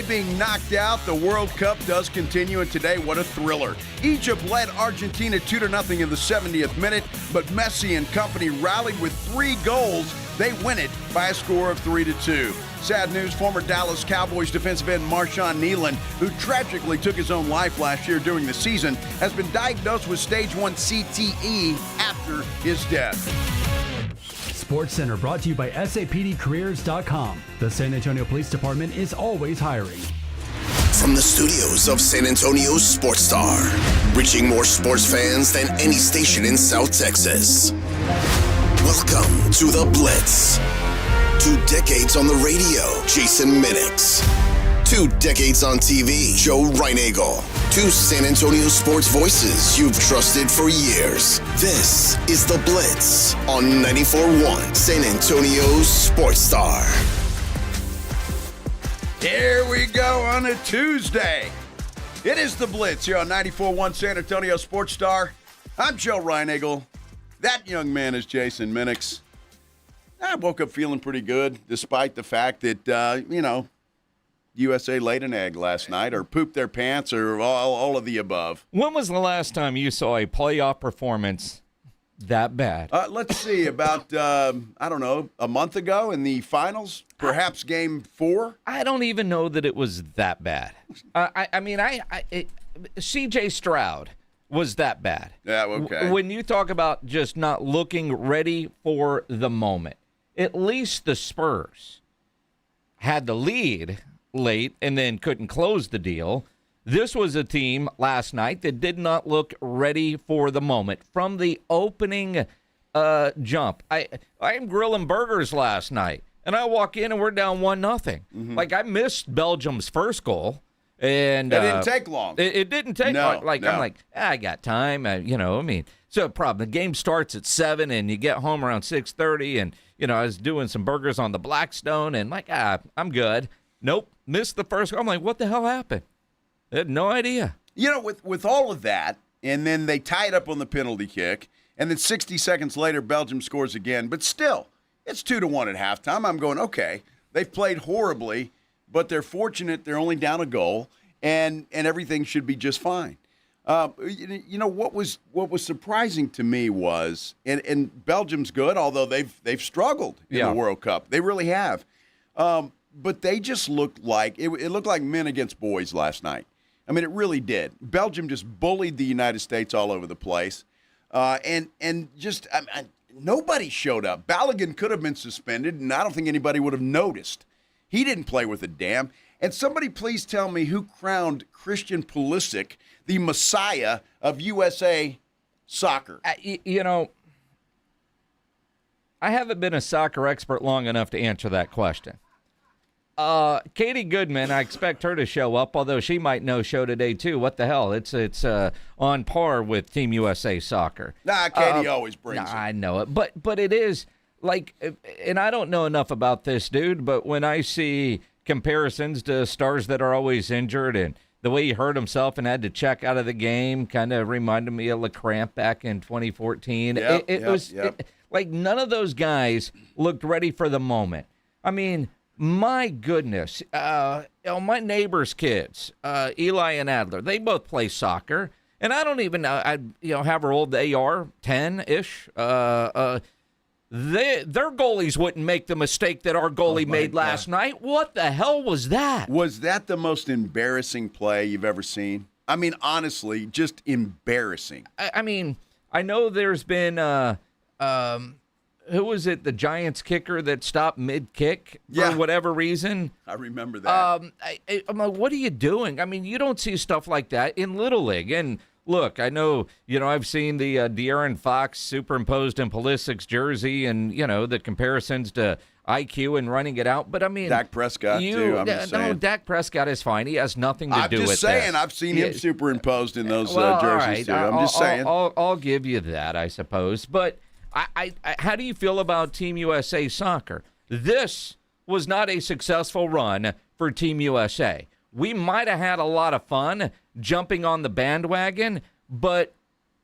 being knocked out, the World Cup does continue, and today, what a thriller. Egypt led Argentina 2-0 in the 70th minute, but Messi and company rallied with 3 goals. They win it by a score of 3-2. Sad news, former Dallas Cowboys defensive end Marshawn Kneelan, who tragically took his own life last year during the season, has been diagnosed with stage 1 CTE after his death. Sports Center brought to you by SAPDcareers.com. The San Antonio Police Department is always hiring. From the studios of San Antonio's Sports Star, reaching more sports fans than any station in South Texas. Welcome to the Blitz. 2 decades on the radio, Jason Minix. 2 decades on TV, Joe Reinagel. 2 San Antonio sports voices you've trusted for years. This is The Blitz on 94.1 San Antonio's Sports Star. Here we go on a Tuesday. It is The Blitz here on 94.1 San Antonio Sports Star. I'm Joe Reinagel. That young man is Jason Minix. I woke up feeling pretty good, despite the fact that, USA laid an egg last night, or pooped their pants, or all of the above. When was the last time you saw a playoff performance that bad? Let's see, about, a month ago in the finals, perhaps game 4. I don't even know that it was that bad. C.J. Stroud was that bad. Yeah, okay. When you talk about just not looking ready for the moment, at least the Spurs had the lead late and then couldn't close the deal. This was a team last night that did not look ready for the moment from the opening jump. I'm grilling burgers last night, and I walk in and we're down 1-0. Mm-hmm. Like, I missed Belgium's first goal. And it didn't take long. It didn't take long. I'm like, I got time. So problem. The game starts at 7, and you get home around 6:30, and I was doing some burgers on the Blackstone, and I'm good. Nope, missed the first goal. I'm like, what the hell happened? I had no idea. With all of that, and then they tie it up on the penalty kick, and then 60 seconds later, Belgium scores again. But still, it's 2-1 at halftime. I'm going, okay, they've played horribly, but they're fortunate they're only down a goal, and everything should be just fine. What was surprising to me was, and Belgium's good, although they've struggled in the World Cup. They really have. But they just looked like it looked like men against boys last night. I mean, it really did. Belgium just bullied the United States all over the place, and nobody showed up. Balogun could have been suspended, and I don't think anybody would have noticed. He didn't play with a damn. And somebody please tell me who crowned Christian Pulisic the Messiah of USA soccer. I haven't been a soccer expert long enough to answer that question. Katie Goodman, I expect her to show up, although she might no show today too. What the hell? It's on par with Team USA soccer. Nah, Katie always brings it. I know it, but it is like, and I don't know enough about this dude, but when I see comparisons to stars that are always injured, and the way he hurt himself and had to check out of the game kind of reminded me of LeCramp back in 2014. Like, none of those guys looked ready for the moment. I mean, my goodness, my neighbor's kids, Eli and Adler, they both play soccer, and I don't even know, however old they are, 10-ish. Their goalies wouldn't make the mistake that our goalie made last night. What the hell was that? Was that the most embarrassing play you've ever seen? I mean, honestly, just embarrassing. I know there's been who was it? The Giants kicker that stopped mid-kick for whatever reason. I remember that. I'm like, what are you doing? I mean, you don't see stuff like that in Little League. And look, I know, I've seen the De'Aaron Fox superimposed in Pulisic's jersey, and, the comparisons to IQ and running it out. But, I mean, Dak Prescott, too. No, Dak Prescott is fine. He has nothing to do with this. I'm just saying, I've seen him superimposed in those jerseys, too. I'm just saying. I'll give you that, I suppose. But I how do you feel about Team USA soccer? This was not a successful run for Team USA. We might have had a lot of fun jumping on the bandwagon, but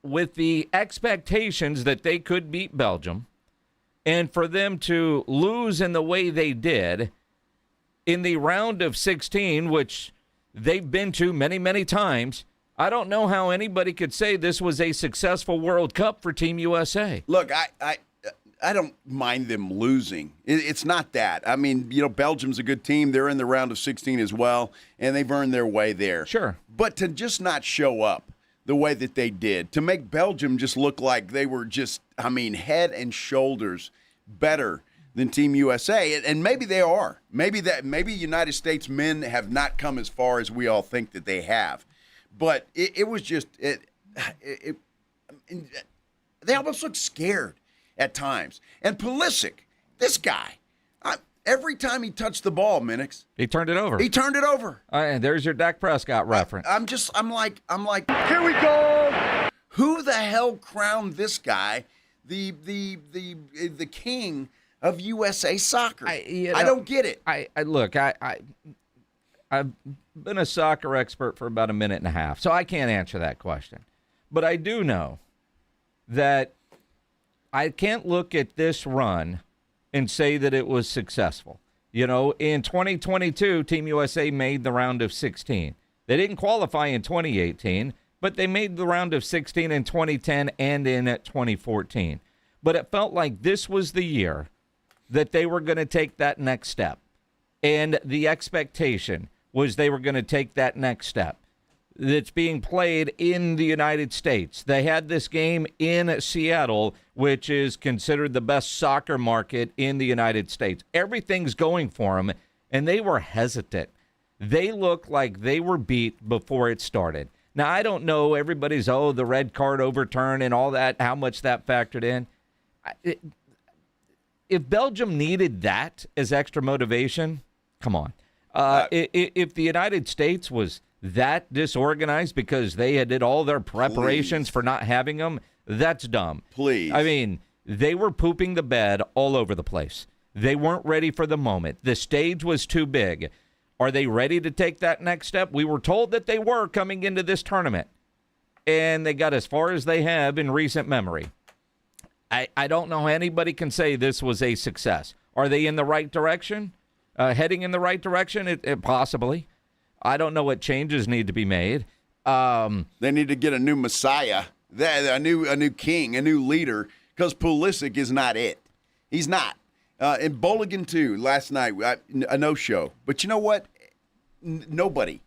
with the expectations that they could beat Belgium, and for them to lose in the way they did, in the round of 16, which they've been to many, many times, I don't know how anybody could say this was a successful World Cup for Team USA. Look, I don't mind them losing. It's not that. I mean, Belgium's a good team. They're in the round of 16 as well, and they've earned their way there. Sure. But to just not show up the way that they did, to make Belgium just look like they were just, head and shoulders better than Team USA, and maybe they are. Maybe United States men have not come as far as we all think that they have. But it was just they almost looked scared at times. And Pulisic, this guy, every time he touched the ball, Minix, he turned it over. He turned it over. And there's your Dak Prescott reference. I'm like, here we go. Who the hell crowned this guy the king of USA soccer? I don't get it. Look, I've been a soccer expert for about a minute and a half, so I can't answer that question. But I do know that I can't look at this run and say that it was successful. In 2022, Team USA made the round of 16. They didn't qualify in 2018, but they made the round of 16 in 2010 and in 2014. But it felt like this was the year that they were going to take that next step. And the expectation was they were going to take that next step. That's being played in the United States. They had this game in Seattle, which is considered the best soccer market in the United States. Everything's going for them, and they were hesitant. They looked like they were beat before it started. Now, I don't know everybody's, the red card overturn and all that, how much that factored in. If Belgium needed that as extra motivation, come on. If the United States was that disorganized because they did all their preparations for not having them, that's dumb. Please. They were pooping the bed all over the place. They weren't ready for the moment. The stage was too big. Are they ready to take that next step? We were told that they were coming into this tournament, and they got as far as they have in recent memory. I don't know how anybody can say this was a success. Are they in the right direction? Heading in the right direction? Possibly. I don't know what changes need to be made. They need to get a new messiah, a new king, a new leader, because Pulisic is not it. He's not. And Bolligan, too, last night, a no-show. But you know what? Nobody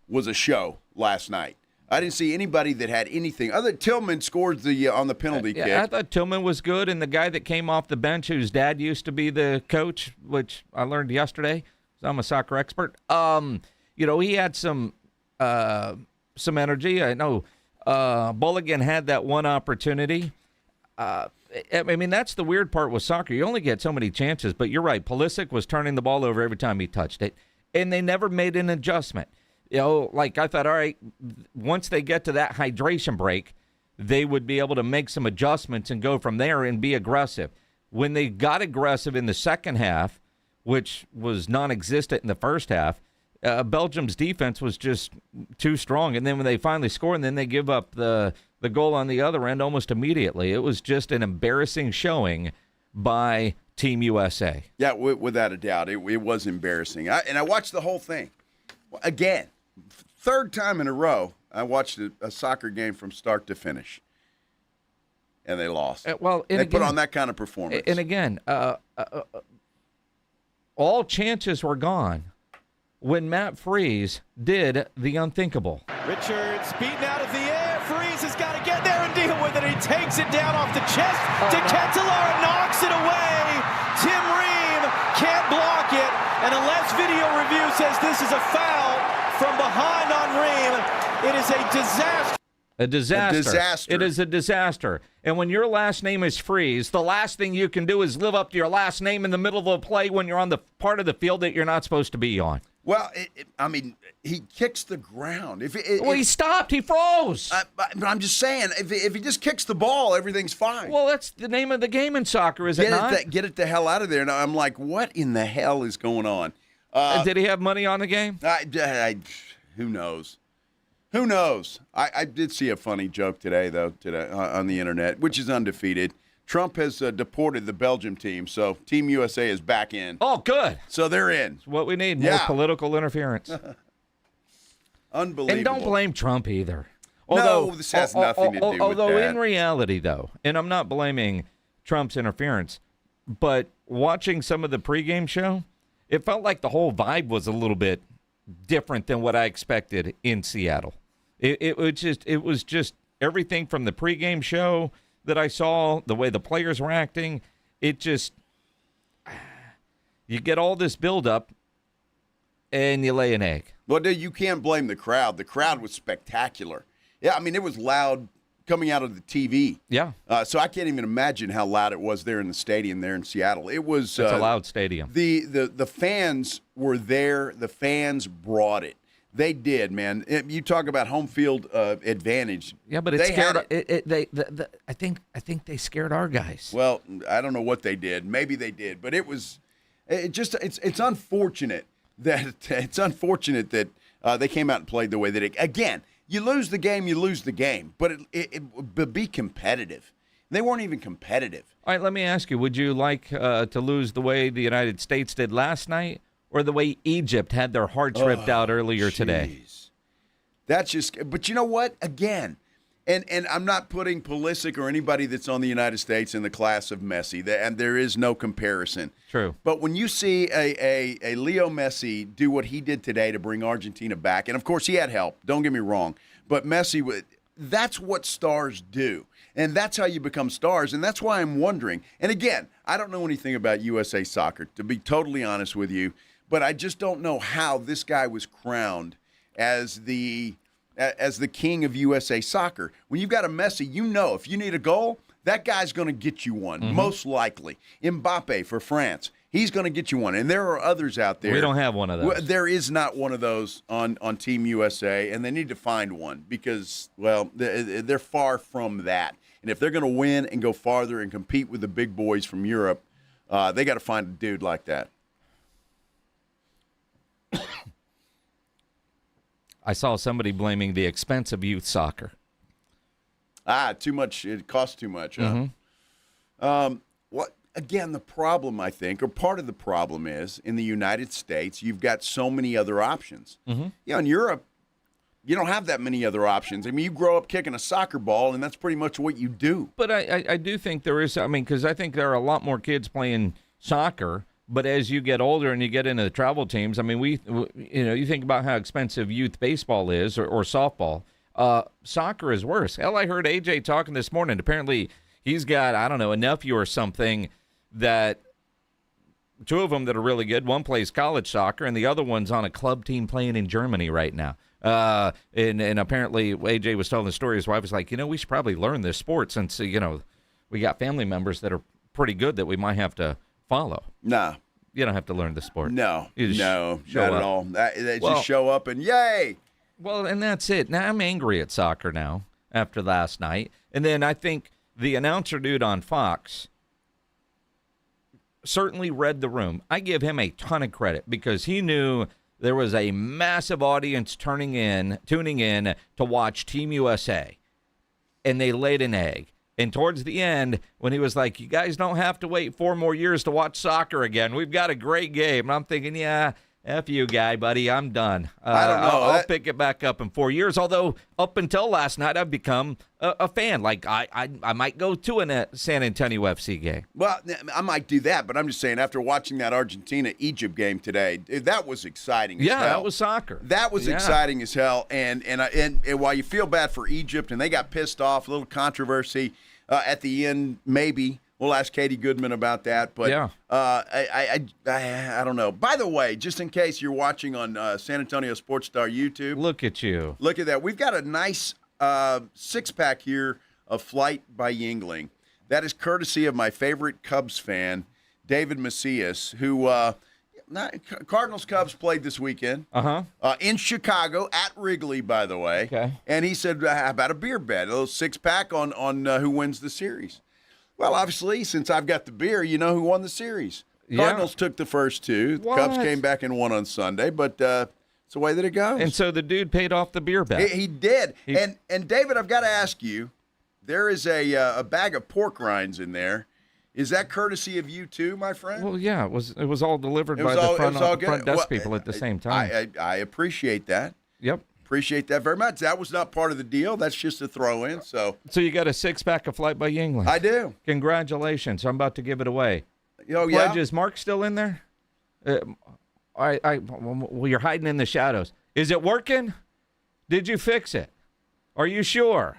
was a show last night. I didn't see anybody that had anything. Other Tillman scored on the penalty kick. I thought Tillman was good, and the guy that came off the bench, whose dad used to be the coach, which I learned yesterday, so I'm a soccer expert. He had some energy. I know Bolligan had that one opportunity. That's the weird part with soccer. You only get so many chances, but you're right. Pulisic was turning the ball over every time he touched it, and they never made an adjustment. I thought, all right, once they get to that hydration break, they would be able to make some adjustments and go from there and be aggressive. When they got aggressive in the second half, which was non-existent in the first half, Belgium's defense was just too strong. And then when they finally score, and then they give up the goal on the other end almost immediately, it was just an embarrassing showing by Team USA. Yeah, without a doubt. It was embarrassing. I watched the whole thing. Again, third time in a row, I watched a soccer game from start to finish. And they lost. They put on that kind of performance. And again, all chances were gone when Matt Freese did the unthinkable. Richards beaten out of the air. Freese has got to get there and deal with it. He takes it down off the chest to Ketelaar, knocks it away. Tim Ream can't block it. And unless video review says this is a foul from behind on Ream, it is a disaster. A disaster. It is a disaster. And when your last name is Freeze, the last thing you can do is live up to your last name in the middle of a play when you're on the part of the field that you're not supposed to be on. Well, he kicks the ground. He stopped. He froze. But I'm just saying, if he just kicks the ball, everything's fine. Well, that's the name of the game in soccer, is it not? Get it the hell out of there. And I'm like, what in the hell is going on? Did he have money on the game? Who knows? Who knows? I did see a funny joke today on the internet, which is undefeated. Trump has deported the Belgium team, so Team USA is back in. Oh, good. So they're in. It's what we need, more political interference. Unbelievable. And don't blame Trump either. No, this has nothing to do with although that. in reality, though, and I'm not blaming Trump's interference, but watching some of the pregame show, it felt like the whole vibe was a little bit different than what I expected in Seattle. It was just everything from the pregame show that I saw, the way the players were acting. It just, you get all this buildup and you lay an egg. Well, dude, you can't blame the crowd. The crowd was spectacular. Yeah, I mean, it was loud coming out of the TV. Yeah. So I can't even imagine how loud it was there in the stadium there in Seattle. It was It's a loud stadium. The fans were there. The fans brought it. They did, man. You talk about home field advantage. Yeah, but it scared. I think they scared our guys. Well, I don't know what they did. Maybe they did, but it's unfortunate that they came out and played the way that again. You lose the game, but but be competitive. They weren't even competitive. All right, let me ask you, would you like to lose the way the United States did last night or the way Egypt had their hearts ripped out earlier today? That's just – but you know what? Again, and I'm not putting Pulisic or anybody that's on the United States in the class of Messi, and there is no comparison. True. But when you see a Leo Messi do what he did today to bring Argentina back, and of course he had help, don't get me wrong, but Messi, that's what stars do. And that's how you become stars, and that's why I'm wondering. And again, I don't know anything about USA Soccer, to be totally honest with you, but I just don't know how this guy was crowned as the king of USA Soccer. When you've got a Messi, you know if you need a goal, that guy's going to get you one, most likely. Mbappe for France, he's going to get you one. And there are others out there. We don't have one of those. There is not one of those on Team USA, and they need to find one because, well, they're far from that. And if they're going to win and go farther and compete with the big boys from Europe, they got to find a dude like that. I saw somebody blaming the expense of youth soccer. Too much. It costs too much. What again? The problem, I think, or part of the problem is in the United States, you've got so many other options. In Europe, you don't have that many other options. I mean, you grow up kicking a soccer ball, and that's pretty much what you do. But I do think there is. I mean, because I think there are a lot more kids playing soccer. But as you get older and you get into the travel teams, I mean, you think about how expensive youth baseball is or softball. Soccer is worse. Hell, I heard AJ talking this morning. Apparently, he's got, I don't know, a nephew or something that two of them that are really good. One plays college soccer, and the other one's on a club team playing in Germany right now. And apparently, AJ was telling the story. His wife was like, we should probably learn this sport since, we got family members that are pretty good that we might have to follow. Nah. You don't have to learn the sport. No, not show at up. all. They just show up and yay. Well, and that's it. Now I'm angry at soccer now after last night. And then I think the announcer dude on Fox certainly read the room. I give him a ton of credit because he knew there was a massive audience tuning in to watch Team USA. And they laid an egg. And towards the end, when he was like, you guys don't have to wait 4 more years to watch soccer again. We've got a great game. And I'm thinking, yeah, F you, guy, buddy. I'm done. I don't know. I'll pick it back up in 4 years. Although up until last night, I've become a fan. Like, I might go to a San Antonio FC game. Well, I might do that, but I'm just saying, after watching that Argentina-Egypt game today, that was exciting as hell. Yeah, that was soccer. That was exciting as hell. And while you feel bad for Egypt, and they got pissed off, a little controversy at the end, maybe. We'll ask Katie Goodman about that. But yeah. I don't know. By the way, just in case you're watching on San Antonio Sports Star YouTube. Look at you. Look at that. We've got a nice 6-pack here of Flight by Yingling. That is courtesy of my favorite Cubs fan, David Macias, who Cardinals-Cubs played this weekend in Chicago at Wrigley, by the way. Okay. And he said, how about a beer bet, a little 6-pack on who wins the series. Well, obviously, since I've got the beer, you know who won the series. Cardinals took the first 2. The Cubs came back and won on Sunday, but it's the way that it goes. And so the dude paid off the beer bet. He did. And David, I've got to ask you, there is a bag of pork rinds in there. Is that courtesy of you too, my friend? Well, yeah, it was all delivered by the front desk people at the same time. I appreciate that. Yep. Appreciate that very much. That was not part of the deal. That's just a throw in. So you got a 6-pack of Flight by Yingling. I do. Congratulations. I'm about to give it away. Oh, yeah. Pledge, is Mark still in there? Well, you're hiding in the shadows. Is it working? Did you fix it? Are you sure?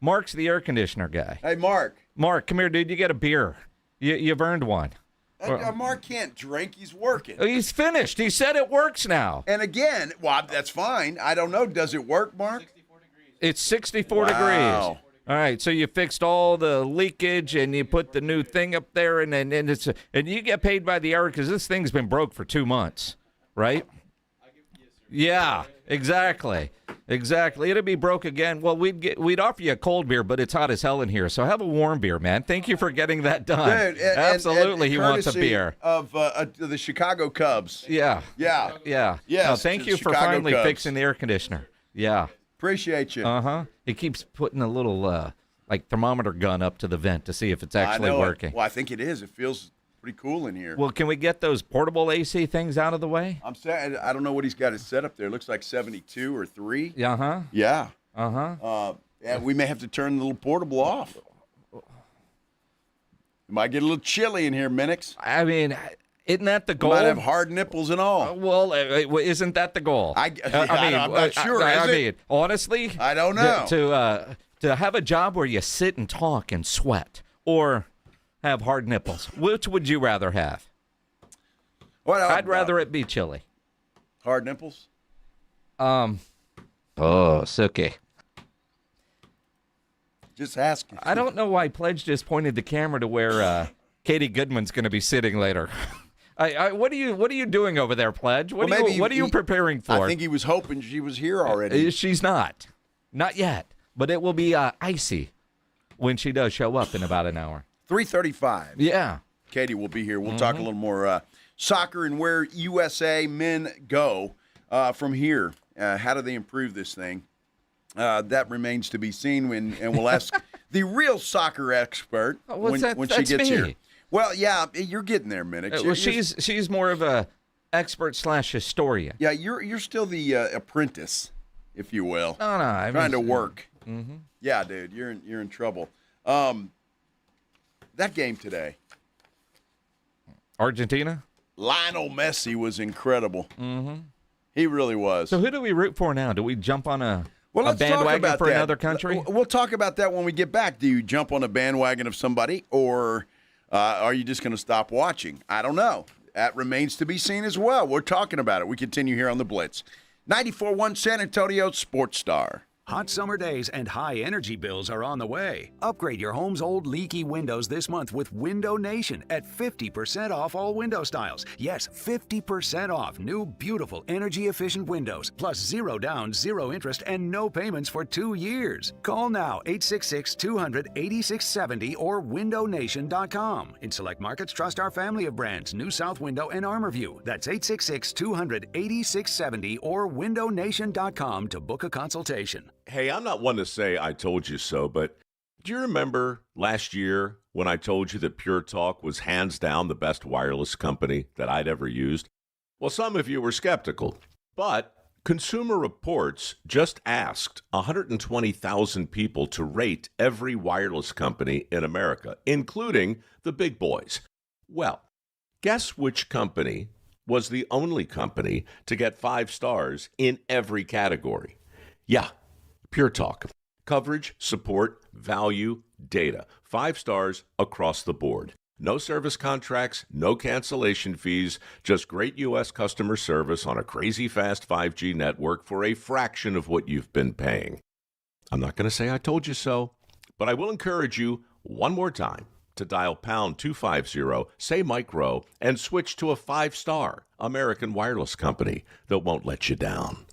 Mark's the air conditioner guy. Hey, Mark. Mark, come here, dude. You get a beer. You've earned one. Mark can't drink. He's working. He's finished. He said it works now. And again, well, that's fine. I don't know. Does it work, Mark? 64 degrees. It's 64 degrees. All right, so you fixed all the leakage and you put the new thing up there, and you get paid by the hour because this thing's been broke for 2 months, right? Yeah, exactly. It'll be broke again. Well, we'd offer you a cold beer, but it's hot as hell in here. So have a warm beer, man. Thank you for getting that done. Dude, absolutely, he wants a beer of the Chicago Cubs. Yeah. Yes. No, thank you for finally Cubs. fixing the air conditioner. Yeah. Appreciate you. He keeps putting a little thermometer gun up to the vent to see if it's actually working. Well, I think it is. It feels pretty cool in here. Well, can we get those portable AC things out of the way? I'm saying I don't know what he's got it set up there. It looks like 72 or 3. Yeah. Yeah. Yeah, we may have to turn the little portable off. It might get a little chilly in here, Minix. I mean, isn't that the goal? Might have hard nipples and all. Well, isn't that the goal? I'm not sure. I mean, honestly, I don't know. To have a job where you sit and talk and sweat, or have hard nipples, which would you rather have? I'd rather it be chilly. Hard nipples? Suki. Just asking. I don't know why Pledge just pointed the camera to where Katie Goodman's going to be sitting later. What are you doing over there, Pledge? What are you preparing for? I think he was hoping she was here already. She's not yet. But it will be icy when she does show up in about an hour. 3:35. Yeah. Katie will be here. We'll talk a little more soccer and where USA men go from here. How do they improve this thing? That remains to be seen, and we'll ask the real soccer expert when she gets here. Well, yeah, you're getting there, Minix. Well, she's more of a expert / historian. Yeah, you're still the apprentice, if you will. No, I'm trying to work. Mm-hmm. Yeah, dude, you're in trouble. That game today, Argentina. Lionel Messi was incredible. Mm-hmm. He really was. So who do we root for now? Do we jump on a let's bandwagon for that. Another country? We'll talk about that when we get back. Do you jump on a bandwagon of somebody, or are you just going to stop watching? I don't know. That remains to be seen as well. We're talking about it. We continue here on the Blitz. 94.1 San Antonio Sports Star. Hot summer days and high energy bills are on the way. Upgrade your home's old leaky windows this month with Window Nation at 50% off all window styles. Yes, 50% off new, beautiful, energy-efficient windows. Plus 0 down, 0 interest, and no payments for 2 years. Call now, 866-200-8670 or windownation.com. In select markets, trust our family of brands, New South Window and ArmorView. That's 866-200-8670 or windownation.com to book a consultation. Hey, I'm not one to say I told you so, but do you remember last year when I told you that Pure Talk was hands down the best wireless company that I'd ever used? Well, some of you were skeptical, but Consumer Reports just asked 120,000 people to rate every wireless company in America, including the big boys. Well, guess which company was the only company to get 5 stars in every category? Yeah. Pure Talk. Coverage, support, value, data. 5 stars across the board. No service contracts, no cancellation fees, just great U.S. customer service on a crazy fast 5G network for a fraction of what you've been paying. I'm not going to say I told you so, but I will encourage you one more time to dial pound 250, say micro, and switch to a 5-star American wireless company that won't let you down.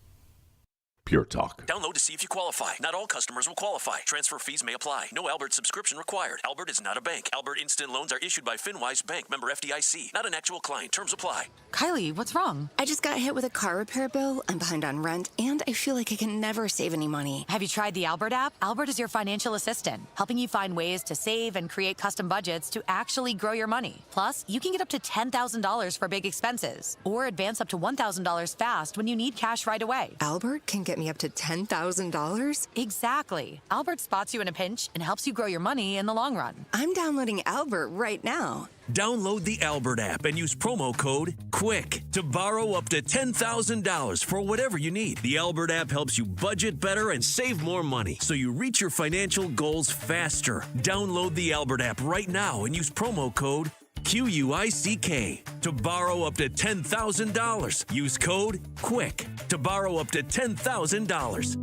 Pure Talk. Download to see if you qualify. Not all customers will qualify. Transfer fees may apply. No Albert subscription required. Albert is not a bank. Albert Instant Loans are issued by FinWise Bank, member FDIC. Not an actual client. Terms apply. Kylie, what's wrong? I just got hit with a car repair bill. I'm behind on rent, and I feel like I can never save any money. Have you tried the Albert app? Albert is your financial assistant, helping you find ways to save and create custom budgets to actually grow your money. Plus, you can get up to $10,000 for big expenses, or advance up to $1,000 fast when you need cash right away. Albert can get me up to $10,000? Exactly. Albert spots you in a pinch and helps you grow your money in the long run. I'm downloading Albert right now. Download the Albert app and use promo code QUICK to borrow up to $10,000 for whatever you need. The Albert app helps you budget better and save more money so you reach your financial goals faster. Download the Albert app right now and use promo code QUICK to borrow up to $10,000. Use code QUICK to borrow up to $10,000.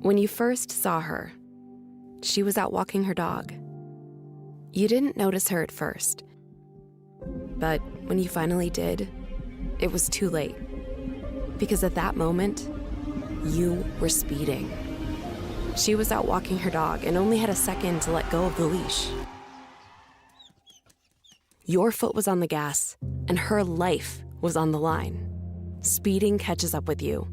When you first saw her, she was out walking her dog. You didn't notice her at first. But when you finally did, it was too late. Because at that moment, you were speeding. She was out walking her dog and only had a second to let go of the leash. Your foot was on the gas, and her life was on the line. Speeding catches up with you.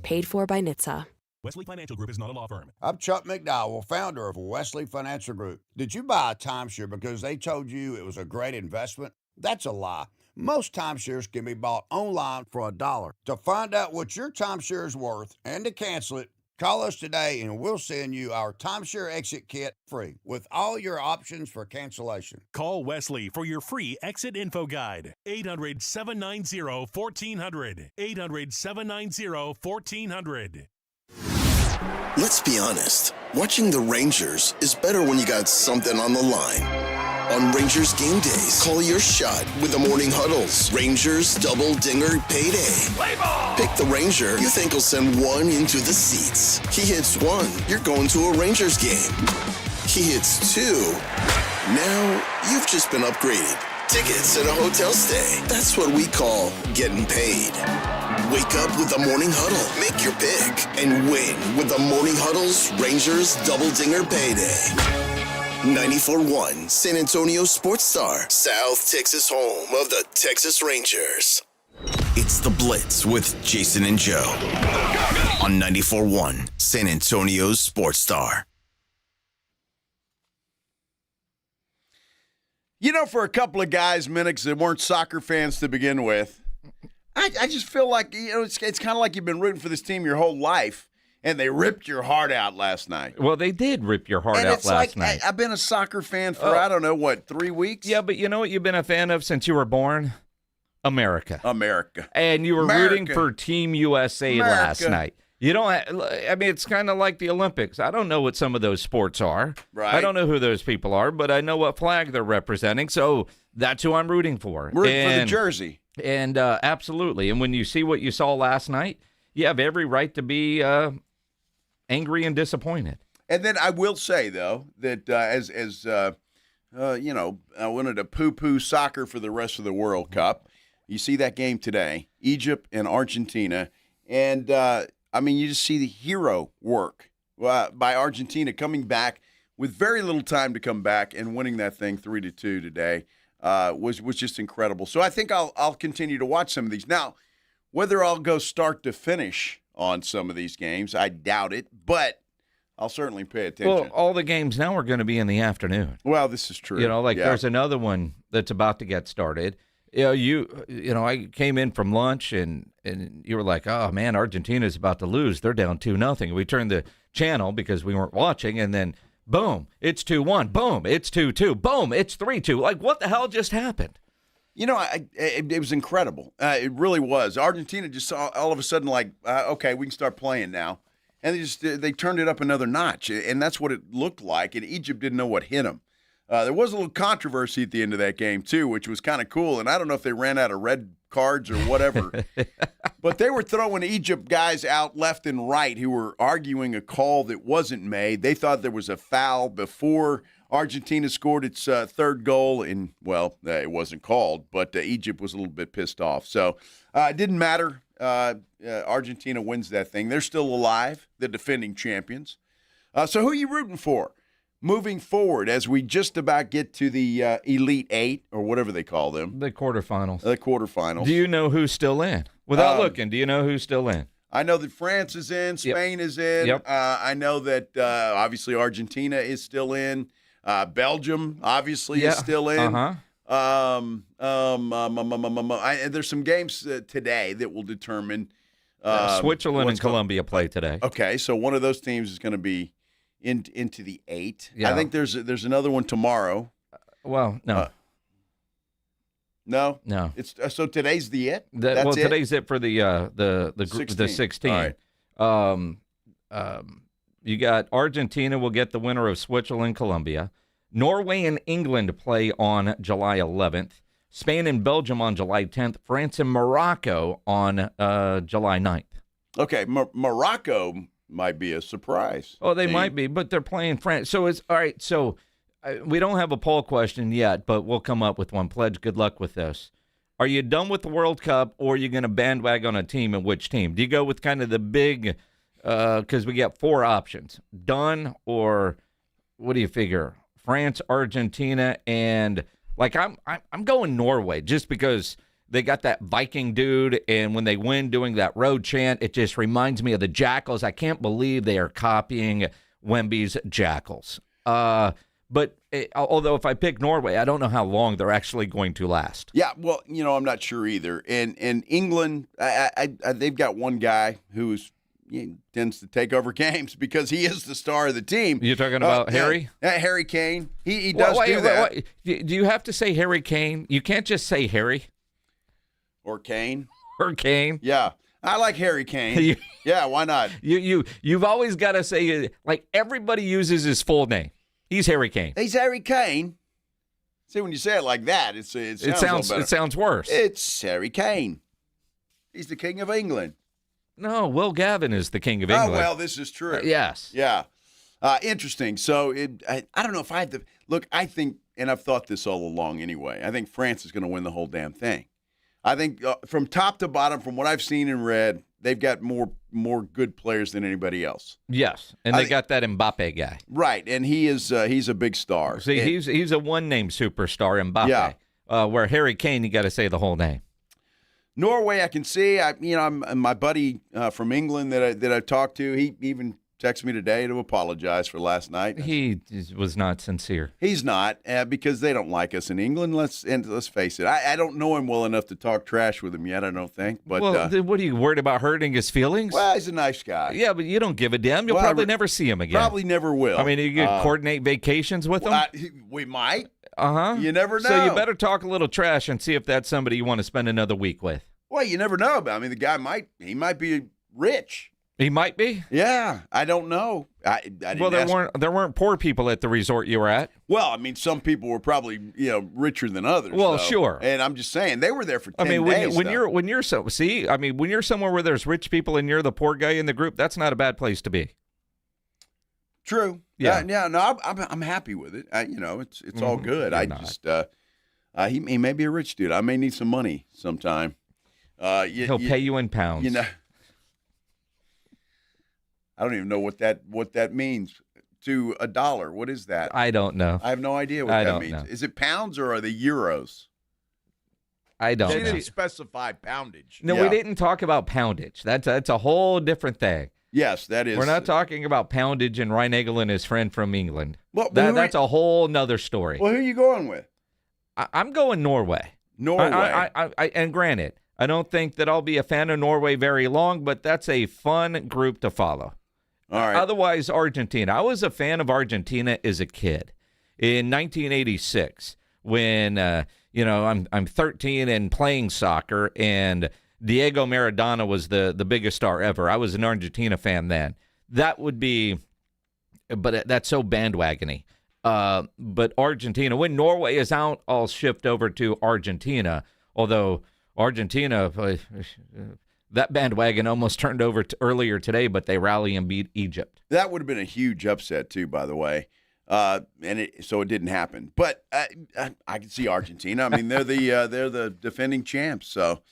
Paid for by NHTSA. Wesley Financial Group is not a law firm. I'm Chuck McDowell, founder of Wesley Financial Group. Did you buy a timeshare because they told you it was a great investment? That's a lie. Most timeshares can be bought online for $1. To find out what your timeshare is worth and to cancel it, call us today and we'll send you our timeshare exit kit free with all your options for cancellation. Call Wesley for your free exit info guide. 800-790-1400. 800-790-1400. Let's be honest, watching the Rangers is better when you got something on the line. On Rangers game days, call your shot with the morning huddles. Rangers double dinger payday. Play ball! Pick the Ranger you think will send one into the seats. He hits one, you're going to a Rangers game. He hits two. Now you've just been upgraded. Tickets and a hotel stay. That's what we call getting paid. Wake up with the Morning Huddle. Make your pick and win with the Morning Huddle's Rangers Double Dinger Payday. 94.1 San Antonio Sports Star, South Texas home of the Texas Rangers. It's The Blitz with Jason and Joe on 94.1 San Antonio Sports Star. You know, for a couple of guys, Minix, that weren't soccer fans to begin with, I just feel like, you know, it's kind of like you've been rooting for this team your whole life, and they ripped your heart out last night. Well, they did rip your heart and out it's last like, night. I've been a soccer fan for, I don't know, what, 3 weeks? Yeah, but you know what you've been a fan of since you were born? America. America. And you were rooting for Team USA last night. You don't. I mean, it's kind of like the Olympics. I don't know what some of those sports are. Right. I don't know who those people are, but I know what flag they're representing. So that's who I'm rooting for. Rooting for the jersey. And absolutely. And when you see what you saw last night, you have every right to be angry and disappointed. And then I will say, though, that you know, I wanted to poo-poo soccer for the rest of the World Cup. You see that game today, Egypt and Argentina, and I mean, you just see the hero work by Argentina coming back with very little time to come back and winning that thing 3-2 today was just incredible. So I think I'll continue to watch some of these. Now, whether I'll go start to finish on some of these games, I doubt it, but I'll certainly pay attention. Well, all the games now are going to be in the afternoon. Well, this is true. You know, like there's another one that's about to get started. You know, I came in from lunch and you were like, oh, man, Argentina's about to lose. They're down 2-0. We turned the channel because we weren't watching, and then, boom, it's 2-1. Boom, it's 2-2. Boom, it's 3-2. Like, what the hell just happened? You know, it was incredible. It really was. Argentina just saw all of a sudden like, okay, we can start playing now. And they turned it up another notch, and that's what it looked like, and Egypt didn't know what hit them. There was a little controversy at the end of that game, too, which was kind of cool. And I don't know if they ran out of red cards or whatever. But they were throwing Egypt guys out left and right who were arguing a call that wasn't made. They thought there was a foul before Argentina scored its third goal. And, well, it wasn't called, but Egypt was a little bit pissed off. So it didn't matter. Argentina wins that thing. They're still alive, the defending champions. So who are you rooting for moving forward as we just about get to the Elite Eight or whatever they call them? The quarterfinals. The quarterfinals. Do you know who's still in? Without looking, do you know who's still in? I know that France is in, Spain is in. Yep. I know that obviously Argentina is still in. Belgium obviously is still in. There's some games today that will determine. Switzerland and Colombia play today. Okay, so one of those teams is going to be into the 8. Yeah. I think there's another one tomorrow. Well, no. No. It's so today's the it. Today's it for the 16. All right. You got Argentina will get the winner of Switzerland, Colombia. Norway and England play on July 11th. Spain and Belgium on July 10th. France and Morocco on July 9th. Okay, Morocco might be a surprise. Oh, they might be, but they're playing France. So it's all right. So we don't have a poll question yet, but we'll come up with one. Pledge, good luck with this. Are you done with the World Cup, or are you going to bandwagon on a team, and which team? Do you go with kind of the big, because we got 4 options, done, or what do you figure? France, Argentina, and like I'm going Norway just because they got that Viking dude, and when they win doing that road chant, it just reminds me of the Jackals. I can't believe they are copying Wemby's Jackals. But although if I pick Norway, I don't know how long they're actually going to last. Yeah, well, I'm not sure either. And England, they've got one guy he tends to take over games because he is the star of the team. You're talking about Harry? Harry Kane. He does do that. Wait. Do you have to say Harry Kane? You can't just say Harry. Or Kane. Or Kane. Yeah. I like Harry Kane. Yeah, why not? You've always got to say, like, everybody uses his full name. He's Harry Kane. He's Harry Kane. See, when you say it like that, it sounds worse. It's Harry Kane. He's the King of England. No, Will Gavin is the King of England. Oh, well, this is true. Yes. Yeah. Interesting. So I don't know if I had to look. I think, and I've thought this all along anyway, I think France is going to win the whole damn thing. I think from top to bottom, from what I've seen and read, they've got more good players than anybody else. Yes, and they got that Mbappe guy. Right, and he's a big star. See, he's a one-name superstar, Mbappe. Yeah. Where Harry Kane, you got to say the whole name. Norway, I can see. I'm my buddy from England that I talked to. He even texted me today to apologize for last night. He was not sincere. He's not because they don't like us in England. Let's face it. I don't know him well enough to talk trash with him yet. I don't think. But what are you worried about hurting his feelings? Well, he's a nice guy. Yeah, but you don't give a damn. You'll probably never see him again. Probably never will. I mean, you could coordinate vacations with him. We might. You never know. So you better talk a little trash and see if that's somebody you want to spend another week with. Well, you never know. I mean, the guy might be rich. He might be. Yeah, I don't know. I didn't there weren't poor people at the resort you were at. Well, I mean, some people were probably richer than others. Well, sure. And I'm just saying they were there for 10 days. When you're somewhere where there's rich people and you're the poor guy in the group, that's not a bad place to be. True. Yeah. No, I'm happy with it. It's all good. He may be a rich dude. I may need some money sometime. He'll pay you in pounds. I don't even know what that means to a dollar. What is that? I don't know. I have no idea what that means. Is it pounds or are they euros? I don't know. They didn't specify poundage. No, we didn't talk about poundage. That's a whole different thing. Yes, that is. We're not talking about poundage and Reinagel and his friend from England. Well, that's a whole nother story. Well, who are you going with? I'm going Norway. Norway. And granted, I don't think that I'll be a fan of Norway very long, but that's a fun group to follow. All right. Otherwise, Argentina. I was a fan of Argentina as a kid in 1986 when I'm 13 and playing soccer, and Diego Maradona was the biggest star ever. I was an Argentina fan then. That would be, but that's so bandwagony. But Argentina, when Norway is out, I'll shift over to Argentina. Although Argentina, that bandwagon almost turned over earlier today, but they rally and beat Egypt. That would have been a huge upset too, by the way. So it didn't happen. But I can see Argentina. I mean, they're the defending champs. So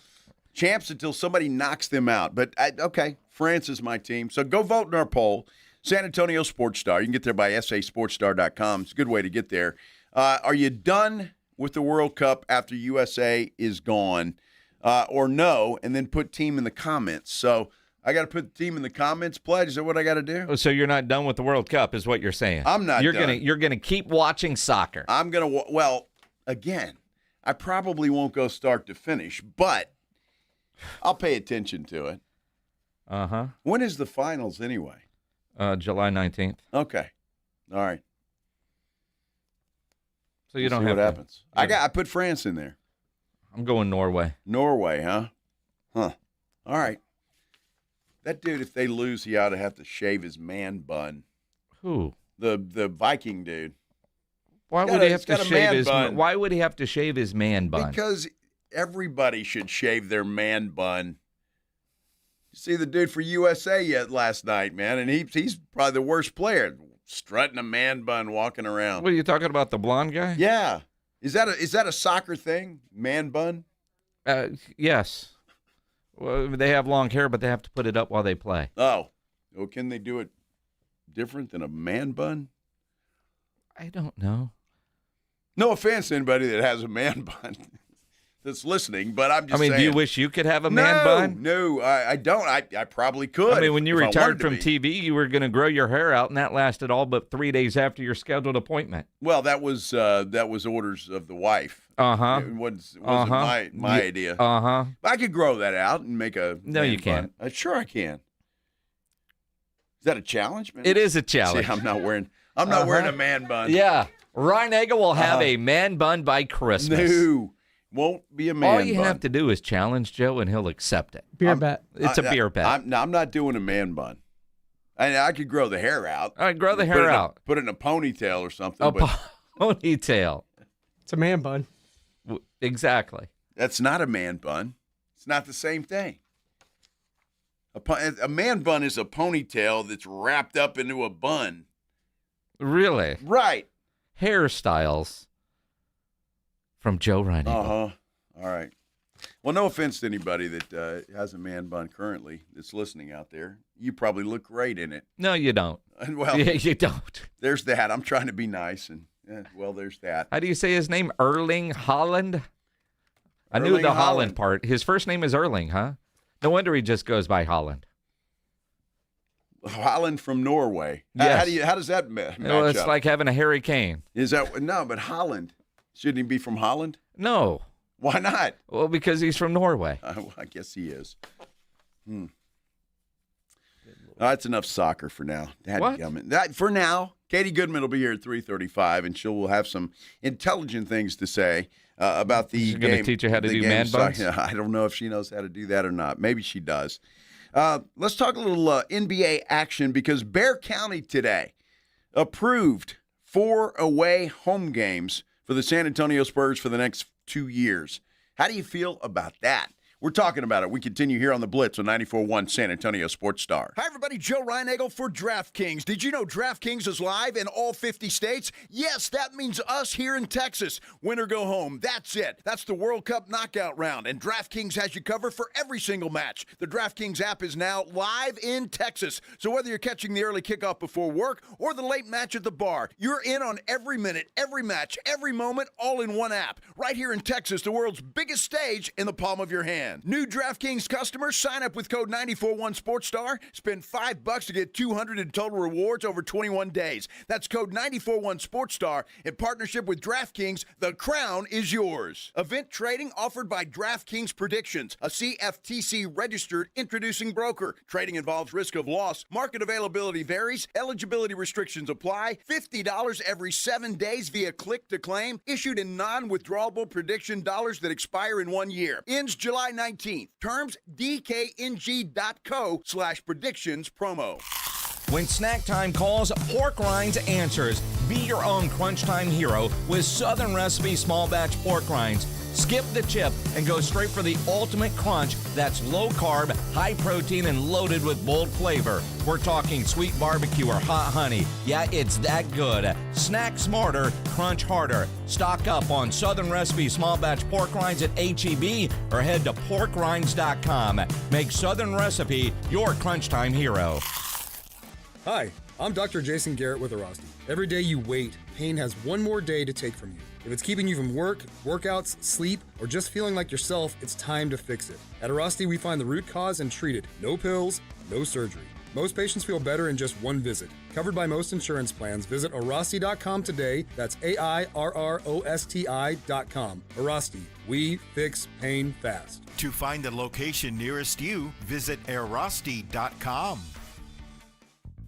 champs until somebody knocks them out. But, okay, France is my team. So go vote in our poll. San Antonio Sports Star. You can get there by sasportstar.com. It's a good way to get there. Are you done with the World Cup after USA is gone or no? And then put team in the comments. So I got to put the team in the comments. Pledge, is that what I got to do? So you're not done with the World Cup is what you're saying. I'm not done. You're gonna keep watching soccer. I'm going to, well, again, I probably won't go start to finish, but I'll pay attention to it. Uh-huh. When is the finals anyway? July 19th. Okay. All right. So you don't see have what to, happens. I put France in there. I'm going Norway. Norway, huh? Huh. All right. That dude, if they lose, he ought to have to shave his man bun. Who? The Viking dude. Why would he have to shave his bun? Why would he have to shave his man bun? Because everybody should shave their man bun. You see the dude for USA yet last night, man, and he's probably the worst player, strutting a man bun, walking around. What are you talking about? The blonde guy? Yeah. Is that a soccer thing? Man bun? Yes. Well, they have long hair, but they have to put it up while they play. Oh. Well, can they do it different than a man bun? I don't know. No offense to anybody that has a man bun that's listening, but I'm just saying. do you wish you could have a man bun? No, I don't. I probably could. I mean, when you retired from TV, you were going to grow your hair out, and that lasted all but 3 days after your scheduled appointment. Well, that was orders of the wife. Uh-huh. It wasn't my idea. Uh-huh. I could grow that out and make a No, you can't. Sure I can. Is that a challenge, man? It is a challenge. See, I'm not wearing a man bun. Yeah. Ryan Nagel will have a man bun by Christmas. No. Won't be a man All you bun. have to do is challenge Joe, and he'll accept it. Beer bet. It's a beer bet. I'm not doing a man bun. I could grow the hair out. All right, grow the hair out. Put it in a ponytail or something. A ponytail. It's a man bun. Exactly. That's not a man bun. It's not the same thing. A man bun is a ponytail that's wrapped up into a bun. Really? Right. Hairstyles from Joe Reiniger. Uh-huh. All right. Well, no offense to anybody that has a man bun currently that's listening out there. You probably look great in it. No, you don't. Well, yeah, you don't. There's that. I'm trying to be nice, and there's that. How do you say his name? Erling Haaland? I knew the Holland part. His first name is Erling, huh? No wonder he just goes by Holland. Holland from Norway. Yes. How does that match Well, it's up? like having a Harry Kane. Is that no? But Holland, shouldn't he be from Holland? No. Why not? Well, because he's from Norway. Well, I guess he is. That's enough soccer for now. What? For now, Katie Goodman will be here at 3:35, and she'll have some intelligent things to say about the She's game. going to teach you how to do man buns? I don't know if she knows how to do that or not. Maybe she does. Let's talk a little NBA action because Bexar County today approved 4 away home games for the San Antonio Spurs for the next 2 years. How do you feel about that? We're talking about it. We continue here on the Blitz on 94.1 San Antonio Sports Star. Hi, everybody. Joe Reiniger for DraftKings. Did you know DraftKings is live in all 50 states? Yes, that means us here in Texas. Win or go home. That's it. That's the World Cup knockout round, and DraftKings has you covered for every single match. The DraftKings app is now live in Texas, so whether you're catching the early kickoff before work or the late match at the bar, you're in on every minute, every match, every moment, all in one app. Right here in Texas, the world's biggest stage in the palm of your hand. New DraftKings customers sign up with code 941SportsStar. Spend $5 to get $200 in total rewards over 21 days. That's code 941SportsStar in partnership with DraftKings. The crown is yours. Event trading offered by DraftKings Predictions, a CFTC registered introducing broker. Trading involves risk of loss. Market availability varies. Eligibility restrictions apply. $50 every 7 days via click to claim. Issued in non-withdrawable prediction dollars that expire in 1 year. Ends July 19th. Terms, dkng.co/predictions promo. When snack time calls, Pork Rinds answers. Be your own crunch time hero with Southern Recipe small batch pork rinds. Skip the chip and go straight for the ultimate crunch that's low carb, high protein, and loaded with bold flavor. We're talking sweet barbecue or hot honey. Yeah, it's that good. Snack smarter, crunch harder. Stock up on Southern Recipe small batch pork rinds at H-E-B or head to porkrinds.com. Make Southern Recipe your crunch time hero. Hi, I'm Dr. Jason Garrett with Arasti. Every day you wait, pain has one more day to take from you. If it's keeping you from work, workouts, sleep, or just feeling like yourself, it's time to fix it. At Arasti, we find the root cause and treat it. No pills, no surgery. Most patients feel better in just one visit. Covered by most insurance plans, visit Arasti.com today. That's AIRROSTI.com. Arasti, we fix pain fast. To find the location nearest you, visit Arasti.com.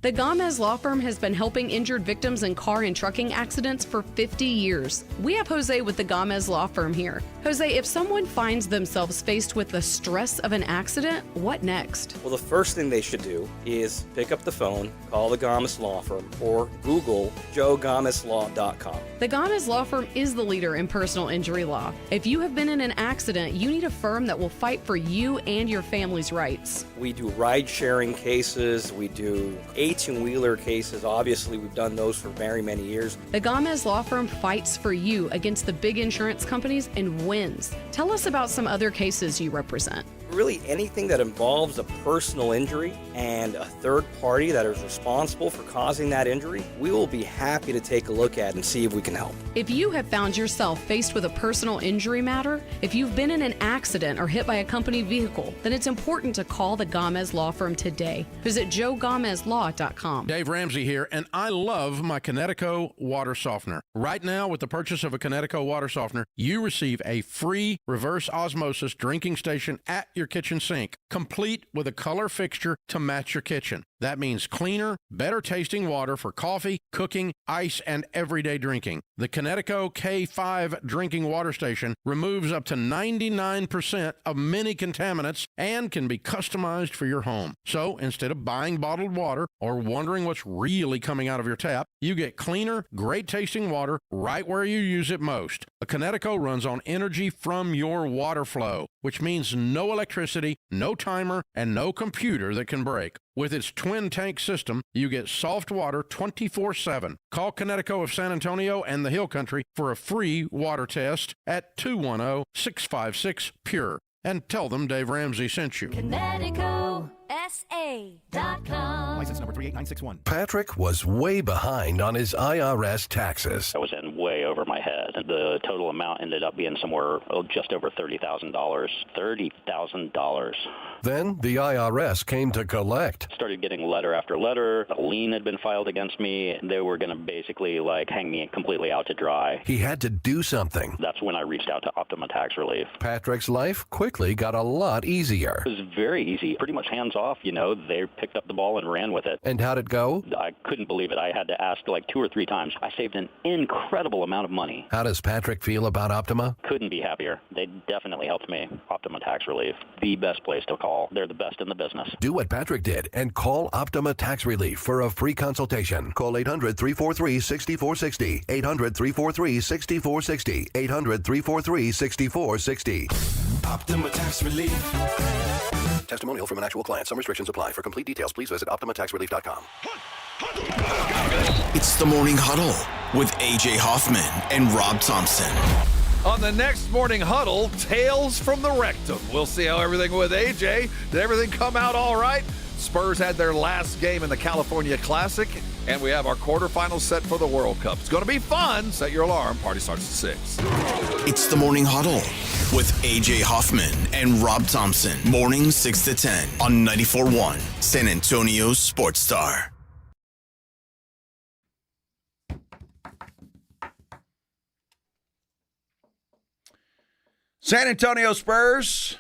The Gomez Law Firm has been helping injured victims in car and trucking accidents for 50 years. We have Jose with the Gomez Law Firm here. Jose, if someone finds themselves faced with the stress of an accident, what next? Well, the first thing they should do is pick up the phone, call the Gomez Law Firm, or Google joegomezlaw.com. The Gomez Law Firm is the leader in personal injury law. If you have been in an accident, you need a firm that will fight for you and your family's rights. We do ride-sharing cases. We do 18-wheeler cases. Obviously, we've done those for very many years. The Gomez Law Firm fights for you against the big insurance companies and wins. Tell us about some other cases you represent. Really, anything that involves a personal injury and a third party that is responsible for causing that injury, we will be happy to take a look at and see if we can help. If you have found yourself faced with a personal injury matter, if you've been in an accident or hit by a company vehicle, then it's important to call the Gomez Law Firm today. Visit joegomezlaw.com. Dave Ramsey here, and I love my Kinetico water softener. Right now, with the purchase of a Kinetico water softener, you receive a free reverse osmosis drinking station at your kitchen sink, complete with a color fixture to match your kitchen. That means cleaner, better tasting water for coffee, cooking, ice, and everyday drinking. The Kinetico K5 drinking water station removes up to 99% of many contaminants and can be customized for your home. So instead of buying bottled water or wondering what's really coming out of your tap, you get cleaner, great tasting water right where you use it most. A Kinetico runs on energy from your water flow, which means no electricity, no timer, and no computer that can break. With its twin tank system, you get soft water 24/7. Call Kinetico of San Antonio and the Hill Country for a free water test at 210-656-PURE. And tell them Dave Ramsey sent you. KineticoSA.com. License number 38961. Patrick was way behind on his IRS taxes. I was in way over my head. The total amount ended up being somewhere just over $30,000. $30,000. Then the IRS came to collect. Started getting letter after letter. A lien had been filed against me. They were going to basically hang me completely out to dry. He had to do something. That's when I reached out to Optima Tax Relief. Patrick's life quickly got a lot easier. It was very easy, pretty much hands off. They picked up the ball and ran with it. And how'd it go? I couldn't believe it. I had to ask 2 or 3 times. I saved an incredible amount of money. How does Patrick feel about Optima? Couldn't be happier. They definitely helped me. Optima Tax Relief, the best place to call. They're the best in the business. Do what Patrick did and call Optima Tax Relief for a free consultation. Call 800-343-6460. 800-343-6460. 800-343-6460. Optima Tax Relief. Testimonial from an actual client. Some restrictions apply. For complete details, please visit OptimaTaxRelief.com. It's the Morning Huddle with A.J. Hoffman and Rob Thompson. On the next Morning Huddle, Tales from the Rectum. We'll see how everything with A.J. Did everything come out all right? Spurs had their last game in the California Classic, and we have our quarterfinals set for the World Cup. It's going to be fun. Set your alarm. Party starts at 6. It's the Morning Huddle with A.J. Hoffman and Rob Thompson. Morning 6 to 10 on 94.1 San Antonio Sports Star. San Antonio Spurs,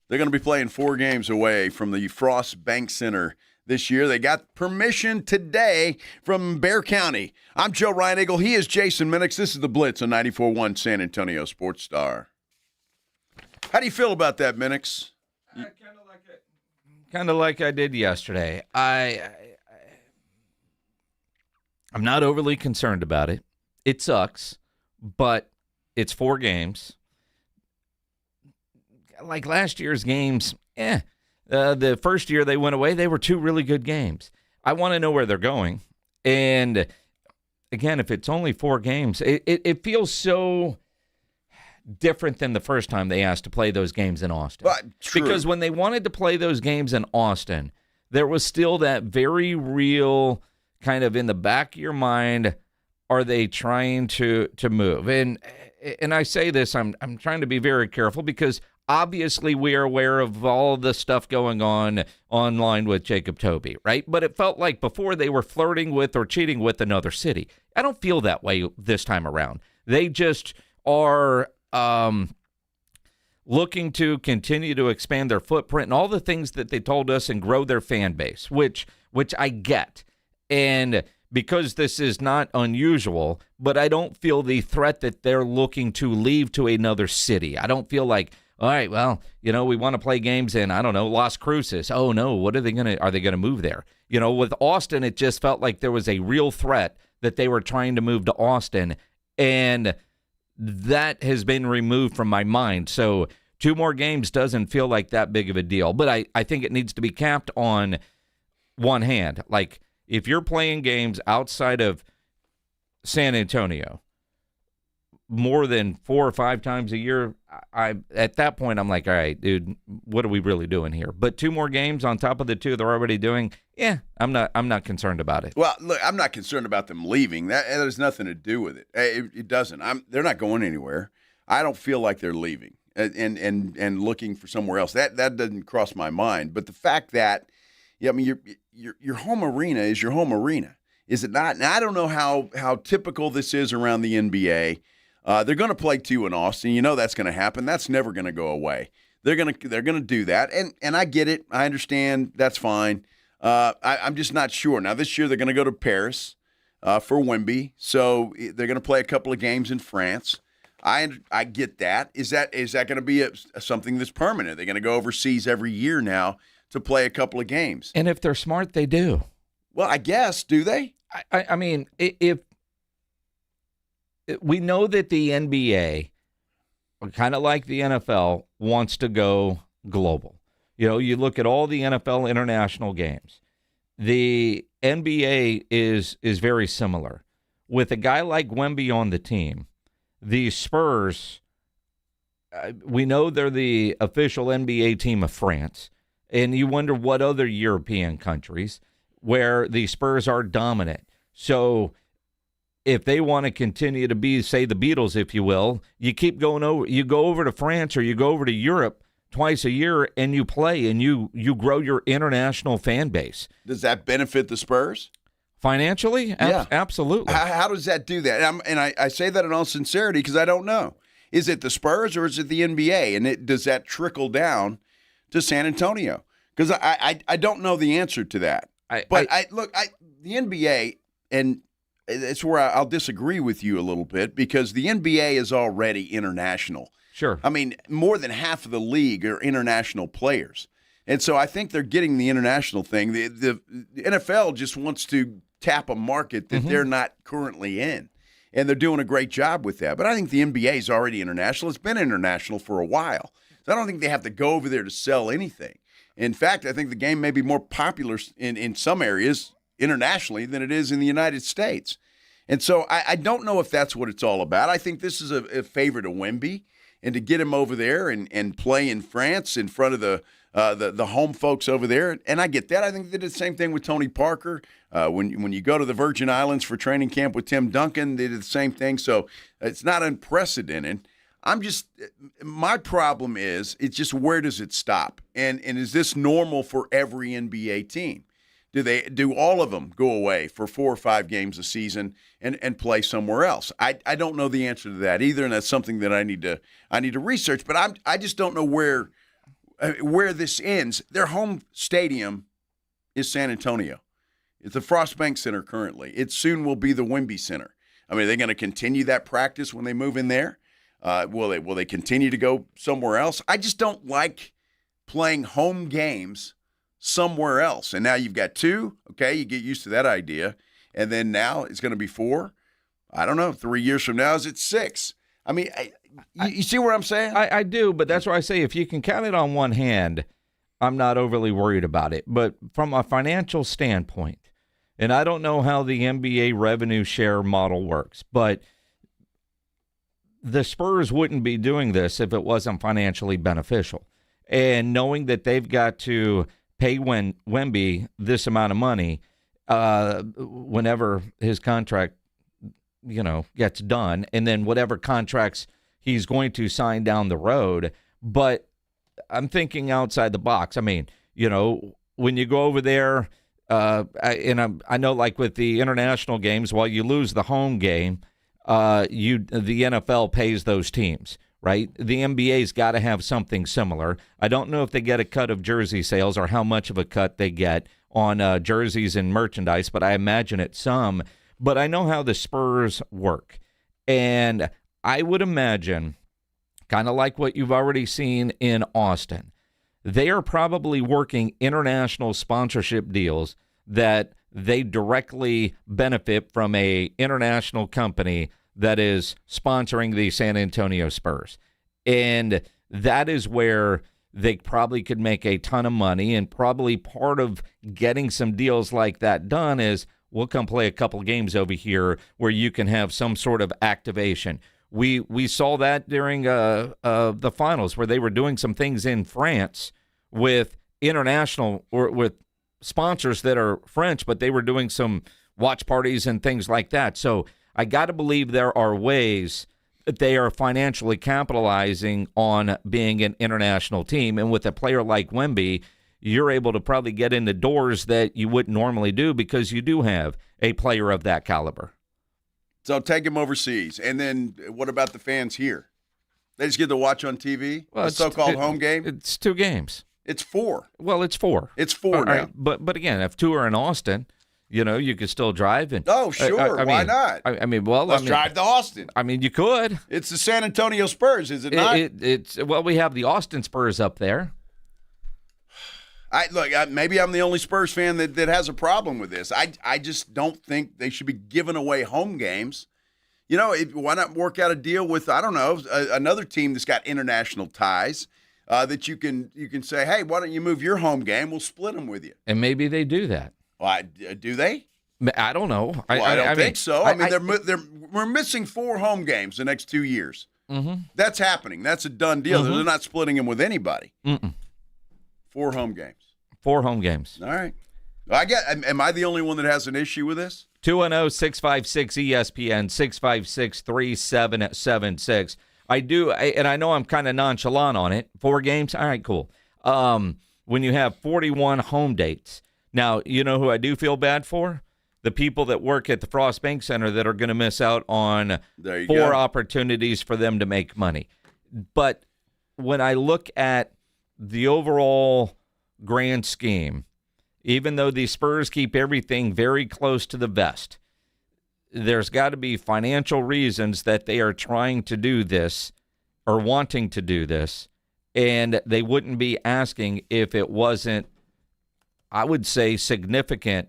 they're going to be playing 4 games away from the Frost Bank Center this year. They got permission today from Bexar County. I'm Joe Reinagle. He is Jason Minix. This is the Blitz on 94.1 San Antonio Sports Star. How do you feel about that, Minix? Kind of like I did yesterday. I I'm not overly concerned about it. It sucks, but it's 4 games. Like last year's games, the first year they went away, they were 2 really good games. I want to know where they're going. And again, if it's only 4 games, it feels so different than the first time they asked to play those games in Austin. Because when they wanted to play those games in Austin, there was still that very real kind of in the back of your mind, are they trying to move? And I say this, I'm trying to be very careful because obviously we are aware of all the stuff going on online with Jacob Toby, right? But it felt like before they were flirting with or cheating with another city. I don't feel that way this time around. They just are looking to continue to expand their footprint and all the things that they told us and grow their fan base, which I get. And because this is not unusual, but I don't feel the threat that they're looking to leave to another city. I don't feel like, all right, well, we want to play games in, I don't know, Las Cruces. Oh, no, are they going to move there? With Austin, it just felt like there was a real threat that they were trying to move to Austin, and that has been removed from my mind. So 2 more games doesn't feel like that big of a deal, but I think it needs to be capped on one hand. Like, if you're playing games outside of San Antonio more than 4 or 5 times a year, at that point, I'm like, all right, dude, what are we really doing here? But 2 more games on top of the 2 they're already doing, I'm not concerned about it. Well, look, I'm not concerned about them leaving. That has nothing to do with it. It doesn't. They're not going anywhere. I don't feel like they're leaving and looking for somewhere else. That doesn't cross my mind. But the fact that, your home arena is your home arena, is it not? And I don't know how typical this is around the NBA. They're going to play 2 in Austin. That's going to happen. That's never going to go away. They're going to do that, and I get it. I understand. That's fine. I'm just not sure. Now this year they're going to go to Paris for Wemby, so they're going to play a couple of games in France. I get that. Is that going to be something that's permanent? They're going to go overseas every year now to play a couple of games. And if they're smart, they do. Well, I guess, do they? I mean, if we know that the NBA, kind of like the NFL, wants to go global. You look at all the NFL international games. The NBA is very similar. With a guy like Wemby on the team, the Spurs, we know they're the official NBA team of France. And you wonder what other European countries where the Spurs are dominant. So if they want to continue to be, say, the Beatles, if you will, you keep going over. You go over to France or you go over to Europe twice a year and you play and you grow your international fan base. Does that benefit the Spurs? Financially? Yeah. Absolutely. How does that do that? And I say that in all sincerity because I don't know. Is it the Spurs or is it the NBA? And does that trickle down to San Antonio? Because I don't know the answer to that. The NBA, and it's where I'll disagree with you a little bit because the NBA is already international. Sure. I mean, more than half of the league are international players. And so I think they're getting the international thing. The NFL just wants to tap a market that they're not currently in. And they're doing a great job with that. But I think the NBA is already international. It's been international for a while. So I don't think they have to go over there to sell anything. In fact, I think the game may be more popular in some areas internationally than it is in the United States. And so I don't know if that's what it's all about. I think this is a favor to Wemby and to get him over there and play in France in front of the home folks over there. And I get that. I think they did the same thing with Tony Parker. When you go to the Virgin Islands for training camp with Tim Duncan, they did the same thing. So it's not unprecedented. My problem is, it's just where does it stop? And is this normal for every NBA team? Do all of them go away for 4 or 5 games a season and play somewhere else? I don't know the answer to that either, and that's something that I need to research. But I just don't know where this ends. Their home stadium is San Antonio. It's the Frostbank Center currently. It soon will be the Wemby Center. I mean, are they going to continue that practice when they move in there? Will they continue to go somewhere else? I just don't like playing home games somewhere else. And now you've got 2. Okay, you get used to that idea. and then now it's going to be 4. I don't know. 3 years from now, is it 6? I mean, you see what I'm saying? I do, but that's why I say if you can count it on one hand, I'm not overly worried about it. But from a financial standpoint, and I don't know how the NBA revenue share model works, but the Spurs wouldn't be doing this if it wasn't financially beneficial. And knowing that they've got to pay Wemby this amount of money whenever his contract, gets done, and then whatever contracts he's going to sign down the road. But I'm thinking outside the box. I mean, when you go over there, I know like with the international games, while you lose the home game, the NFL pays those teams, right? The NBA's got to have something similar. I don't know if they get a cut of jersey sales or how much of a cut they get on jerseys and merchandise, but I imagine it's some. But I know how the Spurs work, and I would imagine, kind of like what you've already seen in Austin, they are probably working international sponsorship deals that they directly benefit from a international company that is sponsoring the San Antonio Spurs. And that is where they probably could make a ton of money, and probably part of getting some deals like that done is we'll come play a couple games over here where you can have some sort of activation. We saw that during the finals where they were doing some things in France with international or with sponsors that are French, but they were doing some watch parties and things like that. So I got to believe there are ways that they are financially capitalizing on being an international team. And with a player like Wemby, you're able to probably get in the doors that you wouldn't normally do because you do have a player of that caliber. So take him overseas. And then what about the fans here? They just get to watch on TV? Well, a so-called home game? It's 2 games. It's 4. Well, it's 4. It's 4 now. Right. But again, if 2 are in Austin, you could still drive. And oh, sure. Why not? Let's drive to Austin. I mean, you could. It's the San Antonio Spurs, is it not? We have the Austin Spurs up there. Maybe I'm the only Spurs fan that has a problem with this. I just don't think they should be giving away home games. Why not work out a deal with, I don't know, another team that's got international ties that you can say, hey, why don't you move your home game? We'll split them with you. And maybe they do that. Well, do they? I don't know. I don't think so. We're missing 4 home games the next 2 years. Mm-hmm. That's happening. That's a done deal. Mm-hmm. They're not splitting them with anybody. Mm-mm. 4 home games. 4 home games. All right. Am I the only one that has an issue with this? 210-656-ESPN, 656-3776. I do, and I know I'm kind of nonchalant on it. 4 games? All right, cool. When you have 41 home dates. Now, you know who I do feel bad for? The people that work at the Frost Bank Center that are going to miss out on 4 opportunities for them to make money. But when I look at the overall grand scheme, even though the Spurs keep everything very close to the vest, there's got to be financial reasons that they are trying to do this or wanting to do this, and they wouldn't be asking if it wasn't, I would say, significant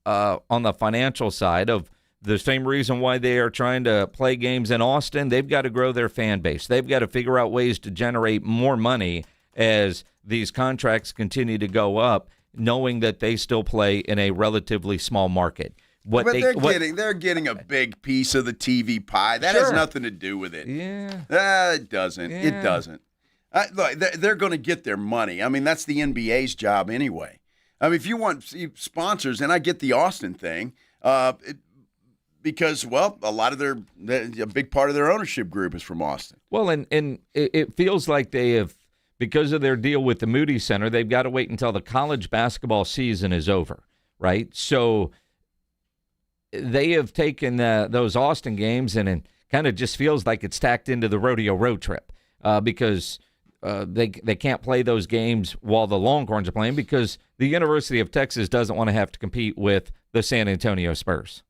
on the financial side of the same reason why they are trying to play games in Austin. They've got to grow their fan base. They've got to figure out ways to generate more money as these contracts continue to go up, knowing that they still play in a relatively small market. They're getting a big piece of the TV pie. That has nothing to do with it. Yeah. It doesn't. Yeah. It doesn't. Look, they're going to get their money. I mean, that's the NBA's job anyway. I mean, if you want sponsors, and I get the Austin thing, because, well, a big part of their ownership group is from Austin. Well, and it feels like they have, because of their deal with the Moody Center, they've got to wait until the college basketball season is over, right? So they have taken those Austin games, and it kind of just feels like it's tacked into the rodeo road trip because they can't play those games while the Longhorns are playing because the University of Texas doesn't want to have to compete with the San Antonio Spurs.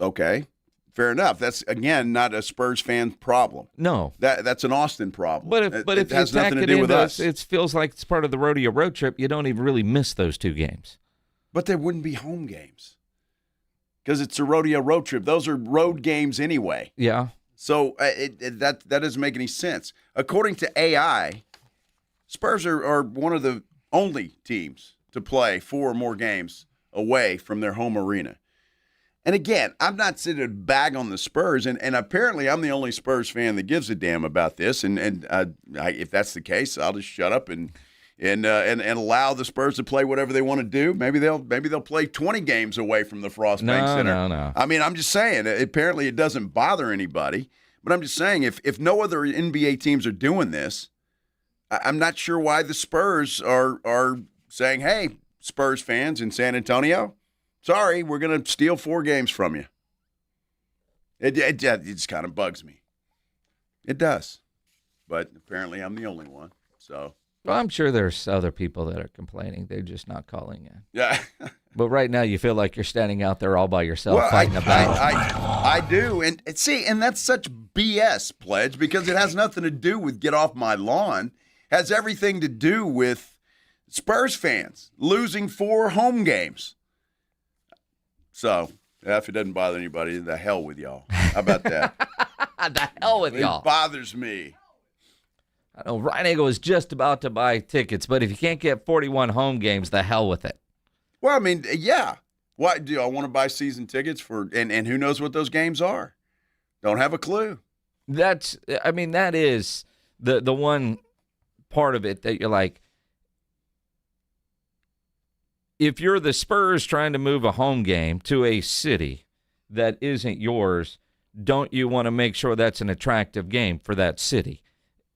Okay. Fair enough. That's, again, not a Spurs fan problem. No. That's an Austin problem. But if it has you tack nothing to it do in, with us. it feels like it's part of the rodeo road trip. You don't even really miss those 2 games. But there wouldn't be home games. because it's a rodeo road trip. Those are road games anyway. Yeah. So that doesn't make any sense. According to AI, Spurs are one of the only teams to play 4 or more games away from their home arena. And again, I'm not sitting to bag on the Spurs, and apparently I'm the only Spurs fan that gives a damn about this. And if that's the case, I'll just shut up and allow the Spurs to play whatever they want to do. Maybe they'll play 20 games away from the Frost Bank Center. No. I mean, I'm just saying. Apparently, it doesn't bother anybody. But I'm just saying, if no other NBA teams are doing this, I'm not sure why the Spurs are saying, "Hey, Spurs fans in San Antonio, sorry, we're going to steal 4 games from you." It just kind of bugs me. It does. But apparently I'm the only one. So. Well, I'm sure there's other people that are complaining. They're just not calling in. Yeah. But right now you feel like you're standing out there all by yourself fighting a battle. I do. And that's such BS, Pledge, because it has nothing to do with get off my lawn. It has everything to do with Spurs fans losing 4 home games. So, if it doesn't bother anybody, the hell with y'all. How about that? The hell with y'all. It bothers me. I know Ryan Eagle is just about to buy tickets, but if you can't get 41 home games, the hell with it. Well, I mean, yeah. What do I want to buy season tickets for? And who knows what those games are? Don't have a clue. That is the one part of it that you're like, if you're the Spurs trying to move a home game to a city that isn't yours, don't you want to make sure that's an attractive game for that city?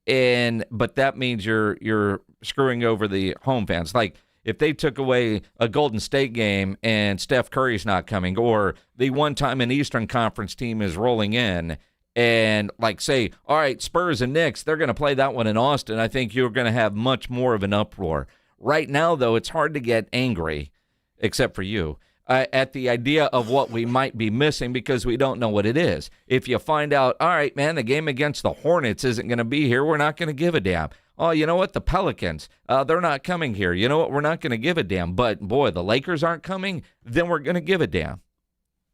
But that means you're screwing over the home fans. Like if they took away a Golden State game and Steph Curry's not coming, or the one time an Eastern Conference team is rolling in and like say, all right, Spurs and Knicks, they're going to play that one in Austin, I think you're going to have much more of an uproar. Right now, though, it's hard to get angry, except for you, at the idea of what we might be missing because we don't know what it is. If you find out, all right, man, the game against the Hornets isn't going to be here, we're not going to give a damn. Oh, you know what? The Pelicans, they're not coming here. You know what? We're not going to give a damn. But, boy, the Lakers aren't coming, then we're going to give a damn.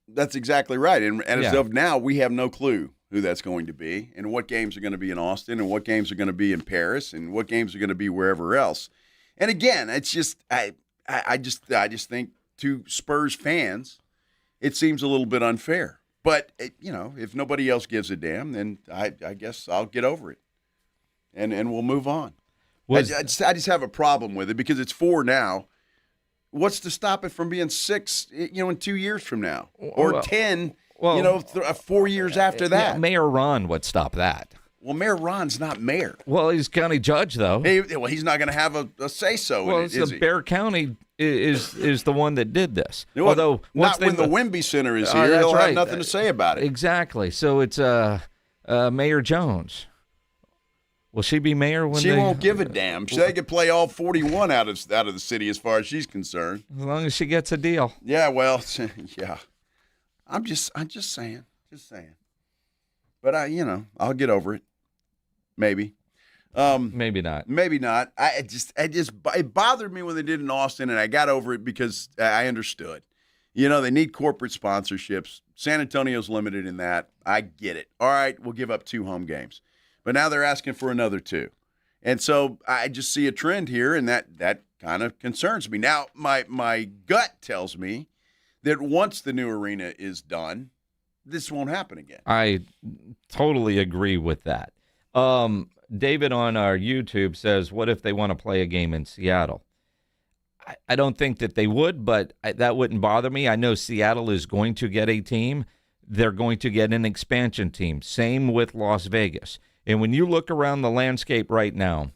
That's exactly right. And as of now, we have no clue who that's going to be and what games are going to be in Austin and what games are going to be in Paris and what games are going to be wherever else. And again, it's just I just think to Spurs fans, it seems a little bit unfair. But if nobody else gives a damn, then I guess I'll get over it, and we'll move on. I just have a problem with it because it's 4 now. What's to stop it from being 6? In 2 years from now, or 10? 4 years after that. Yeah, Mayor Ron would stop that. Well, Mayor Ron's not mayor. Well, he's county judge, though. He's not going to have a say-so in it, is he? Bear County is the one that did this. Although not when the Wemby Center is here, he'll have nothing to say about it. Exactly. So it's Mayor Jones. Will she be mayor when she won't give a damn? They could play all 41 out of the city as far as she's concerned. As long as she gets a deal. Yeah, well, yeah. I'm just saying. But I'll get over it. Maybe. Maybe not. Maybe not. It bothered me when they did in Austin, and I got over it because I understood. They need corporate sponsorships. San Antonio's limited in that. I get it. All right, we'll give up 2 home games. But now they're asking for another 2. And so I just see a trend here, and that kind of concerns me. Now, my gut tells me that once the new arena is done, this won't happen again. I totally agree with that. David on our YouTube says, what if they want to play a game in Seattle? I don't think that they would, but that wouldn't bother me. I know Seattle is going to get a team. They're going to get an expansion team. Same with Las Vegas. And when you look around the landscape right now,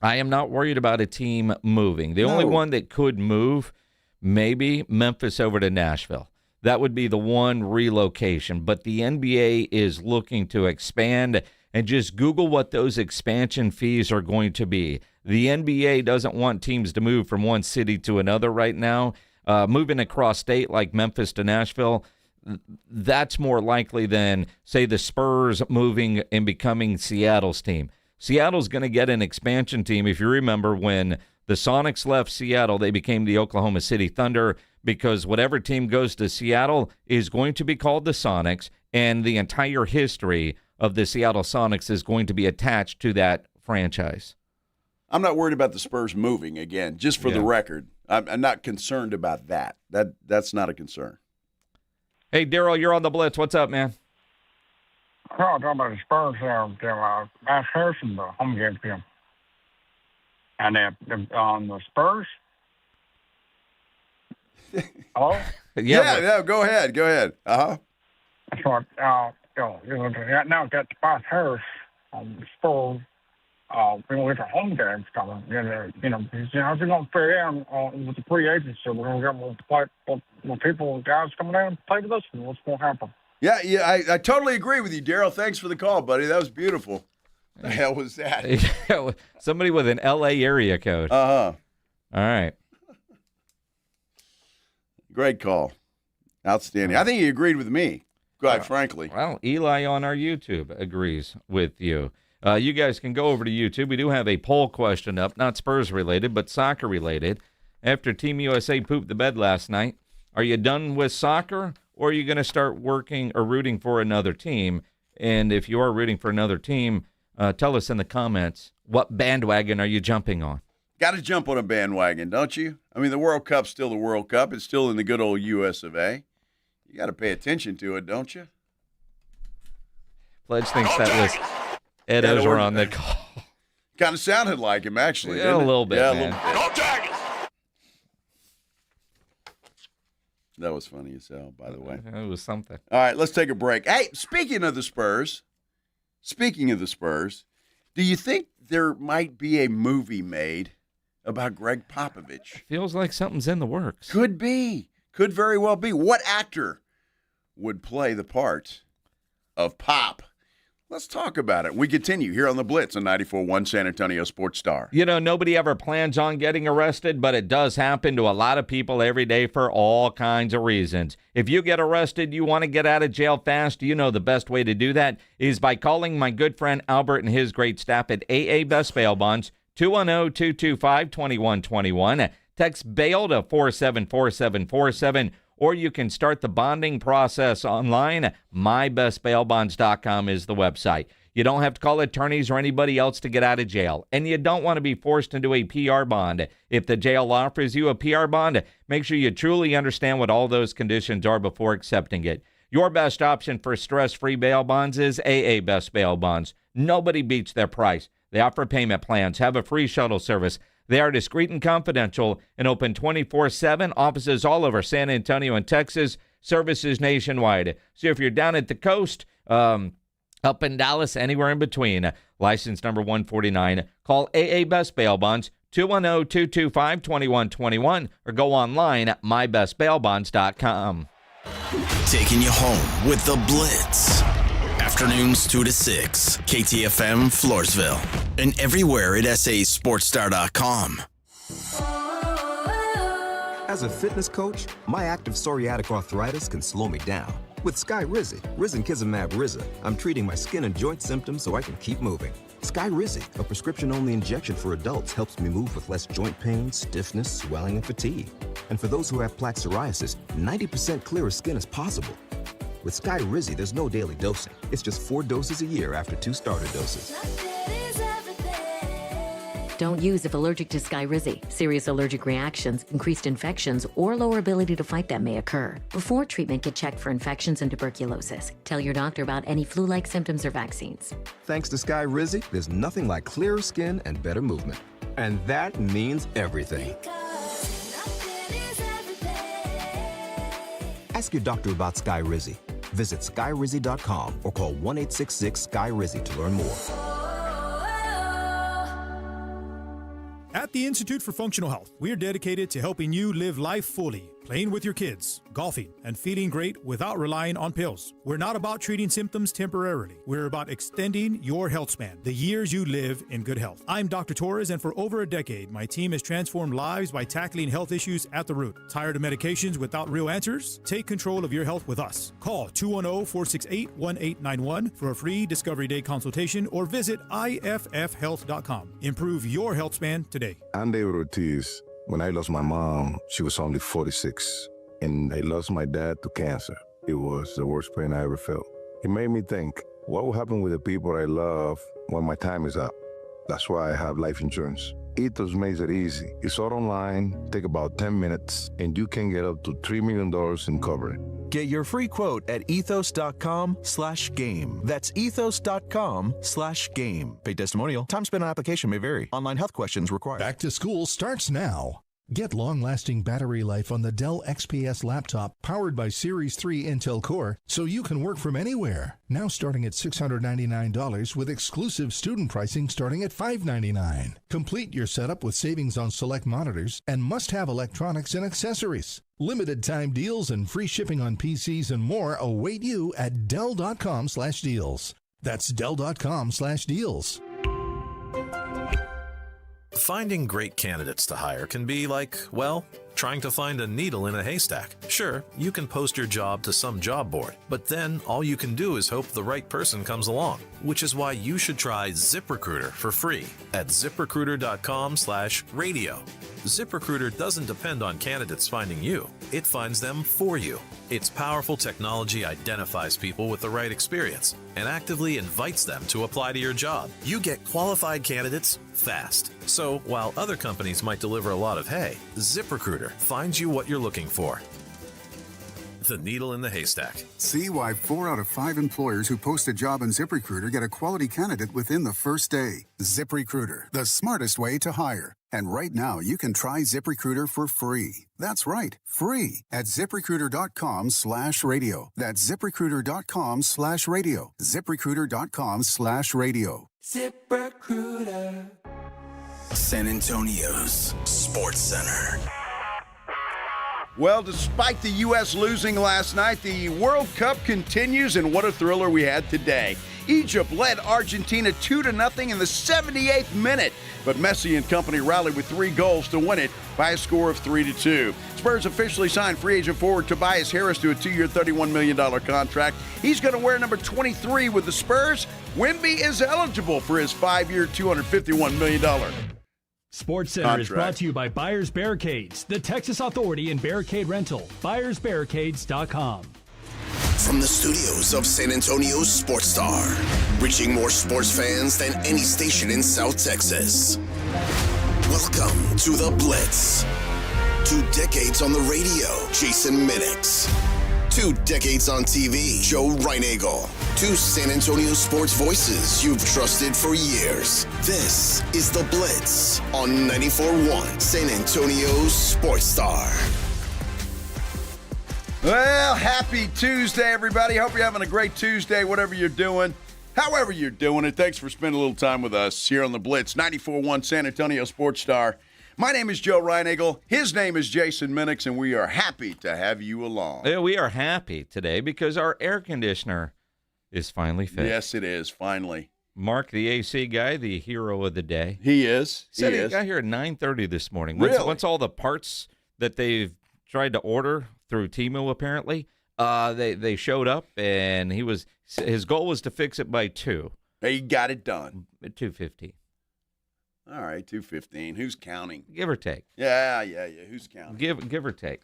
I am not worried about a team moving. The only one that could move, maybe Memphis over to Nashville. That would be the one relocation. But the NBA is looking to expand, and just Google what those expansion fees are going to be. The NBA doesn't want teams to move from one city to another right now. Moving across state like Memphis to Nashville, that's more likely than, say, the Spurs moving and becoming Seattle's team. Seattle's going to get an expansion team. If you remember when the Sonics left Seattle, they became the Oklahoma City Thunder. because whatever team goes to Seattle is going to be called the Sonics, and the entire history of the Seattle Sonics is going to be attached to that franchise. I'm not worried about the Spurs moving again, just for the record. I'm not concerned about that. That's not a concern. Hey, Daryl, you're on the Blitz. What's up, man? I'm talking about the Spurs Bass Harrison, the home game film. And the Spurs? Hello? Yeah, go ahead. Uh-huh. That's what, now got the Bass Harris on the Spurs. With the home games coming, how's it going to fit in with the free agency? We're going to get more people, guys coming down and play with us, and what's going to happen? Yeah, I totally agree with you, Daryl. Thanks for the call, buddy. That was beautiful. The hell was that? Somebody with an L.A. area code. Uh-huh. All right. Great call. Outstanding. I think he agreed with me, quite frankly. Well, Eli on our YouTube agrees with you. You guys can go over to YouTube. We do have a poll question up, not Spurs-related, but soccer-related. After Team USA pooped the bed last night, are you done with soccer, or are you going to start working or rooting for another team? And if you are rooting for another team, tell us in the comments, what bandwagon are you jumping on? Got to jump on a bandwagon, don't you? I mean, the World Cup's still the World Cup. It's still in the good old U.S. of A. You got to pay attention to it, don't you? Pledge thinks that was Ed Oger on the call. Kind of sounded like him, actually. Yeah, a little bit, yeah, man. A little bit. That was funny as hell, by the way. It was something. All right, let's take a break. Hey, speaking of the Spurs, do you think there might be a movie made about Greg Popovich? Feels like something's in the works. Could be. Could very well be. What actor would play the part of Pop? Let's talk about it. We continue here on the Blitz on 94.1 San Antonio Sports Star. You know, nobody ever plans on getting arrested, but it does happen to a lot of people every day for all kinds of reasons. If you get arrested, you want to get out of jail fast, you know the best way to do that is by calling my good friend Albert and his great staff at AA Best Bail Bonds, 210-225-2121. Text BAIL to 474747. Or you can start the bonding process online. MyBestBailBonds.com is the website. You don't have to call attorneys or anybody else to get out of jail. And you don't want to be forced into a PR bond. If the jail offers you a PR bond, make sure you truly understand what all those conditions are before accepting it. Your best option for stress-free bail bonds is AA Best Bail Bonds. Nobody beats their price. They offer payment plans, have a free shuttle service. They are discreet and confidential and open 24/7. Offices all over San Antonio and Texas. Services nationwide. So if you're down at the coast, up in Dallas, anywhere in between, license number 149, call AA Best Bail Bonds, 210-225-2121, or go online at mybestbailbonds.com. Taking you home with the Blitz. Afternoons 2 to 6, KTFM Floresville, and everywhere at sasportstar.com. As a fitness coach, my active psoriatic arthritis can slow me down. With Skyrizi, risankizumab Riza, I'm treating my skin and joint symptoms so I can keep moving. Skyrizi, a prescription-only injection for adults, helps me move with less joint pain, stiffness, swelling, and fatigue. And for those who have plaque psoriasis, 90% clearer skin is possible. With Skyrizi, there's no daily dosing. It's just 4 doses a year after 2 starter doses. Don't use if allergic to Skyrizi. Serious allergic reactions, increased infections, or lower ability to fight them may occur. Before treatment, get checked for infections and tuberculosis. Tell your doctor about any flu-like symptoms or vaccines. Thanks to Skyrizi, there's nothing like clearer skin and better movement. And that means everything. Ask your doctor about Skyrizi. Visit Skyrizi.com or call 1-866-SKY-RIZI to learn more. At the Institute for Functional Health, we are dedicated to helping you live life fully, playing with your kids, golfing, and feeling great without relying on pills. We're not about treating symptoms temporarily. We're about extending your health span, the years you live in good health. I'm Dr. Torres, and for over a decade, my team has transformed lives by tackling health issues at the root. Tired of medications without real answers? Take control of your health with us. Call 210-468-1891 for a free Discovery Day consultation or visit iffhealth.com. Improve your health span today. Ande Ortiz, When I lost my mom, she was only 46, and I lost my dad to cancer. It was the worst pain I ever felt. It made me think, what will happen with the people I love when my time is up? That's why I have life insurance. Ethos makes it easy. It's all online, take about 10 minutes, and you can get up to $3 million in coverage. Get your free quote at ethos.com/game. That's ethos.com/game. Paid testimonial. Time spent on application may vary. Online health questions required. Back to school starts now. Get long-lasting battery life on the Dell XPS laptop powered by Series 3 Intel Core so you can work from anywhere. Now starting at $699 with exclusive student pricing starting at $599. Complete your setup with savings on select monitors and must-have electronics and accessories. Limited time deals and free shipping on PCs and more await you at Dell.com/deals. That's Dell.com/deals. Finding great candidates to hire can be like, well, trying to find a needle in a haystack. Sure, you can post your job to some job board, but then all you can do is hope the right person comes along, which is why you should try ZipRecruiter for free at ZipRecruiter.com/radio. ZipRecruiter doesn't depend on candidates finding you. It finds them for you. Its powerful technology identifies people with the right experience and actively invites them to apply to your job. You get qualified candidates fast. So while other companies might deliver a lot of hay, ZipRecruiter finds you what you're looking for. The needle in the haystack. See why 4 out of 5 employers who post a job on ZipRecruiter get a quality candidate within the first day. ZipRecruiter, the smartest way to hire. And right now, you can try ZipRecruiter for free. That's right, free at ZipRecruiter.com/radio. That's ZipRecruiter.com/radio. ZipRecruiter.com/radio. ZipRecruiter. San Antonio's Sports Center. Well, despite the U.S. losing last night, the World Cup continues, and what a thriller we had today. Egypt led Argentina 2-0 in the 78th minute, but Messi and company rallied with 3 goals to win it by a score of 3-2. Spurs officially signed free agent forward Tobias Harris to a 2-year, $31 million contract. He's going to wear number 23 with the Spurs. Wemby is eligible for his 5-year, $251 million Sports Center is brought to you by Buyers Barricades, the Texas authority in barricade rental. BuyersBarricades.com. From the studios of San Antonio's Sports Star, reaching more sports fans than any station in South Texas. Welcome to the Blitz. 2 decades on the radio, Jason Minix. 2 decades on TV, Joe Reinagel. 2 San Antonio sports voices you've trusted for years. This is The Blitz on 94.1 San Antonio's Sports Star. Well, happy Tuesday, everybody. Hope you're having a great Tuesday, whatever you're doing. However you're doing it, thanks for spending a little time with us here on The Blitz, 94.1 San Antonio Sports Star. My name is Joe Reinagel. His name is Jason Minix, and we are happy to have you along. Yeah, we are happy today because our air conditioner is finally fixed. Yes, it is, finally. Mark, the AC guy, the hero of the day. He is. Said he got here at 9:30 this morning. Once all the parts that they've tried to order through Temu, apparently, they showed up, and his goal was to fix it by 2. He got it done. At 2:15. All right, 2:15. Who's counting? Give or take. Yeah. Who's counting? Give or take.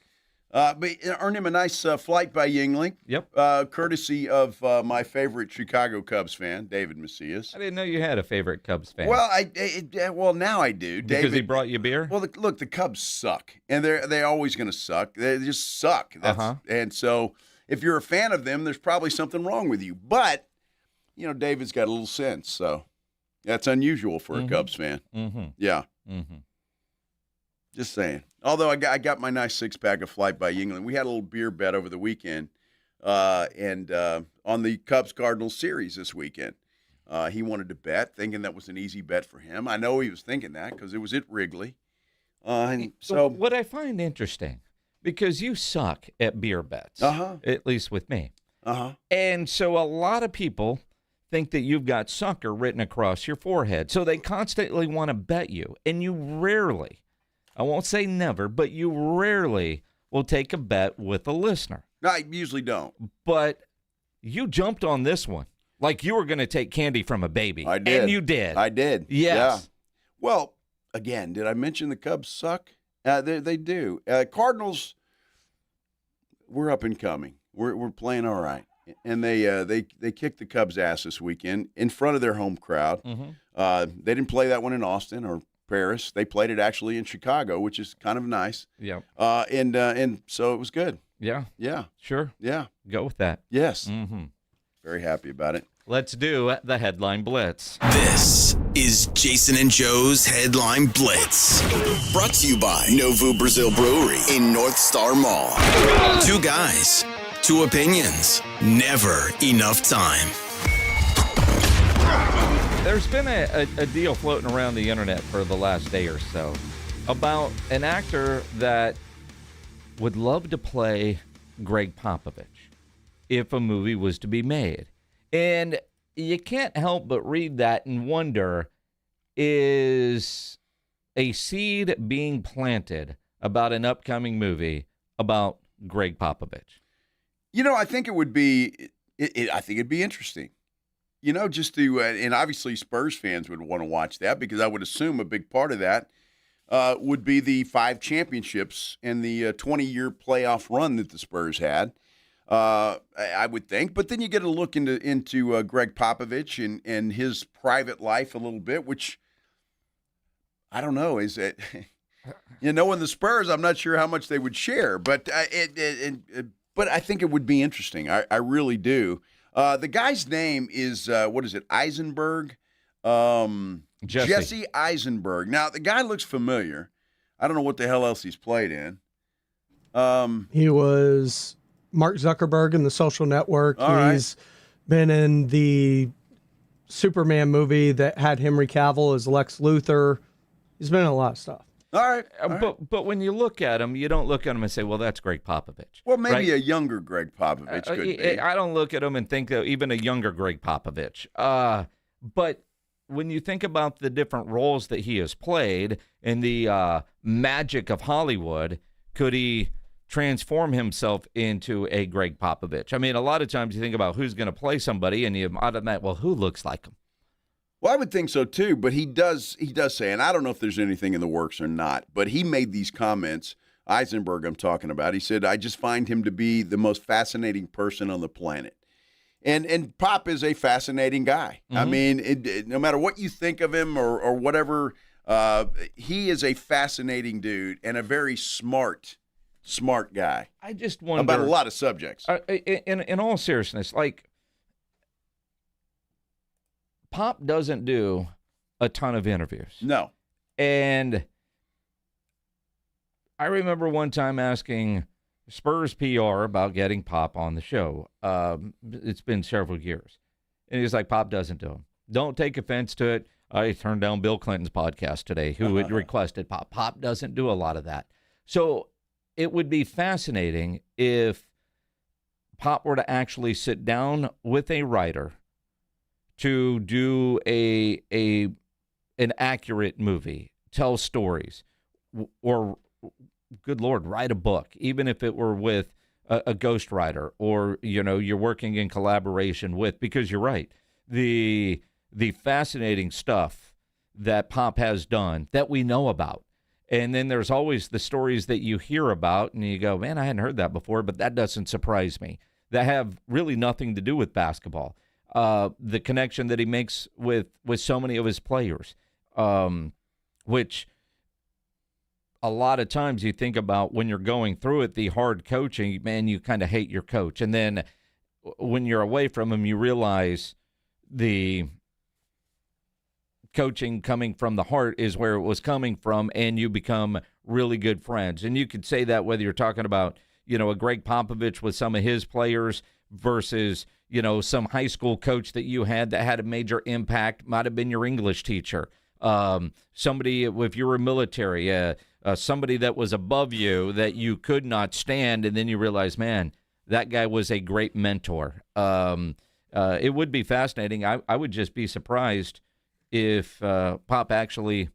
But earned him a nice flight by Yingling. Yep. Courtesy of my favorite Chicago Cubs fan, David Macias. I didn't know you had a favorite Cubs fan. Well, now I do. Because David, he brought you beer? Well, look, the Cubs suck, and they're always going to suck. They just suck. And so if you're a fan of them, there's probably something wrong with you. But, David's got a little sense, so that's unusual for a Cubs fan. Mm-hmm. Yeah. Mm-hmm. Just saying. Although I got my nice 6-pack of Flight by Yingling. We had a little beer bet over the weekend and on the Cubs-Cardinals series this weekend. He wanted to bet, thinking that was an easy bet for him. I know he was thinking that because it was at Wrigley. So what I find interesting, because you suck at beer bets, at least with me. And so a lot of people think that you've got sucker written across your forehead. So they constantly want to bet you. And you rarely, I won't say never, but you rarely will take a bet with a listener. No, I usually don't. But you jumped on this one like you were going to take candy from a baby. I did. And you did. I did. Yes. Yeah. Well, again, did I mention the Cubs suck? They do. Cardinals, we're up and coming. We're playing all right. And they kicked the Cubs' ass this weekend in front of their home crowd. They didn't play that one in Austin or Paris. They played it actually in Chicago, which is kind of nice. Yeah. And so it was good. Yeah. Yeah. Sure. Yeah. Go with that. Yes. Mm-hmm. Very happy about it. Let's do the Headline Blitz. This is Jason and Joe's Headline Blitz. Brought to you by Novu Brazil Brewery in North Star Mall. Two guys, two opinions, never enough time. There's been a deal floating around the internet for the last day or so about an actor that would love to play Greg Popovich if a movie was to be made. And you can't help but read that and wonder, is a seed being planted about an upcoming movie about Greg Popovich? You know, I think it would be, I think it'd be interesting. You know, just to, and obviously Spurs fans would want to watch that because I would assume a big part of that would be the 5 championships and the 20-year playoff run that the Spurs had. I would think, but then you get a look into Greg Popovich and his private life a little bit, which I don't know. Is it, in the Spurs, I'm not sure how much they would share, but but I think it would be interesting. I really do. The guy's name is what is it? Eisenberg, Jesse Eisenberg. Now the guy looks familiar. I don't know what the hell else he's played in. He was Mark Zuckerberg in The Social Network. He's been in the Superman movie that had Henry Cavill as Lex Luthor. He's been in a lot of stuff. All right. But when you look at him, you don't look at him and say, well, that's Greg Popovich. Well, maybe right? a younger Greg Popovich could be. I don't look at him and think even a younger Greg Popovich. But when you think about the different roles that he has played in the magic of Hollywood, could he transform himself into a Greg Popovich? I mean, a lot of times you think about who's going to play somebody, and you automatically, well, who looks like him? Well, I would think so too, but he does say, and I don't know if there's anything in the works or not, but he made these comments, Eisenberg I'm talking about. He said, I just find him to be the most fascinating person on the planet. And Pop is a fascinating guy. Mm-hmm. I mean, no matter what you think of him or whatever, he is a fascinating dude and a very smart guy. I just wonder about a lot of subjects. In all seriousness, like, Pop doesn't do a ton of interviews. No. And I remember one time asking Spurs PR about getting Pop on the show. It's been several years. And he was like, Pop doesn't do them. Don't take offense to it. I turned down Bill Clinton's podcast today, who had requested Pop. Pop doesn't do a lot of that. So it would be fascinating if Pop were to actually sit down with a writer to do an accurate movie, tell stories, or, good Lord, write a book, even if it were with a ghostwriter, or, you're working in collaboration with, because you're right, the fascinating stuff that Pop has done that we know about. And then there's always the stories that you hear about, and you go, man, I hadn't heard that before, but that doesn't surprise me, that have really nothing to do with basketball. The connection that he makes with so many of his players, which a lot of times you think about when you're going through it, the hard coaching, man, you kind of hate your coach. And then when you're away from him, you realize the coaching coming from the heart is where it was coming from, and you become really good friends. And you could say that whether you're talking about, a Greg Popovich with some of his players versus some high school coach that you had that had a major impact, might have been your English teacher. Somebody, if you were military, somebody that was above you that you could not stand, and then you realize, man, that guy was a great mentor. It would be fascinating. I would just be surprised if Pop actually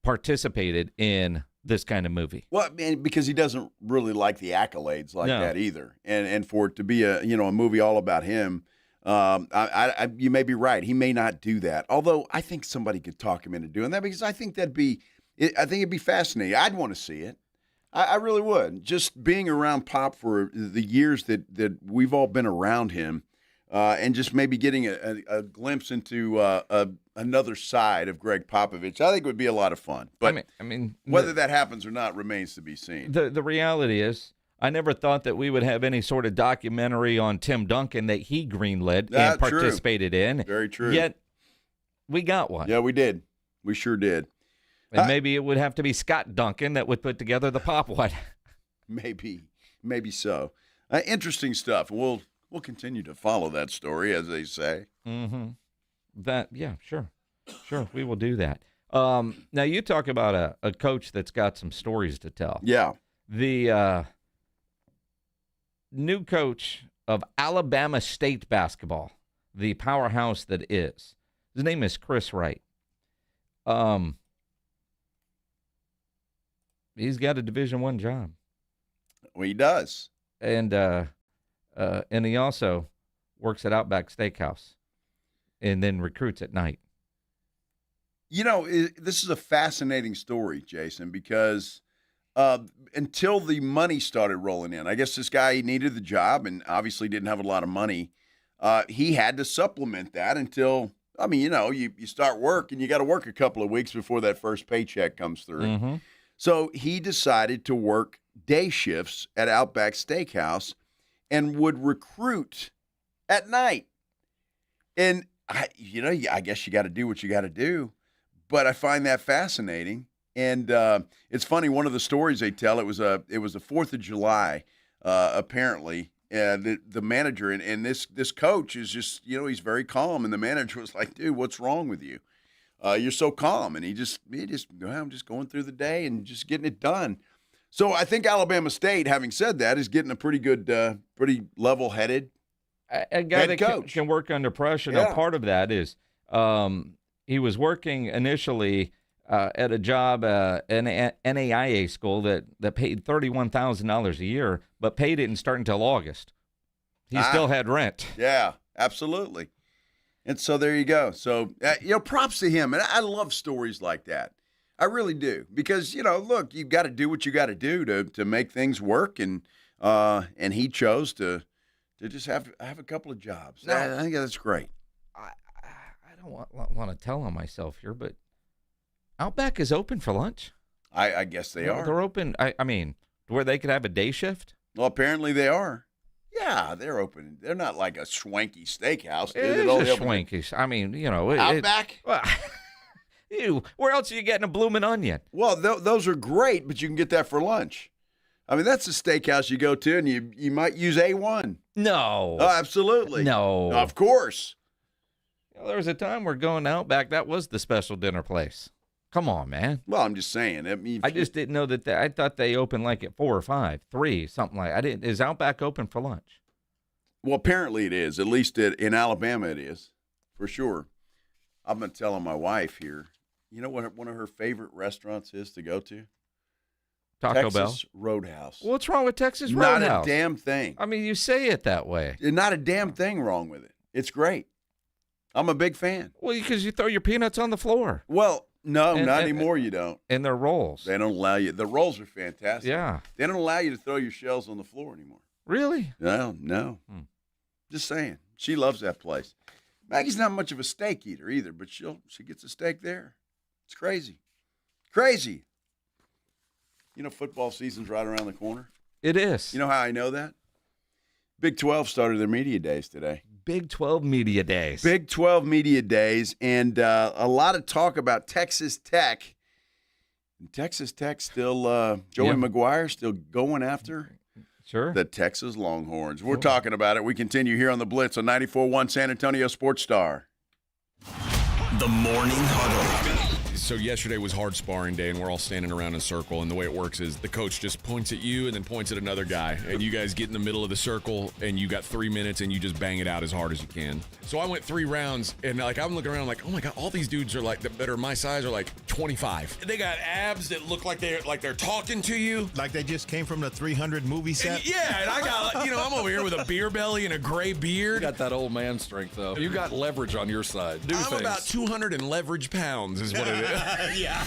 participated in this kind of movie. Well, because he doesn't really like the accolades like that either, and for it to be a movie all about him, you may be right. He may not do that. Although I think somebody could talk him into doing that, because I think that'd be I think it'd be fascinating. I'd want to see it. I really would. Just being around Pop for the years that we've all been around him, and just maybe getting a glimpse into another side of Greg Popovich, I think would be a lot of fun. But I mean whether that happens or not remains to be seen. The reality is, I never thought that we would have any sort of documentary on Tim Duncan that he greenlit and participated in. Very true. Yet we got one. Yeah, we did. We sure did. And maybe it would have to be Scott Duncan that would put together the Pop one. Maybe so. Interesting stuff. We'll continue to follow that story, as they say. Mm-hmm. Sure, we will do that. Now you talk about a coach that's got some stories to tell. Yeah. The new coach of Alabama State basketball, the powerhouse that is. His name is Chris Wright. He's got a Division I job. Well, he does. And he also works at Outback Steakhouse and then recruits at night. You know, this is a fascinating story, Jason, because until the money started rolling in, I guess this guy needed the job and obviously didn't have a lot of money. He had to supplement that until, I mean, you start work and you got to work a couple of weeks before that first paycheck comes through. Mm-hmm. So he decided to work day shifts at Outback Steakhouse and would recruit at night. And, I guess you got to do what you got to do. But I find that fascinating. And it's funny, one of the stories they tell, it was the 4th of July, apparently. The manager and this coach is just, he's very calm. And the manager was like, dude, what's wrong with you? You're so calm. And he just, I'm just going through the day and just getting it done. So I think Alabama State, having said that, is getting a pretty good, pretty level-headed a guy head that coach. Can work under pressure. Yeah. Now, part of that is he was working initially at a job in an NAIA school that paid $31,000 a year, but pay didn't start until August. He still had rent. Yeah, absolutely. And so there you go. So, props to him. And I love stories like that. I really do. Because, look, you've got to do what you got to do to make things work. And he chose to just have a couple of jobs. I think that's great. I don't want to tell on myself here, but Outback is open for lunch. I guess they are. They're open. I mean, where they could have a day shift? Well, apparently they are. Yeah, they're open. They're not like a swanky steakhouse. It is a swanky. I mean, Outback? Where else are you getting a bloomin' onion? Well, those are great, but you can get that for lunch. I mean, that's a steakhouse you go to, and you might use A1. No. Oh, absolutely. No. Of course. There was a time where going to Outback, that was the special dinner place. Come on, man. Well, I'm just saying. I just didn't know that. I thought they opened like at 4 or 5, 3, something like. I didn't. Is Outback open for lunch? Well, apparently it is. At least in Alabama, it is for sure. I've been telling my wife here. You know what one of her favorite restaurants is to go to? Taco Texas Bell. Roadhouse. What's wrong with Texas Roadhouse? Not a damn thing. I mean, you say it that way. Not a damn thing wrong with it. It's great. I'm a big fan. Well, because you throw your peanuts on the floor. Well, no, not anymore. You don't. And their rolls. They don't allow you. The rolls are fantastic. Yeah. They don't allow you to throw your shells on the floor anymore. Really? No. Just saying. She loves that place. Maggie's not much of a steak eater either, but she gets a steak there. It's crazy. Crazy. Football season's right around the corner. It is. You know how I know that? Big 12 started their media days today. Big 12 media days. Big 12 media days, and a lot of talk about Texas Tech. And Texas Tech still, Joey McGuire still going after the Texas Longhorns. We're talking about it. We continue here on the Blitz on 94.1 San Antonio Sports Star. The Morning Huddle. So yesterday was hard sparring day, and we're all standing around in a circle, and the way it works is the coach just points at you and then points at another guy, and you guys get in the middle of the circle, and you got 3 minutes, and you just bang it out as hard as you can. So I went 3 rounds, and I'm looking around, I'm like, oh my God, all these dudes are that are my size are 25. They got abs that look like they're talking to you. Like they just came from the 300 movie set? And I got, I'm over over here with a beer belly and a gray beard. You got that old man strength, though. You got leverage on your side. Do I'm things. about 200 and leverage pounds is what it is. Yeah.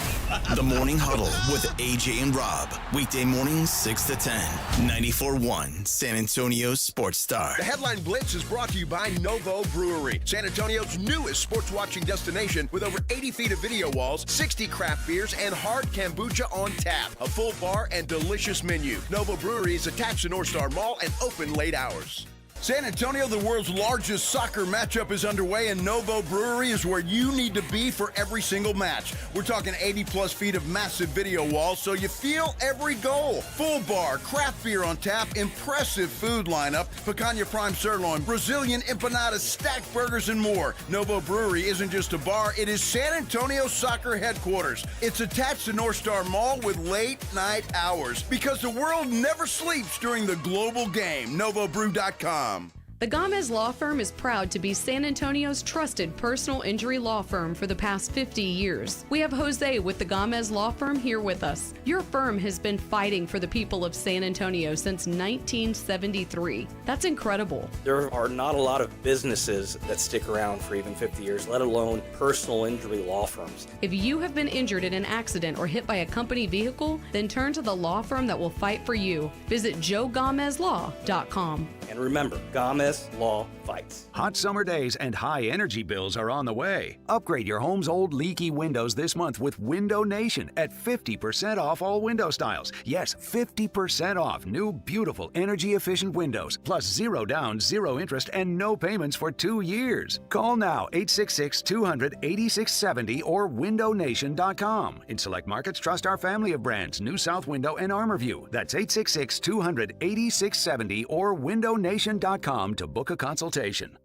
The Morning Huddle with AJ and Rob. Weekday mornings 6 to 10. 94.1 San Antonio Sports Star. The Headline Blitz is brought to you by Novo Brewery, San Antonio's newest sports watching destination with over 80 feet of video walls, 60 craft beers, and hard kombucha on tap. A full bar and delicious menu. Novo Brewery is attached to North Star Mall and open late hours. San Antonio, the world's largest soccer matchup is underway, and Novo Brewery is where you need to be for every single match. We're talking 80-plus feet of massive video walls, so you feel every goal. Full bar, craft beer on tap, impressive food lineup, picanha prime sirloin, Brazilian empanadas, stacked burgers, and more. Novo Brewery isn't just a bar, it is San Antonio soccer headquarters. It's attached to North Star Mall with late-night hours, because the world never sleeps during the global game. NovoBrew.com. The Gomez Law Firm is proud to be San Antonio's trusted personal injury law firm for the past 50 years. We have Jose with the Gomez Law Firm here with us. Your firm has been fighting for the people of San Antonio since 1973. That's incredible. There are not a lot of businesses that stick around for even 50 years, let alone personal injury law firms. If you have been injured in an accident or hit by a company vehicle, then turn to the law firm that will fight for you. Visit joegomezlaw.com. And remember, Gomez Law fights. Hot summer days and high energy bills are on the way. Upgrade your home's old leaky windows this month with Window Nation at 50% off all window styles. Yes, 50% off new, beautiful, energy-efficient windows, plus 0 down, 0 interest, and no payments for 2 years. Call now, 866-200-8670 or windownation.com. In select markets, trust our family of brands, New South Window and ArmorView. That's 866-200-8670 or windownation.com to book a consultation.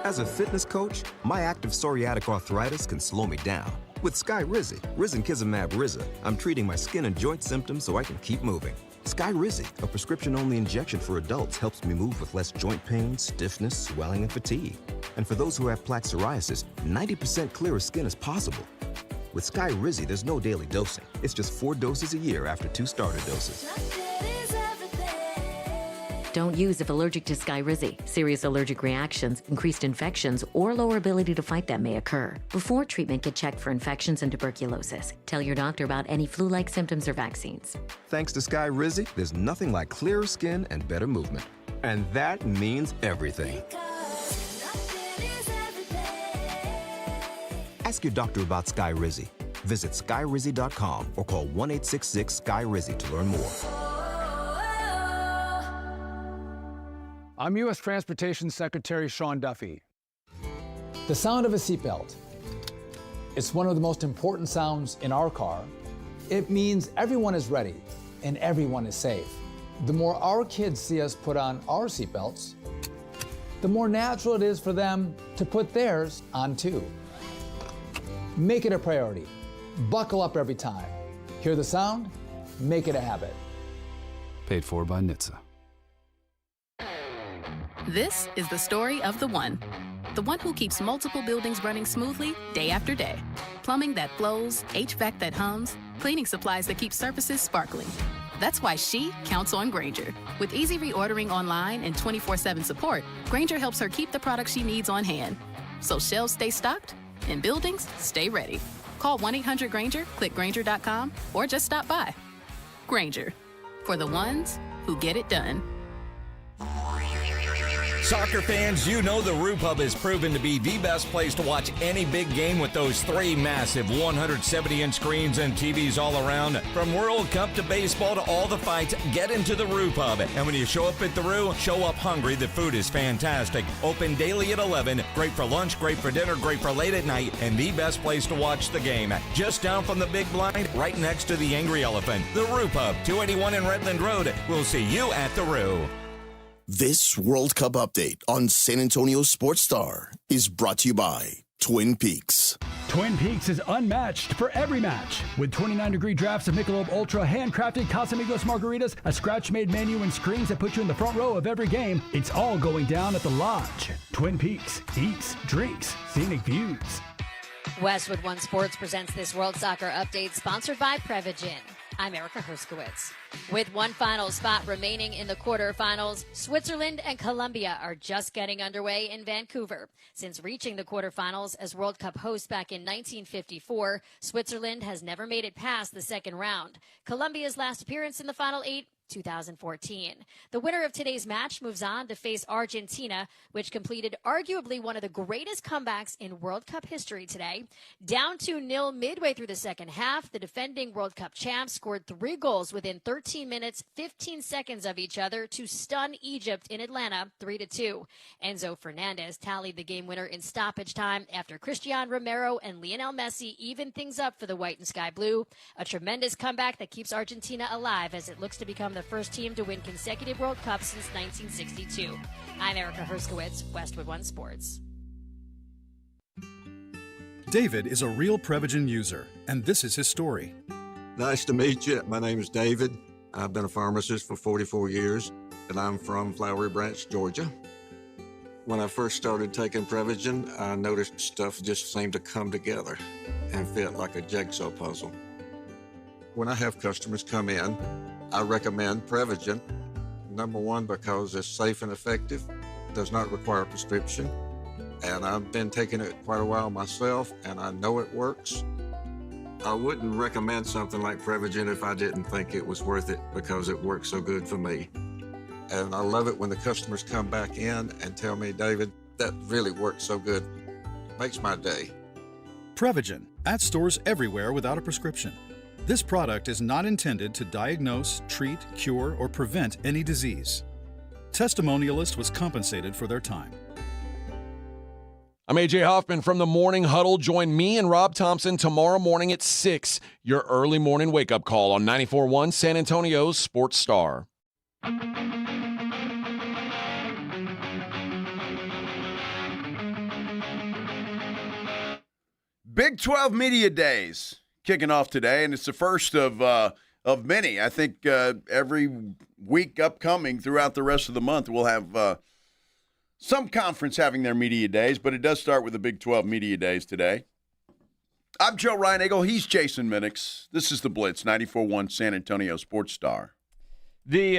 As a fitness coach, my active psoriatic arthritis can slow me down. With Skyrizi, risankizumab Riza, I'm treating my skin and joint symptoms so I can keep moving. Skyrizi, a prescription-only injection for adults, helps me move with less joint pain, stiffness, swelling, and fatigue. And for those who have plaque psoriasis, 90% clearer skin is possible. With Skyrizi, there's no daily dosing. It's just 4 doses a year after 2 starter doses. Don't use if allergic to Skyrizi. Serious allergic reactions, increased infections, or lower ability to fight them may occur. Before treatment, get checked for infections and tuberculosis. Tell your doctor about any flu-like symptoms or vaccines. Thanks to Skyrizi, there's nothing like clearer skin and better movement. And that means everything. Ask your doctor about Skyrizi. Visit Skyrizi.com or call 1-866-SKY-RIZI to learn more. I'm U.S. Transportation Secretary Sean Duffy. The sound of a seatbelt. It's one of the most important sounds in our car. It means everyone is ready and everyone is safe. The more our kids see us put on our seatbelts, the more natural it is for them to put theirs on too. Make it a priority. Buckle up every time. Hear the sound? Make it a habit. Paid for by NHTSA. This is the story of the one who keeps multiple buildings running smoothly day after day. Plumbing that flows, HVAC that hums, cleaning supplies that keep surfaces sparkling. That's why she counts on Grainger. With easy reordering online and 24/7 support, Grainger helps her keep the products she needs on hand. So shelves stay stocked and buildings stay ready. Call 1-800-GRAINGER, click Grainger.com, or just stop by. Grainger, for the ones who get it done. Soccer fans, you know the Roo Pub has proven to be the best place to watch any big game with those 3 massive 170-inch screens and TVs all around. From World Cup to baseball to all the fights, get into the Roo Pub. And when you show up at the Roo, show up hungry. The food is fantastic. Open daily at 11. Great for lunch, great for dinner, great for late at night, and the best place to watch the game. Just down from the big blind, right next to the Angry Elephant. The Roo Pub, 281 in Redland Road. We'll see you at the Roo. This World Cup update on San Antonio Sports Star is brought to you by Twin Peaks. Twin Peaks is unmatched for every match. With 29-degree drafts of Michelob Ultra, handcrafted Casamigos margaritas, a scratch-made menu, and screens that put you in the front row of every game, it's all going down at the Lodge. Twin Peaks. Eats, drinks, scenic views. Westwood One Sports presents this World Soccer update sponsored by Prevagen. I'm Erica Herskowitz. With one final spot remaining in the quarterfinals, Switzerland and Colombia are just getting underway in Vancouver. Since reaching the quarterfinals as World Cup host back in 1954, Switzerland has never made it past the second round. Colombia's last appearance in the Final Eight, 2014. The winner of today's match moves on to face Argentina, which completed arguably one of the greatest comebacks in World Cup history today. Down 2-0 midway through the second half, the defending World Cup champs scored 3 goals within 13 minutes, 15 seconds of each other to stun Egypt in Atlanta 3-2. Enzo Fernandez tallied the game winner in stoppage time after Cristiano Romero and Lionel Messi evened things up for the white and sky blue. A tremendous comeback that keeps Argentina alive as it looks to become the first team to win consecutive World Cups since 1962. I'm Erica Herskowitz, Westwood One Sports. David is a real Prevagen user, and this is his story. Nice to meet you. My name is David. I've been a pharmacist for 44 years, and I'm from Flowery Branch, Georgia. When I first started taking Prevagen, I noticed stuff just seemed to come together and fit like a jigsaw puzzle. When I have customers come in, I recommend Prevagen. Number one, because it's safe and effective, does not require a prescription, and I've been taking it quite a while myself, and I know it works. I wouldn't recommend something like Prevagen if I didn't think it was worth it, because it works so good for me. And I love it when the customers come back in and tell me, David, that really works so good. Makes my day. Prevagen, at stores everywhere without a prescription. This product is not intended to diagnose, treat, cure, or prevent any disease. Testimonialist was compensated for their time. I'm AJ Hoffman from the Morning Huddle. Join me and Rob Thompson tomorrow morning at 6, your early morning wake-up call on 94.1 San Antonio's Sports Star. Big 12 Media Days kicking off today, and it's the first of many. I think every week upcoming throughout the rest of the month we'll have some conference having their media days, but it does start with the Big 12 Media Days today. I'm Joe Ryan-Eagle. He's Jason Minix. This is the Blitz, 94.1 San Antonio Sports Star. The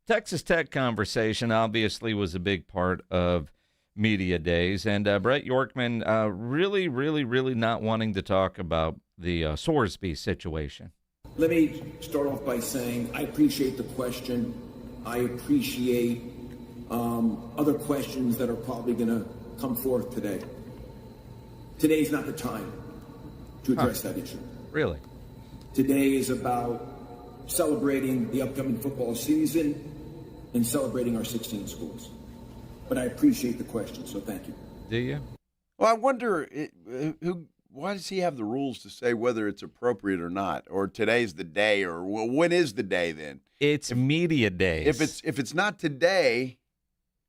Texas Tech conversation obviously was a big part of media days, and Brett Yorkman really not wanting to talk about the Sorsby situation. Let me start off by saying I appreciate the question. I appreciate other questions that are probably going to come forth today. Today's not the time to address that issue. Really? Today is about celebrating the upcoming football season and celebrating our 16 schools. But I appreciate the question, so thank you. Do you? Well, I wonder, why does he have the rules to say whether it's appropriate or not, or today's the day, or when is the day then? It's media days. If it's not today,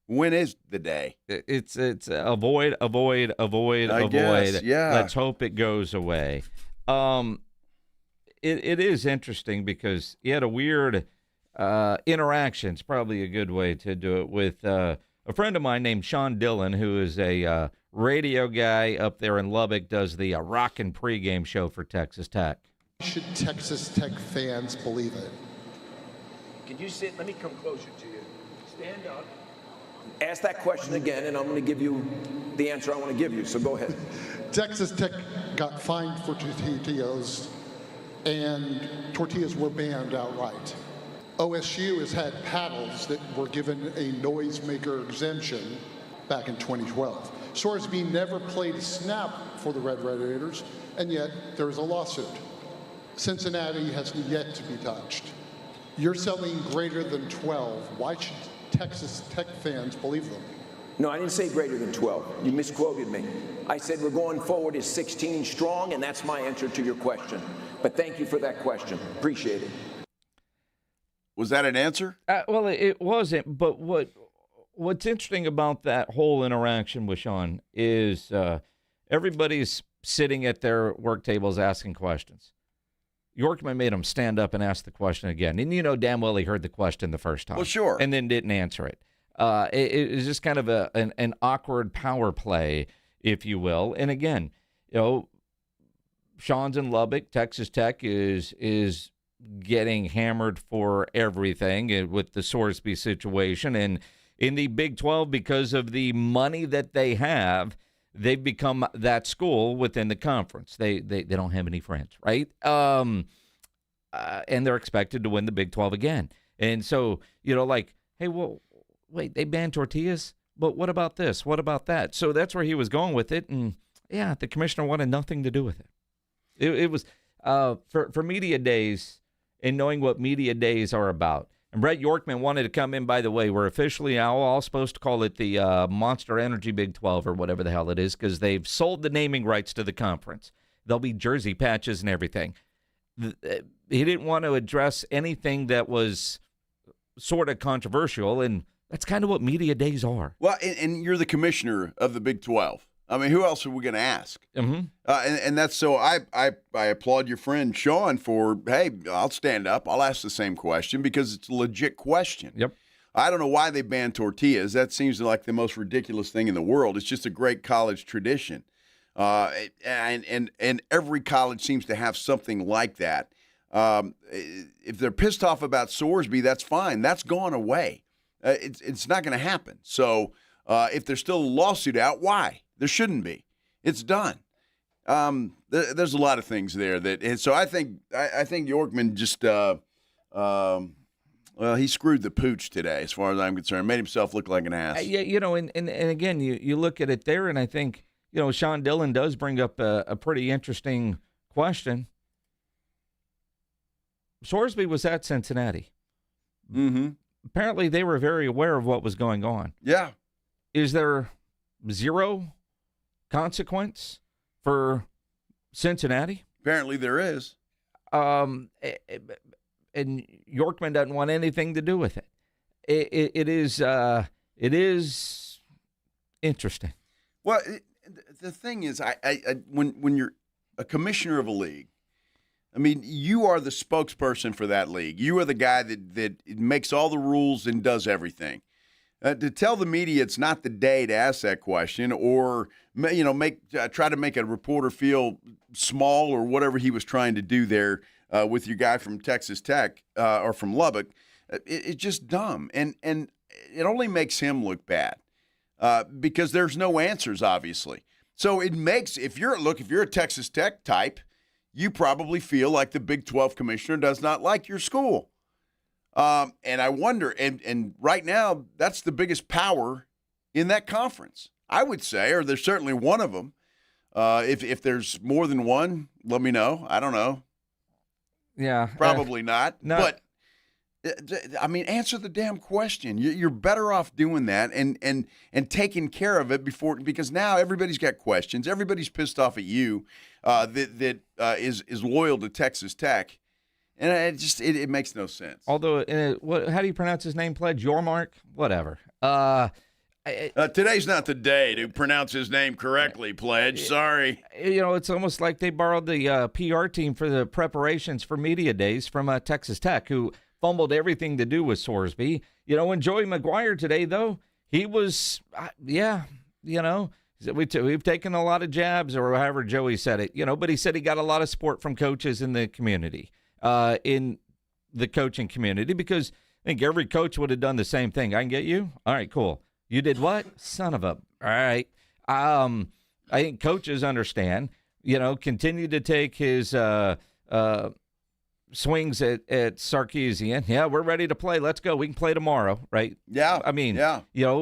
when is the day? It's avoid. I guess, yeah. Let's hope it goes away. It is interesting because he had a weird interaction. It's probably a good way to do it with a friend of mine named Sean Dillon, who is a radio guy up there in Lubbock, does the Rockin' pregame show for Texas Tech. Should Texas Tech fans believe it? Can you sit? Let me come closer to you. Stand up. Ask that question again, and I'm going to give you the answer I want to give you, so go ahead. Texas Tech got fined for tortillas, and tortillas were banned outright. OSU has had paddles that were given a noisemaker exemption back in 2012. Sorsby never played a snap for the Red Raiders, and yet there is a lawsuit. Cincinnati has yet to be touched. You're selling greater than 12. Why should Texas Tech fans believe them? No, I didn't say greater than 12. You misquoted me. I said we're going forward as 16 strong, and that's my answer to your question. But thank you for that question. Appreciate it. Was that an answer? Well, it wasn't. But what's interesting about that whole interaction with Sean is everybody's sitting at their work tables asking questions. Yorkman made him stand up and ask the question again. And you know damn well he heard the question the first time. Well, sure. And then didn't answer it. It was just kind of an awkward power play, if you will. And again, you know, Sean's in Lubbock. Texas Tech is getting hammered for everything with the Sorsby situation. And in the Big 12, because of the money that they have, they've become that school within the conference. They don't have any friends, right? And they're expected to win the Big 12 again. And so, like, hey, well, wait, they banned tortillas? But what about this? What about that? So that's where he was going with it. And, yeah, the commissioner wanted nothing to do with it. It was for media days and knowing what media days are about. And Brett Yorkman wanted to come in, by the way. We're officially now all supposed to call it the Monster Energy Big 12 or whatever the hell it is, because they've sold the naming rights to the conference. There'll be jersey patches and everything. He didn't want to address anything that was sort of controversial, and that's kind of what media days are. Well, and you're the commissioner of the Big 12. I mean, who else are we going to ask? Mm-hmm. And that's so I applaud your friend Sean for, hey, I'll stand up. I'll ask the same question because it's a legit question. Yep. I don't know why they banned tortillas. That seems like the most ridiculous thing in the world. It's just a great college tradition. And every college seems to have something like that. If they're pissed off about Sorsby, that's fine. That's gone away. It's not going to happen. So if there's still a lawsuit out, why? There shouldn't be. It's done. There's a lot of things there and so I think Yorkman just he screwed the pooch today, as far as I'm concerned. Made himself look like an ass. Yeah, and again, you look at it there, and I think Sean Dillon does bring up a pretty interesting question. Sorsby was at Cincinnati. Mm-hmm. Apparently, they were very aware of what was going on. Yeah. Is there zero consequence for Cincinnati? Apparently there is. And Yorkman doesn't want anything to do with it. It is interesting. Well, the thing is, when you're a commissioner of a league, I mean, you are the spokesperson for that league. You are the guy that makes all the rules and does everything. To tell the media it's not the day to ask that question, or try to make a reporter feel small, or whatever he was trying to do there with your guy from Texas Tech or from Lubbock, it's just dumb, and it only makes him look bad because there's no answers, obviously. So it makes if you're a Texas Tech type, you probably feel like the Big 12 commissioner does not like your school. And I wonder, and right now, that's the biggest power in that conference, I would say, or there's certainly one of them. If there's more than one, let me know. I don't know. Yeah. Probably not. No. But, I mean, answer the damn question. You're better off doing that and taking care of it because now everybody's got questions. Everybody's pissed off at you that is loyal to Texas Tech. And it makes no sense. Although, how do you pronounce his name, Pledge? Yormark? Whatever. Today's not the day to pronounce his name correctly, Pledge. Sorry. It's almost like they borrowed the PR team for the preparations for media days from Texas Tech, who fumbled everything to do with Sorsby. When Joey McGuire today, though, he was, we've taken a lot of jabs, or however Joey said it, but he said he got a lot of support from coaches in the community. In the coaching community, because I think every coach would have done the same thing. I can get you? All right, cool. You did what? Son of a... All right. I think coaches understand, continue to take his swings at Sarkisian. Yeah, we're ready to play. Let's go. We can play tomorrow, right? Yeah. I mean, yeah.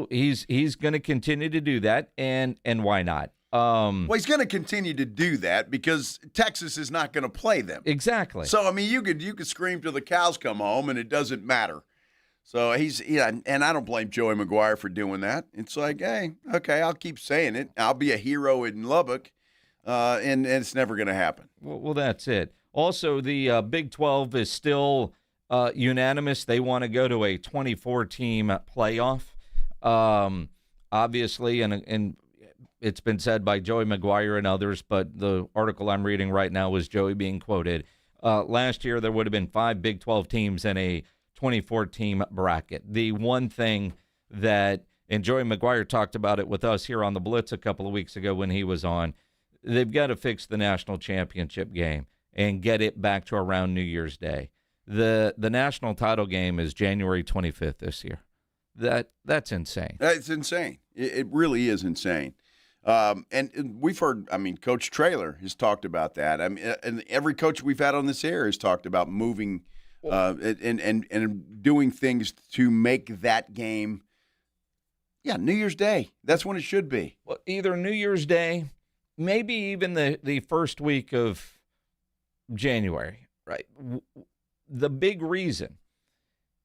He's going to continue to do that, and why not? Well, he's going to continue to do that because Texas is not going to play them. Exactly. So, I mean, you could scream till the cows come home, and it doesn't matter. So and I don't blame Joey McGuire for doing that. It's like, hey, okay, I'll keep saying it. I'll be a hero in Lubbock, and it's never going to happen. Well, that's it. Also, the Big 12 is still unanimous. They want to go to a 24-team playoff. Obviously, and it's been said by Joey McGuire and others, but the article I'm reading right now was Joey being quoted. Last year, there would have been 5 Big 12 teams in a 24-team bracket. The one thing that, and Joey McGuire talked about it with us here on the Blitz a couple of weeks ago when he was on, they've got to fix the national championship game and get it back to around New Year's Day. The national title game is January 25th this year. That's insane. It's insane. It really is insane. And we've heard, Coach Traylor has talked about that. And every coach we've had on this air has talked about moving and doing things to make that game, New Year's Day. That's when it should be. Well, either New Year's Day, maybe even the first week of January, right? The big reason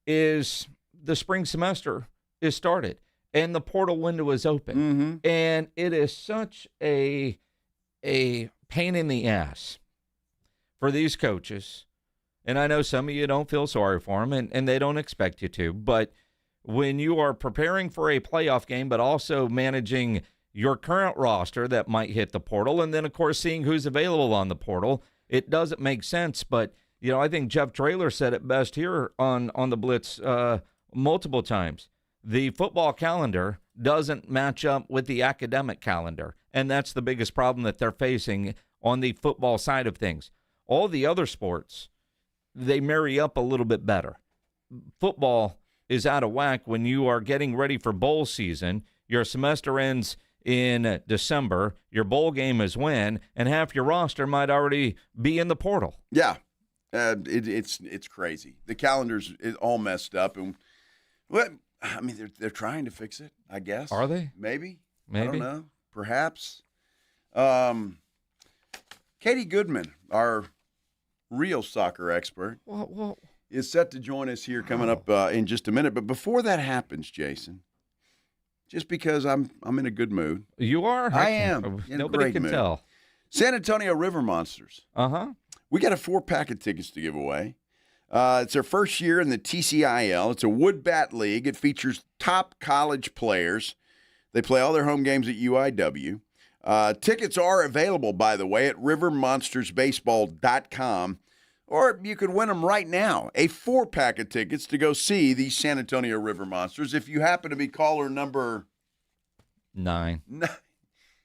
is the spring semester is started and the portal window is open. Mm-hmm. And it is such a pain in the ass for these coaches. And I know some of you don't feel sorry for them, and they don't expect you to. But when you are preparing for a playoff game, but also managing your current roster that might hit the portal, and then, of course, seeing who's available on the portal, it doesn't make sense. But, I think Jeff Traylor said it best here on the Blitz multiple times. The football calendar doesn't match up with the academic calendar, and that's the biggest problem that they're facing on the football side of things. All the other sports, they marry up a little bit better. Football is out of whack when you are getting ready for bowl season. Your semester ends in December. Your bowl game is when, and half your roster might already be in the portal. Yeah, it's crazy. The calendar's all messed up, and they're trying to fix it, I guess. Are they? Maybe. Maybe. I don't know. Perhaps. Katie Goodman, our real soccer expert, is set to join us here coming up in just a minute. But before that happens, Jason, just because I'm in a good mood. You are? I am. Nobody can tell. San Antonio River Monsters. Uh-huh. We got a 4-pack of tickets to give away. It's their first year in the TCIL. It's a wood bat league. It features top college players. They play all their home games at UIW. Tickets are available, by the way, at rivermonstersbaseball.com, or you could win them right now. A 4-pack of tickets to go see the San Antonio River Monsters. If you happen to be caller number 9.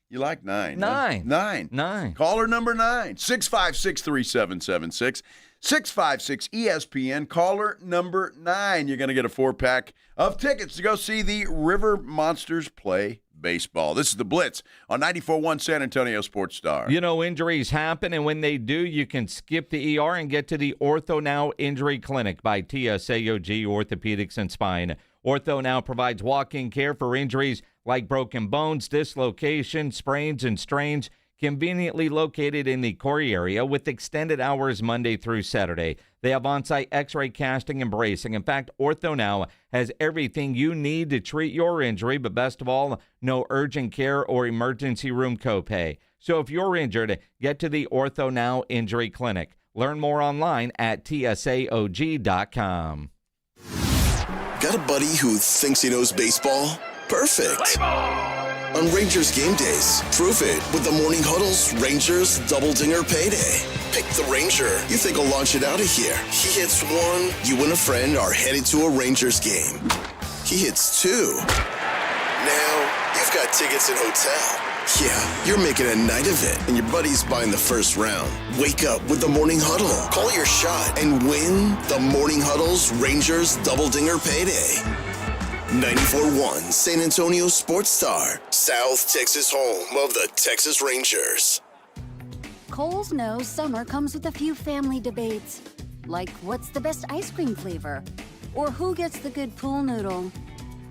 You like 9? 9. Huh? 9. Caller number 9, 656-3776. 656-ESPN, caller number 9. You're going to get a 4-pack of tickets to go see the River Monsters play baseball. This is the Blitz on 94.1 San Antonio Sports Star. Injuries happen, and when they do, you can skip the ER and get to the Ortho Now Injury Clinic by TSAOG Orthopedics and Spine. Ortho Now provides walk-in care for injuries like broken bones, dislocation, sprains, and strains, conveniently located in the Corey area with extended hours Monday through Saturday. They have on-site x-ray casting and bracing. In fact, Ortho Now has everything you need to treat your injury, but best of all, no urgent care or emergency room copay. So if you're injured, get to the Ortho Now Injury Clinic. Learn more online at TSAOG.com. Got a buddy who thinks he knows baseball? Perfect. On Rangers game days, prove it with the Morning Huddle's Rangers Double Dinger Payday. Pick the Ranger you think will launch it out of here. He hits 1, you and a friend are headed to a Rangers game. He hits 2. Now, you've got tickets and hotel. Yeah, you're making a night of it, and your buddy's buying the first round. Wake up with the Morning Huddle. Call your shot and win the Morning Huddle's Rangers Double Dinger Payday. 94.1 San Antonio Sports Star, South Texas home of the Texas Rangers. Kohl's knows summer comes with a few family debates, like what's the best ice cream flavor, or who gets the good pool noodle.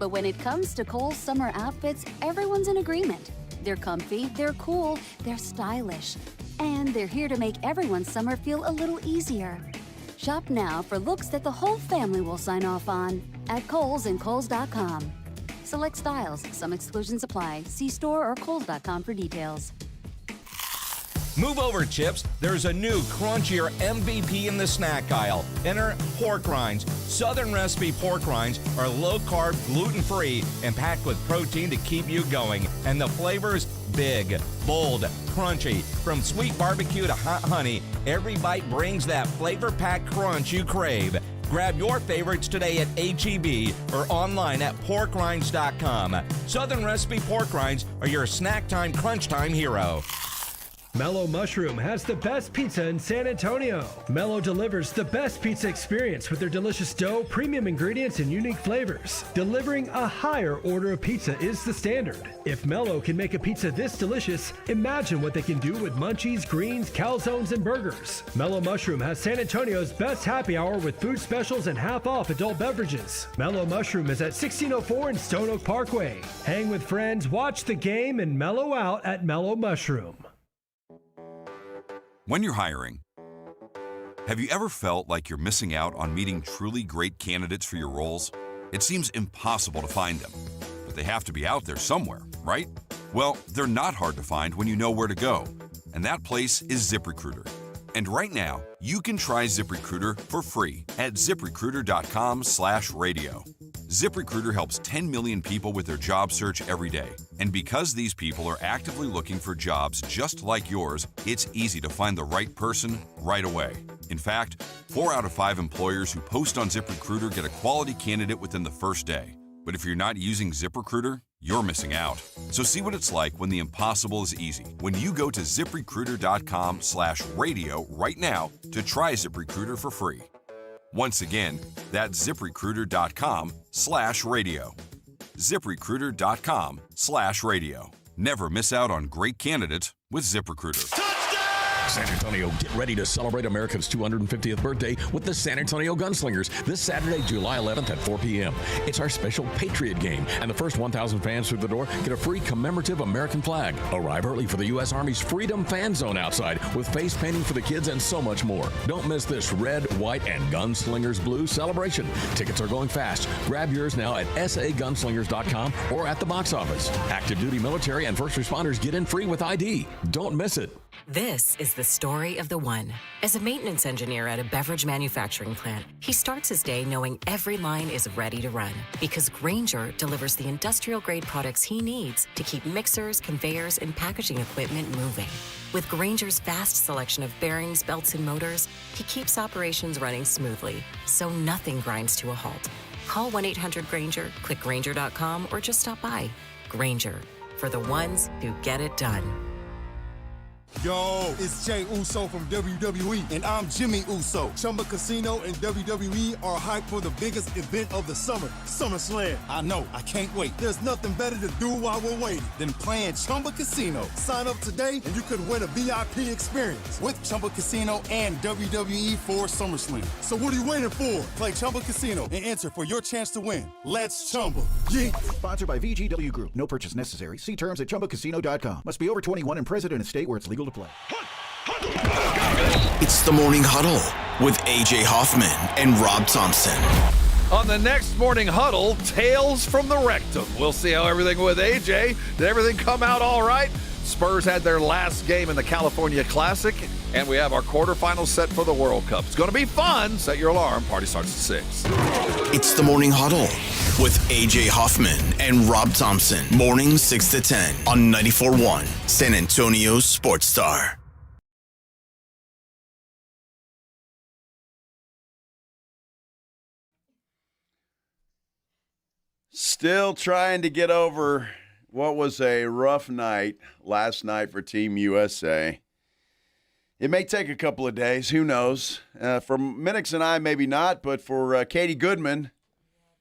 But when it comes to Kohl's summer outfits, everyone's in agreement. They're comfy, they're cool, they're stylish, and they're here to make everyone's summer feel a little easier. Shop now for looks that the whole family will sign off on at Kohl's and Kohl's.com. Select styles. Some exclusions apply. See store or Kohl's.com for details. Move over, Chips. There's a new crunchier MVP in the snack aisle. Enter pork rinds. Southern recipe pork rinds are low-carb, gluten-free, and packed with protein to keep you going. And the flavors, big, bold, crunchy. From sweet barbecue to hot honey, every bite brings that flavor-packed crunch you crave. Grab your favorites today at H-E-B or online at porkrinds.com. Southern recipe pork rinds are your snack time, crunch time hero. Mellow Mushroom has the best pizza in San Antonio. Mellow delivers the best pizza experience with their delicious dough, premium ingredients, and unique flavors. Delivering a higher order of pizza is the standard. If Mellow can make a pizza this delicious, imagine what they can do with munchies, greens, calzones, and burgers. Mellow Mushroom has San Antonio's best happy hour with food specials and half-off adult beverages. Mellow Mushroom is at 1604 in Stone Oak Parkway. Hang with friends, watch the game, and mellow out at Mellow Mushroom. When you're hiring, have you ever felt like you're missing out on meeting truly great candidates for your roles? It seems impossible to find them, but they have to be out there somewhere, right? Well, they're not hard to find when you know where to go, and that place is ZipRecruiter. And right now, you can try ZipRecruiter for free at ZipRecruiter.com/radio. ZipRecruiter helps 10 million people with their job search every day. And because these people are actively looking for jobs just like yours, it's easy to find the right person right away. In fact, 4 out of 5 employers who post on ZipRecruiter get a quality candidate within the first day. But if you're not using ZipRecruiter, you're missing out. So see what it's like when the impossible is easy. When you go to ZipRecruiter.com/radio right now to try ZipRecruiter for free. Once again, that's ZipRecruiter.com/radio. ZipRecruiter.com/radio. Never miss out on great candidates with ZipRecruiter. San Antonio, get ready to celebrate America's 250th birthday with the San Antonio Gunslingers this Saturday, July 11th at 4 p.m. It's our special Patriot game, and the first 1,000 fans through the door get a free commemorative American flag. Arrive early for the U.S. Army's Freedom Fan Zone outside with face painting for the kids and so much more. Don't miss this red, white, and Gunslingers blue celebration. Tickets are going fast. Grab yours now at sagunslingers.com or at the box office. Active duty military and first responders get in free with ID. Don't miss it. This is the story of the one. As a maintenance engineer at a beverage manufacturing plant, he starts his day knowing every line is ready to run because Grainger delivers the industrial-grade products he needs to keep mixers, conveyors, and packaging equipment moving. With Grainger's vast selection of bearings, belts, and motors, he keeps operations running smoothly, so nothing grinds to a halt. Call 1-800-GRAINGER, click Grainger.com, or just stop by. Grainger, for the ones who get it done. Yo, it's Jay Uso from WWE, and I'm Jimmy Uso. Chumba Casino and WWE are hyped for the biggest event of the summer, SummerSlam. I know, I can't wait. There's nothing better to do while we're waiting than playing Chumba Casino. Sign up today, and you could win a VIP experience with Chumba Casino and WWE for SummerSlam. So what are you waiting for? Play Chumba Casino and enter for your chance to win. Let's Chumba. Yeah. Sponsored by VGW Group. No purchase necessary. See terms at ChumbaCasino.com. Must be over 21 and present in a state where it's legal to play. It's the Morning Huddle with AJ Hoffman and Rob Thompson. On the next Morning Huddle, Tales from the Rectum. We'll see how everything with AJ. Did everything come out all right? Spurs had their last game in the California Classic, and we have our quarterfinals set for the World Cup. It's going to be fun. Set your alarm. Party starts at 6. It's the Morning Huddle with AJ Hoffman and Rob Thompson. Morning 6 to 10 on 94.1 San Antonio Sports Star. Still trying to get over what was a rough night last night for Team USA. It may take a couple of days. Who knows? For Minix and I, maybe not. But for Katie Goodman,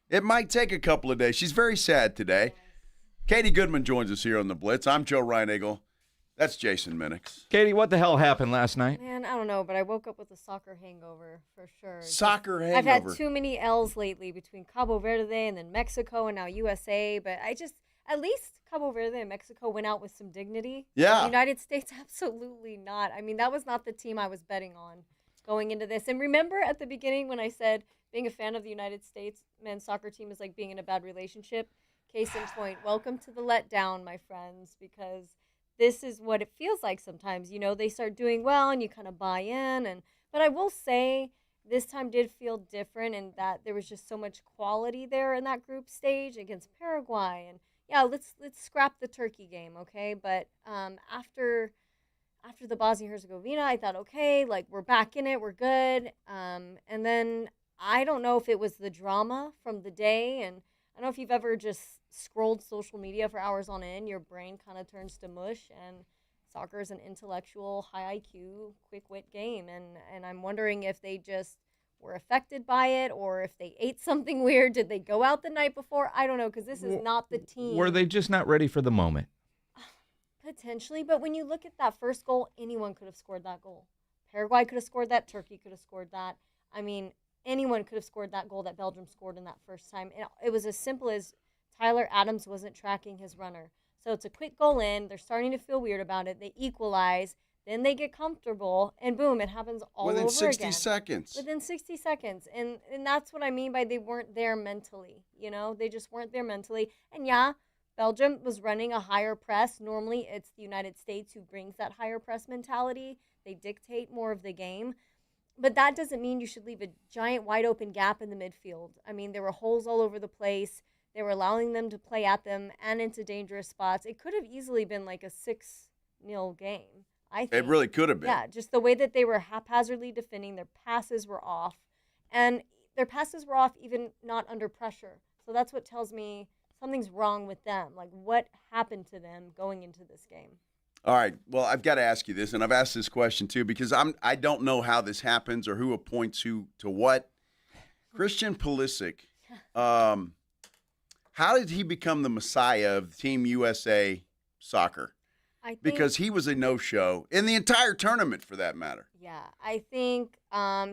it might take a couple of days. She's very sad today. Katie Goodman joins us here on the Blitz. I'm Joe Reinagle. That's Jason Minix. Katie, what the hell happened last night? Man, I don't know, but I woke up with a soccer hangover for sure. Soccer hangover. I've had too many L's lately between Cabo Verde and then Mexico and now USA, but at least Cabo Verde and Mexico went out with some dignity. Yeah. The United States, absolutely not. I mean, that was not the team I was betting on going into this. And remember at the beginning when I said being a fan of the United States men's soccer team is like being in a bad relationship? Case in point, welcome to the letdown, my friends, because this is what it feels like sometimes. You know, they start doing well and you kind of buy in. But I will say this time did feel different in that there was just so much quality there in that group stage against Paraguay. And yeah, let's scrap the Turkey game, okay? But after the Bosnia-Herzegovina, I thought, okay, like we're back in it, we're good. And then I don't know if it was the drama from the day, and I don't know if you've ever just scrolled social media for hours on end, your brain kind of turns to mush. And soccer is an intellectual, high IQ, quick wit game, and I'm wondering if they just were affected by it, or if they ate something weird. Did they go out the night before? I don't know, because this is not the team. Were they just not ready for the moment? Potentially, but when you look at that first goal, anyone could have scored that goal. Paraguay could have scored that. Turkey could have scored that. I mean, anyone could have scored that goal that Belgium scored in that first time. And it was as simple as Tyler Adams wasn't tracking his runner. So it's a quick goal in. They're starting to feel weird about it. They equalize. Then they get comfortable, and boom, it happens all over again. Within 60 seconds. Within 60 seconds. And that's what I mean by they weren't there mentally. You know, they just weren't there mentally. And yeah, Belgium was running a higher press. Normally, it's the United States who brings that higher press mentality. They dictate more of the game. But that doesn't mean you should leave a giant wide open gap in the midfield. I mean, there were holes all over the place. They were allowing them to play at them and into dangerous spots. It could have easily been like a 6-0 game, I think. It really could have been. Yeah, just the way that they were haphazardly defending. Their passes were off. And their passes were off even not under pressure. So that's what tells me something's wrong with them. Like, what happened to them going into this game? All right. Well, I've got to ask you this, and I've asked this question too because I don't know how this happens or who appoints who to what. Christian Pulisic, how did he become the messiah of Team USA soccer? Because he was a no-show in the entire tournament, for that matter. Yeah, I think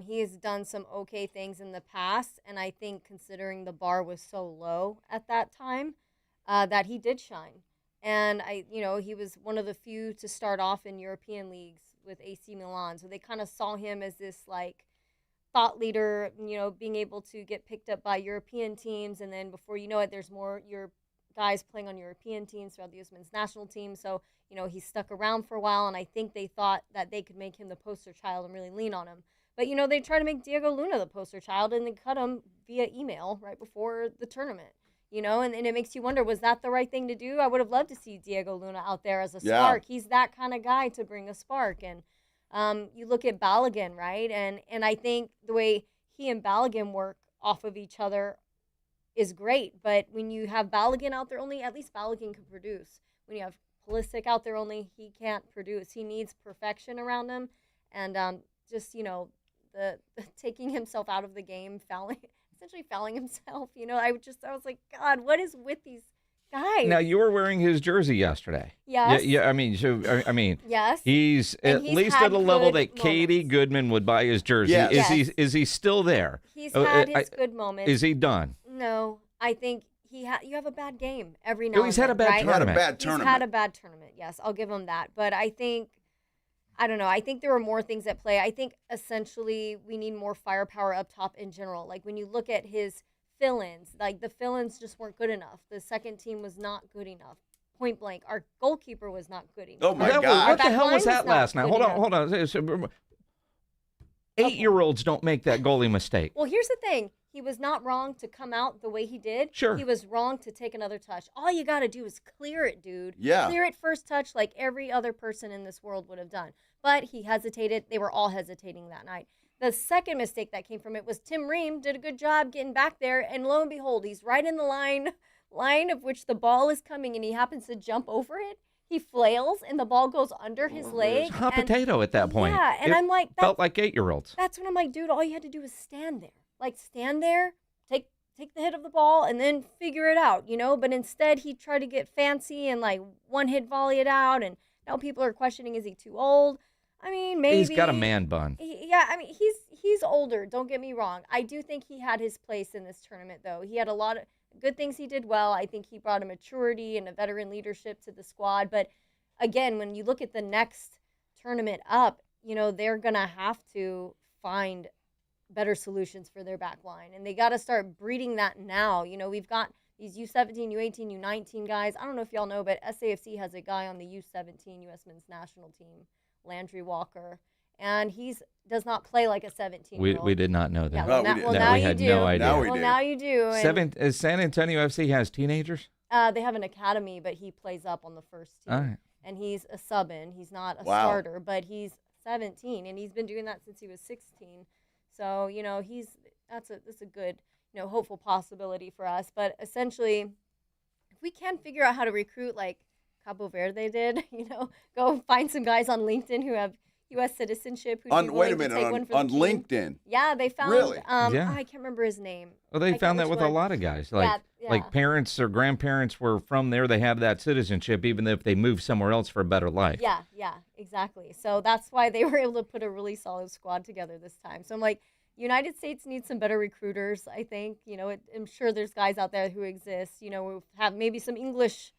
he has done some okay things in the past, and I think considering the bar was so low at that time, that he did shine. And he was one of the few to start off in European leagues with AC Milan, so they kind of saw him as this like thought leader, being able to get picked up by European teams, and then before you know it, there's more guys playing on European teams throughout the USMNT national team. So he stuck around for a while, and I think they thought that they could make him the poster child and really lean on him. But they tried to make Diego Luna the poster child, and they cut him via email right before the tournament. And it makes you wonder, was that the right thing to do? I would have loved to see Diego Luna out there as a spark. He's that kind of guy to bring a spark. And you look at Balogun, right? And I think the way he and Balogun work off of each other is great. But when you have Balogun out there only, at least Balogun can produce. When you have Pulisic out there only, he can't produce. He needs perfection around him. And the taking himself out of the game, essentially fouling himself. I was like, God, what is with these guys? Now, you were wearing his jersey yesterday. Yes. Yeah. I mean, yes. He's at least at a level that Katie Goodman would buy his jersey. Yes. Is he still there? He's had his good moments. Is he done? No, I think you have a bad game every now and then. He's had a bad tournament. He's had a bad tournament. Yes, I'll give him that. But I think, I don't know. I think there were more things at play. I think essentially we need more firepower up top in general. Like when you look at his fill-ins, like the fill-ins just weren't good enough. The second team was not good enough. Point blank. Our goalkeeper was not good enough. Oh my God. What the hell was that last night? Hold on. 8-year-olds don't make that goalie mistake. Well, here's the thing. He was not wrong to come out the way he did. Sure. He was wrong to take another touch. All you got to do is clear it, dude. Yeah. Clear it first touch like every other person in this world would have done. But he hesitated. They were all hesitating that night. The second mistake that came from it was Tim Ream did a good job getting back there, and lo and behold, he's right in the line of which the ball is coming, and he happens to jump over it. He flails, and the ball goes under his leg. Hot potato at that point. Yeah, and I'm like, felt like 8-year-olds. That's when I'm like, dude, all you had to do was stand there. Like, stand there, take the hit of the ball, and then figure it out, But instead, he tried to get fancy and, like, one-hit volley it out, and now people are questioning, is he too old? I mean, maybe. He's got a man bun. He's older, don't get me wrong. I do think he had his place in this tournament, though. He had a lot of good things he did well. I think he brought a maturity and a veteran leadership to the squad. But, again, when you look at the next tournament up, they're going to have to find better solutions for their back line. And they got to start breeding that now. We've got these U17, U18, U19 guys. I don't know if y'all know, but SAFC has a guy on the U17 USMNT national team, Landry Walker. And he does not play like a 17-year-old. We did not know that. Yeah, now we had you do. no idea. Now you do. And San Antonio FC has teenagers? they have an academy, but he plays up on the first team. All right. And he's a sub-in. He's not a starter, but he's 17, and he's been doing that since he was 16. So, you know, that's a good, you know, hopeful possibility for us. But essentially, if we can figure out how to recruit like Cabo Verde did. Go find some guys on LinkedIn who have U.S. citizenship. Wait a minute, on LinkedIn. Yeah, they found. Really? Yeah. I can't remember his name. Well, they found that with a lot of guys. Like parents or grandparents were from there. They have that citizenship, even if they move somewhere else for a better life. Yeah, exactly. So that's why they were able to put a really solid squad together this time. So I'm like, United States needs some better recruiters, I think. I'm sure there's guys out there who exist, who have maybe some English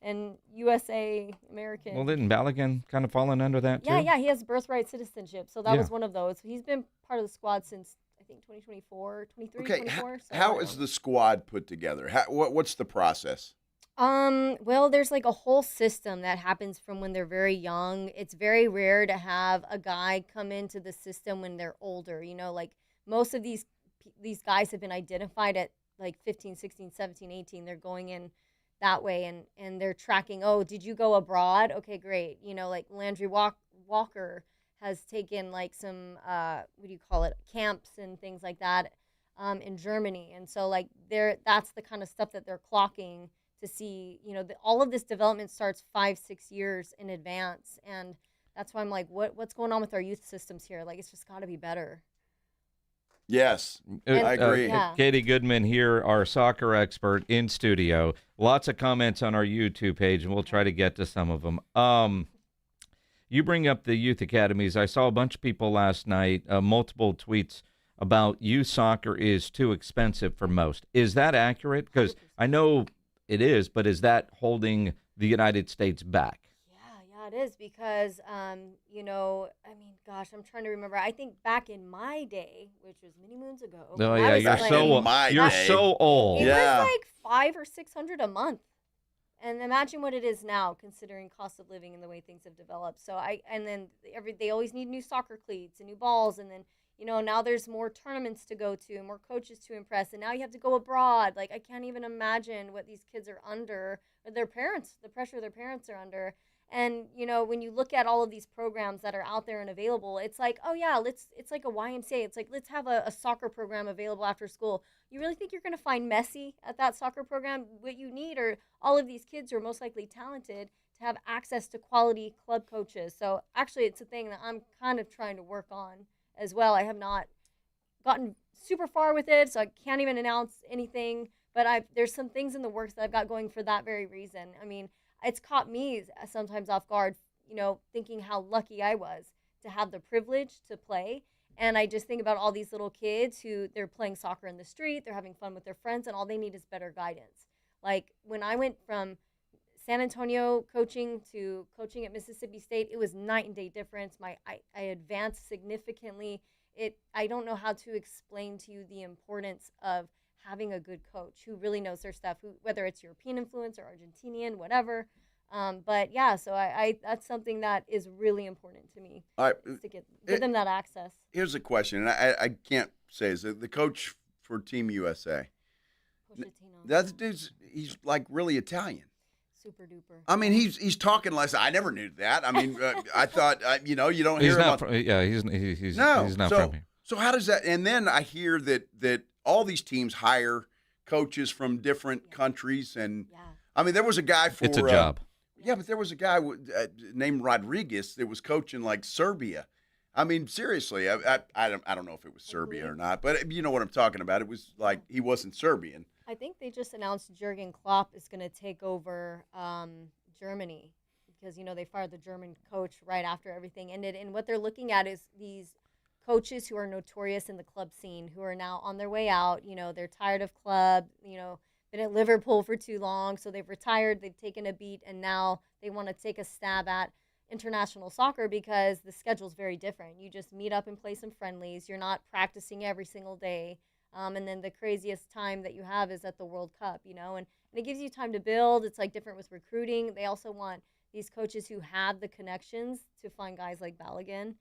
and USA American. Well, didn't Balogun kind of fall in under that too? Yeah, he has birthright citizenship. So that was one of those. He's been part of the squad since, I think, 2024, 23, Okay, 24. So how is the squad put together? What's the process? Well, there's like a whole system that happens from when they're very young. It's very rare to have a guy come into the system when they're older. Like most of these guys have been identified at like 15, 16, 17, 18. They're going in that way and they're tracking, oh, did you go abroad? Okay, great. Like Landry Walker has taken like some, camps and things like that in Germany. And so like that's the kind of stuff that they're clocking to see, all of this development starts 5-6 years in advance. And that's why I'm like, what's going on with our youth systems here? Like, it's just got to be better. Yes, I agree. Katie Goodman here, our soccer expert in studio. Lots of comments on our YouTube page, and we'll try to get to some of them. You bring up the youth academies. I saw a bunch of people last night, multiple tweets about youth soccer is too expensive for most. Is that accurate? Because I know it is, but is that holding the United States back? Yeah, it is because, I'm trying to remember. I think back in my day, which was many moons ago. Oh yeah, you're so old. It was like $500 or $600 a month, and imagine what it is now, considering cost of living and the way things have developed. So they always need new soccer cleats and new balls, and then now there's more tournaments to go to, more coaches to impress, and now you have to go abroad. Like I can't even imagine what these kids are under, or their parents, the pressure their parents are under. And, when you look at all of these programs that are out there and available, it's like, oh, yeah, it's like a YMCA. It's like, let's have a soccer program available after school. You really think you're going to find Messi at that soccer program? What you need are all of these kids who are most likely talented to have access to quality club coaches. So actually, it's a thing that I'm kind of trying to work on as well. I have not gotten super far with it, so I can't even announce anything. But there's some things in the works that I've got going for that very reason. I mean, it's caught me sometimes off guard, thinking how lucky I was to have the privilege to play. And I just think about all these little kids who they're playing soccer in the street, they're having fun with their friends, and all they need is better guidance. Like when I went from San Antonio coaching to coaching at Mississippi State, it was night and day difference. I advanced significantly. I don't know how to explain to you the importance of having a good coach who really knows their stuff, whether it's European influence or Argentinian, whatever. But yeah, so I that's something that is really important to me. All right. To give them that access. Here's a question, and I can't say, is it the coach for Team USA? That dude's, he's like really Italian. Super duper. I mean, he's talking less. I never knew that. I mean, I thought, you don't hear about. He's not from here. So how does that? And then I hear that all these teams hire coaches from different countries, and I mean, there was a guy for. It's a job. Yeah, but there was a guy named Rodriguez that was coaching like Serbia. I mean, seriously, I don't know if it was Serbia or not, but you know what I'm talking about. It was like he wasn't Serbian. I think they just announced Jurgen Klopp is going to take over Germany because, they fired the German coach right after everything ended. And what they're looking at is these coaches who are notorious in the club scene who are now on their way out. They're tired of club, been at Liverpool for too long. So they've retired, they've taken a beat, and now they want to take a stab at international soccer because the schedule's very different. You just meet up and play some friendlies. You're not practicing every single day. And then the craziest time that you have is at the World Cup, and it gives you time to build. It's like different with recruiting. They also want these coaches who have the connections to find guys like Balogun,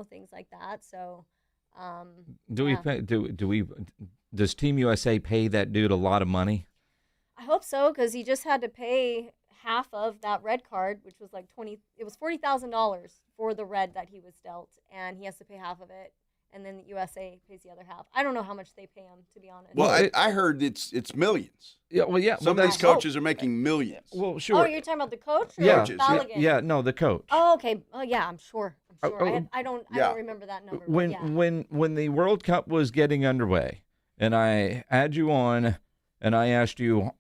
things like that. So, does Team USA pay that dude a lot of money? I hope so, because he just had to pay half of that red card, which was like $40,000 for the red that he was dealt, and he has to pay half of it. and then the USA pays the other half. I don't know how much they pay them, to be honest. Well, I heard it's millions. Yeah, well, yeah. Some of these coaches are making millions. Well, sure. Oh, you're talking about the coach or Yeah, Balogun? yeah, no, the coach. Oh, okay. Oh, yeah, I'm sure. Oh, I don't remember that number. but When yeah. when the World Cup was getting underway, and I had you on, and I asked you,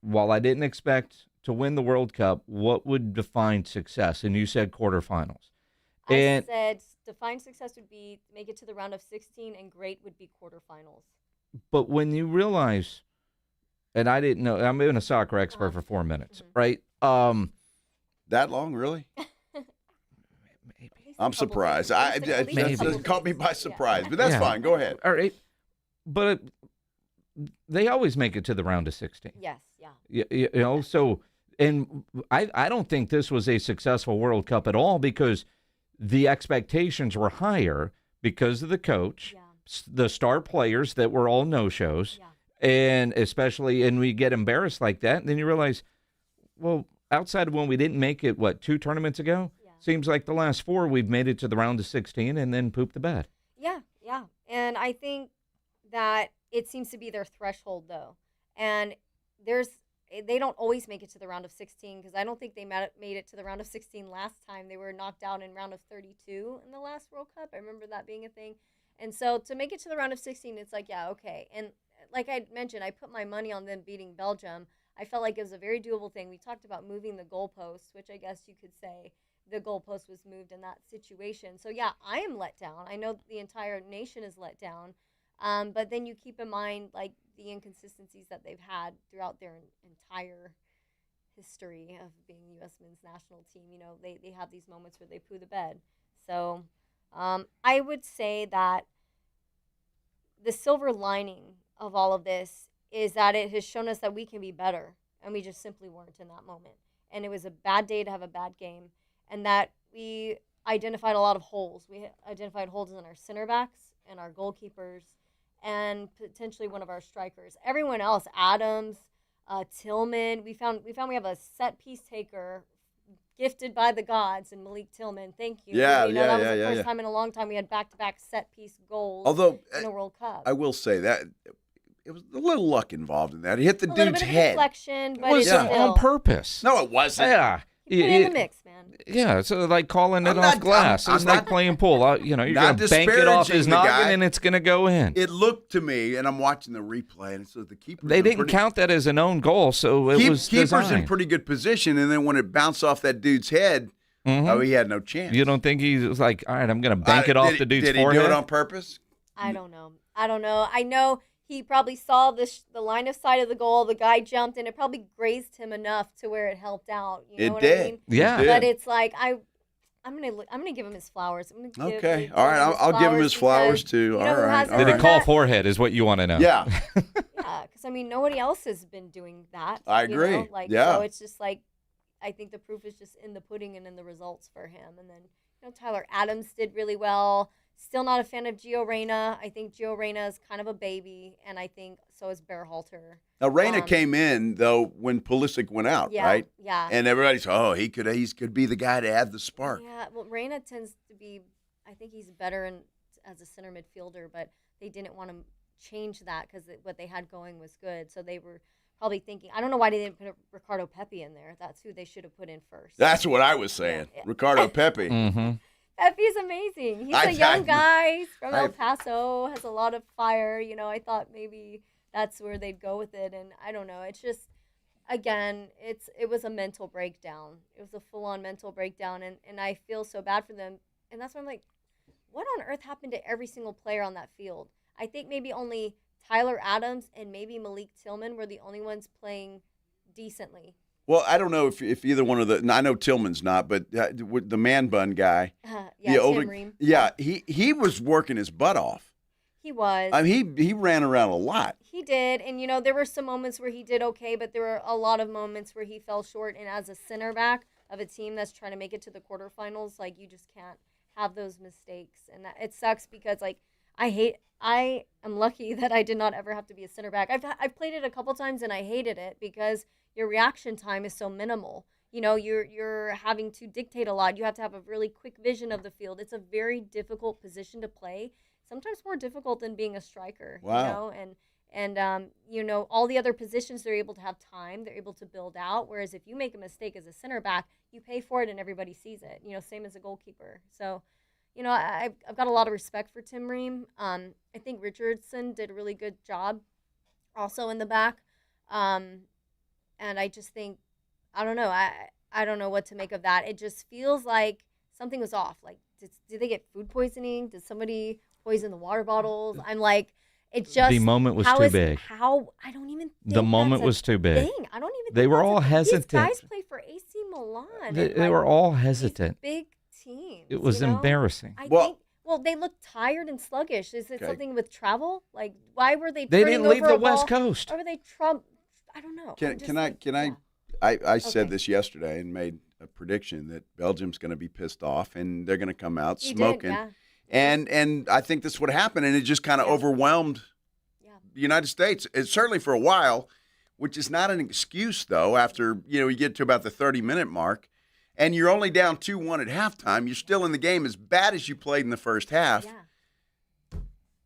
while I didn't expect to win the World Cup, what would define success? And you said quarterfinals. I said defined success would be make it to the round of 16, and great would be quarterfinals. But when you realize, and I didn't know, I'm been a soccer expert for 4 minutes, right? That long, really? I'm surprised. It caught me by surprise, but that's fine. Go ahead. All right. But they always make it to the round of 16. Yes, yeah. You know, so, and I don't think this was a successful World Cup at all because the expectations were higher because of the coach, the star players that were all no-shows, and especially, and we get embarrassed like that, and then you realize, well, outside of when we didn't make it, 2 tournaments ago? Seems like the last 4 we've made it to the round of 16 and then pooped the bed. Yeah. And I think that it seems to be their threshold, though. And they don't always make it to the round of 16 because I don't think they made it to the round of 16 last time. They were knocked out in round of 32 in the last World Cup. I remember that being a thing. And so to make it to the round of 16, it's like, yeah, okay. And like I mentioned, I put my money on them beating Belgium. I felt like it was a very doable thing. We talked about moving the goalposts, which I guess you could say the goalpost was moved in that situation. So, yeah, I am let down. I know the entire nation is let down. But then you keep in mind, like, the inconsistencies that they've had throughout their entire history of being the U.S. men's national team. You know, they have these moments where they poo the bed. So I would say that the silver lining of all of this is that it has shown us that we can be better, and we just simply weren't in that moment. And it was a bad day to have a bad game. And that we identified a lot of holes. We identified holes in our center backs and our goalkeepers and potentially one of our strikers. Everyone else, Adams, Tillman, we found we have a set piece taker gifted by the gods in Malik Tillman. Thank you. That was the first time in a long time we had back-to-back set piece goals in a World Cup. I will say that it was a little luck involved in that. He hit the dude's head. A little bit of deflection, but it was on purpose. No, it wasn't. Yeah. Put it in the mix, man. Yeah, so like calling it off glass. It's like playing pool. You're going to bank it off his noggin and it's going to go in. It looked to me, and I'm watching the replay, and so the keeper. They didn't count that as an own goal, so it was keeper's designed. in pretty good position, and then when it bounced off that dude's head, he had no chance. You don't think he was like, all right, I'm going to bank it off the dude's forehead? Did he do it on purpose? I don't know. I know he probably saw the line of sight of the goal. The guy jumped, and it probably grazed him enough to where it helped out. You know what I mean? Yeah. But it's like I'm gonna give him his flowers. Okay. All right. I'll give him his flowers too. All right. Did he call forehead? Is what you want to know? Yeah. Yeah, because nobody else has been doing that. I agree. You know? So it's just like I think the proof is just in the pudding and in the results for him. And then Tyler Adams did really well. Still not a fan of Gio Reyna. I think Gio Reyna is kind of a baby, and I think so is Berhalter. Now Reyna came in though when Pulisic went out, right? Yeah. And everybody's he could be the guy to add the spark. Yeah. Well, Reyna tends to be. I think he's better as a center midfielder, but they didn't want to change that because what they had going was good. So they were probably thinking. I don't know why they didn't put Ricardo Pepi in there. That's who they should have put in first. That's what I was saying. Yeah. Ricardo Pepi. Mm-hmm. Pepi's amazing. He's a young guy from El Paso, has a lot of fire. I thought maybe that's where they'd go with it, and I don't know. It's just, again, it was a mental breakdown. It was a full-on mental breakdown, and I feel so bad for them. And that's why I'm like, what on earth happened to every single player on that field? I think maybe only Tyler Adams and maybe Malik Tillman were the only ones playing decently. Well, I don't know if either one of I know Tillman's not, but the man bun guy, the older, Tim Ream. Yeah, he was working his butt off. He was. I mean, he ran around a lot. He did, and there were some moments where he did okay, but there were a lot of moments where he fell short. And as a center back of a team that's trying to make it to the quarterfinals, like you just can't have those mistakes, and it sucks because I am lucky that I did not ever have to be a center back. I've played it a couple times and I hated it because your reaction time is so minimal. You're having to dictate a lot. You have to have a really quick vision of the field. It's a very difficult position to play. sometimes more difficult than being a striker. Wow. You know? And you know, all the other positions, they're able to have time. They're able to build out. Whereas if you make a mistake as a center back, you pay for it and everybody sees it. You know, same as a goalkeeper. So, you know, I've got a lot of respect for Tim Ream. I think Richardson did a really good job also in the back. And I just think, I don't know. I don't know what to make of that. It just feels like something was off. Like, did they get food poisoning? Did somebody poison the water bottles? I'm like, it just the moment was too big. How I don't even think the moment was too big. Thing. I don't even. They think were that's all hesitant. These guys play for AC Milan. They were all hesitant. Big teams. It was embarrassing. I think. Well, they looked tired and sluggish. Is it something with travel? Like, why were they? They turning didn't leave over the a ball? West Coast. Or were they Trump? I don't know. I said this yesterday and made a prediction that Belgium's going to be pissed off and they're going to come out smoking. Yeah. And I think that's what happened, and it just kind of overwhelmed the United States. It's certainly for a while, which is not an excuse, though, after you get to about the 30-minute mark, and you're only down 2-1 at halftime. You're still in the game as bad as you played in the first half,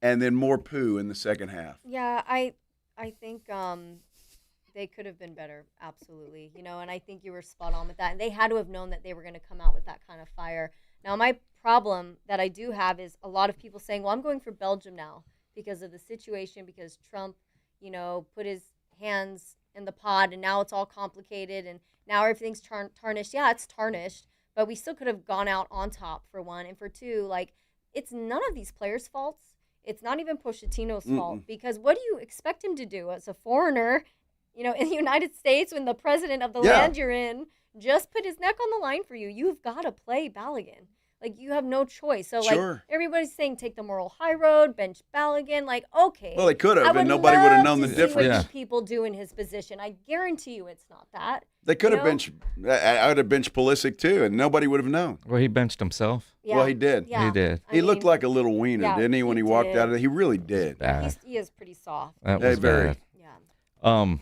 and then more poo in the second half. Yeah, I think they could have been better, absolutely. You know, and I think you were spot on with that. And they had to have known that they were going to come out with that kind of fire. Now, my problem that I do have is a lot of people saying, well, I'm going for Belgium now because of the situation, because Trump, put his hands in the pot and now it's all complicated and now everything's tarnished. Yeah, it's tarnished, but we still could have gone out on top, for one. And for two, it's none of these players' faults. It's not even Pochettino's fault, because what do you expect him to do as a foreigner, in the United States when the president of the land you're in just put his neck on the line for you? You've got to play Balogun. You have no choice. So, everybody's saying take the moral high road, bench Balogun. Okay. Well, they could have, and nobody would have known the difference. What these people do in his position. I guarantee you it's not that. They could have benched – I would have benched Pulisic too, and nobody would have known. Well, he benched himself. Yeah. Well, he did. Yeah. He did. He looked like a little wiener, didn't he, when he walked out of there? He really did. He is pretty soft. That was very. Yeah.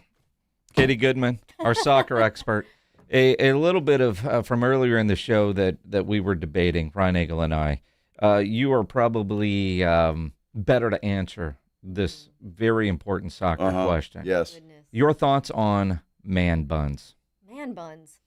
Katie Goodman, our soccer expert. A little bit of from earlier in the show that we were debating, Ryan Eagle and I. You are probably better to answer this very important soccer question. Yes. Your thoughts on man buns? Man buns.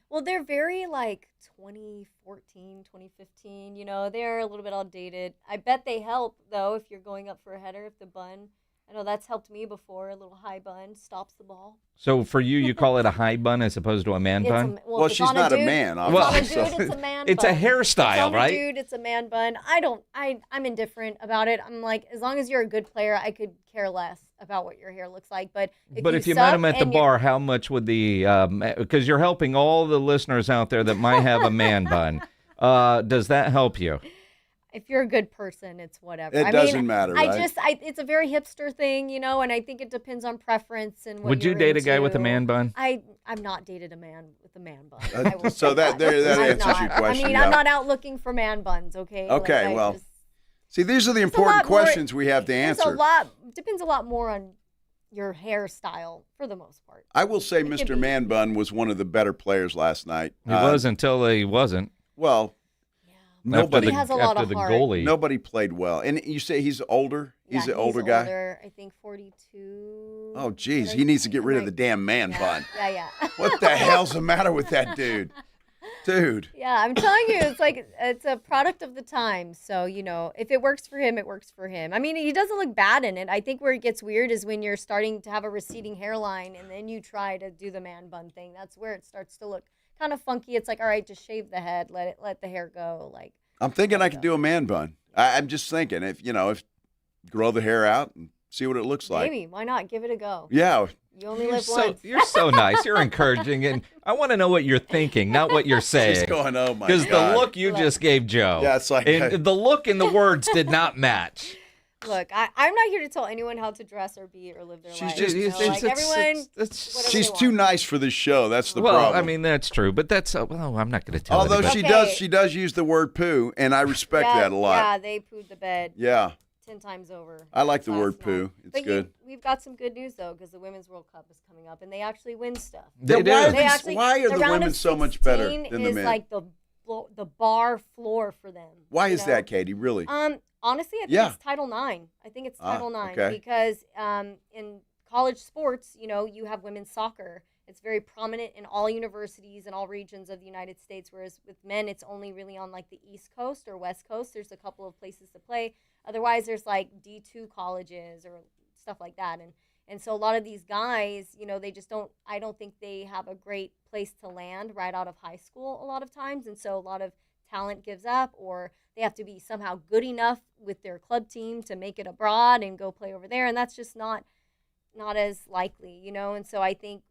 Well, they're very 2014, 2015. They're a little bit outdated. I bet they help, though, if you're going up for a header, if the bun. I know that's helped me before. A little high bun stops the ball. So for you call it a high bun as opposed to a man bun? Well, she's not a man, obviously. Well, it's a man it's bun. a hairstyle, right? Dude, it's a man bun. I'm indifferent about it. I'm as long as you're a good player, I could care less about what your hair looks like. But if you met him at the bar, how much would because you're helping all the listeners out there that might have a man bun. Does that help you? If you're a good person, it's whatever. It doesn't matter, right? It's a very hipster thing, and I think it depends on preference and what Would you date a guy with a man bun? I've not dated a man with a man bun. So that answers your question. I'm not out looking for man buns, okay? Okay, see, these are the important questions we have to answer. Depends a lot more on your hairstyle for the most part. I will say Mr. Man Bun was one of the better players last night. He was until he wasn't. Well, nobody has a lot of heart. Goalie. Nobody played well. And you say he's older? He's an older guy? Older, I think 42. Oh, geez. He needs to get rid of the damn man bun. Yeah. What the hell's the matter with that dude? Dude. Yeah, I'm telling you, it's a product of the time. So, if it works for him, it works for him. I mean, he doesn't look bad in it. I think where it gets weird is when you're starting to have a receding hairline and then you try to do the man bun thing. That's where it starts to look kind of funky. It's all right, just shave the head, let the hair go. I'm thinking I could do a man bun. I'm just thinking if grow the hair out and see what it looks like. Maybe, why not? Give it a go. Yeah. You only live once. You're so nice. You're encouraging, and I want to know what you're thinking, not what you're saying. She's going, oh my God. Because the look you just gave Joe. Yeah, it's like the look and the words did not match. Look, I'm not here to tell anyone how to dress or be or live their life. Everyone. She's too nice for this show. That's the problem. Well, I mean that's true, but that's I'm not going to tell. Although she does use the word poo, and I respect that a lot. Yeah, they pooed the bed. Yeah. 10 times over. I like the word poo. It's good. We've got some good news though, because the Women's World Cup is coming up, and they actually win stuff. They do. Why are the women so much better than the men? Is like the bar floor for them. Why is that, Katie? Really? Honestly, I think it's Title IX. I think it's Title IX because in college sports, you have women's soccer. It's very prominent in all universities and all regions of the United States, whereas with men, it's only really on like the East Coast or West Coast. There's a couple of places to play. Otherwise, there's like D2 colleges or stuff like that. And so a lot of these guys, they just I don't think they have a great place to land right out of high school a lot of times. And so a lot of talent gives up, or they have to be somehow good enough with their club team to make it abroad and go play over there. And that's just not as likely, And so I think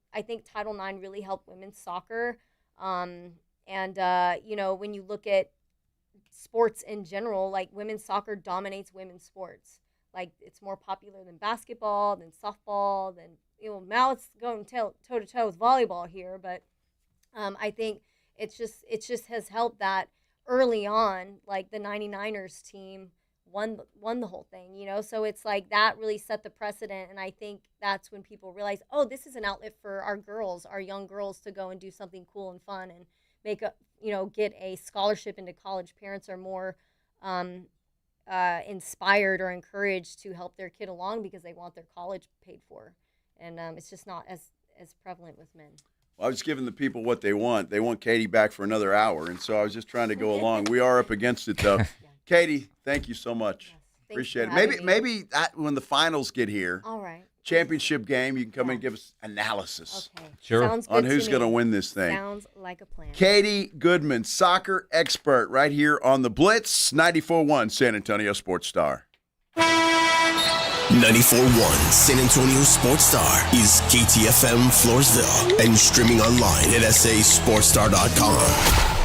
Title IX really helped women's soccer. When you look at sports in general, like women's soccer dominates women's sports. Like it's more popular than basketball, than softball, than now it's going toe to toe with volleyball here. But I think it just has helped that early on, like the 99ers team won the whole thing, So it's like that really set the precedent, and I think that's when people realize, oh, this is an outlet for our young girls to go and do something cool and fun and get a scholarship into college. Parents are more inspired or encouraged to help their kid along because they want their college paid for, and it's just not as prevalent with men. Well, I was giving the people what they want. They want Katie back for another hour, and so I was just trying to go along. We are up against it, though. Katie, thank you so much. Yes, appreciate it. Maybe when the finals get here, all right, championship game, you can come in and give us analysis. Okay. Sure. Sounds good on who's going to win this thing. Sounds like a plan. Katie Goodman, soccer expert, right here on the Blitz, 94.1 San Antonio Sports Star. 94.1 San Antonio Sports Star is KTFM Floresville and streaming online at sasportstar.com.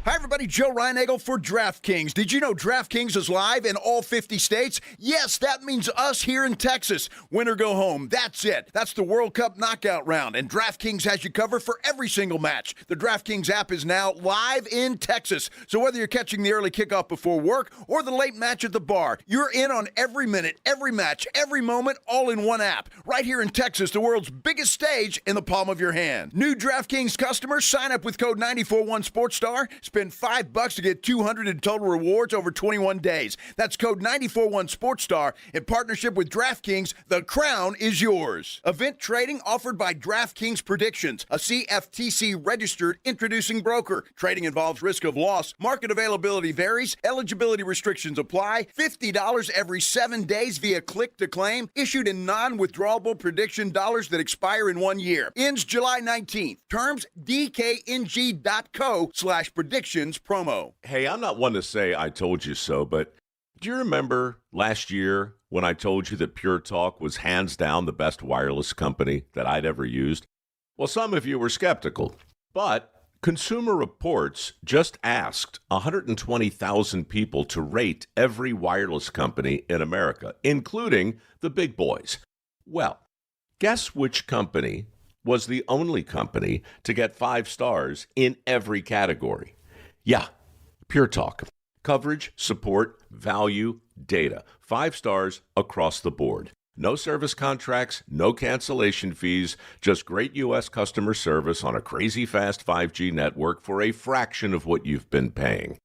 Hi, everybody. Joe Reinagel for DraftKings. Did you know DraftKings is live in all 50 states? Yes, that means us here in Texas. Win or go home. That's it. That's the World Cup knockout round, and DraftKings has you covered for every single match. The DraftKings app is now live in Texas, so whether you're catching the early kickoff before work or the late match at the bar, you're in on every minute, every match, every moment, all in one app. Right here in Texas, the world's biggest stage in the palm of your hand. New DraftKings customers sign up with code 941SportsStar. Spend $5 to get $200 in total rewards over 21 days. That's code 941SportsStar in partnership with DraftKings. The crown is yours. Event trading offered by DraftKings Predictions, a CFTC registered introducing broker. Trading involves risk of loss. Market availability varies. Eligibility restrictions apply. $50 every 7 days via click to claim. Issued in non-withdrawable prediction dollars that expire in 1 year. Ends July 19th. Terms dkng.co/predictions promo. Hey, I'm not one to say I told you so, but do you remember last year when I told you that Pure Talk was hands down the best wireless company that I'd ever used? Well, some of you were skeptical, but Consumer Reports just asked 120,000 people to rate every wireless company in America, including the big boys. Well, guess which company was the only company to get 5 stars in every category? Yeah, Pure Talk. Coverage, support, value, data. 5 stars across the board. No service contracts, no cancellation fees, just great U.S. customer service on a crazy fast 5G network for a fraction of what you've been paying.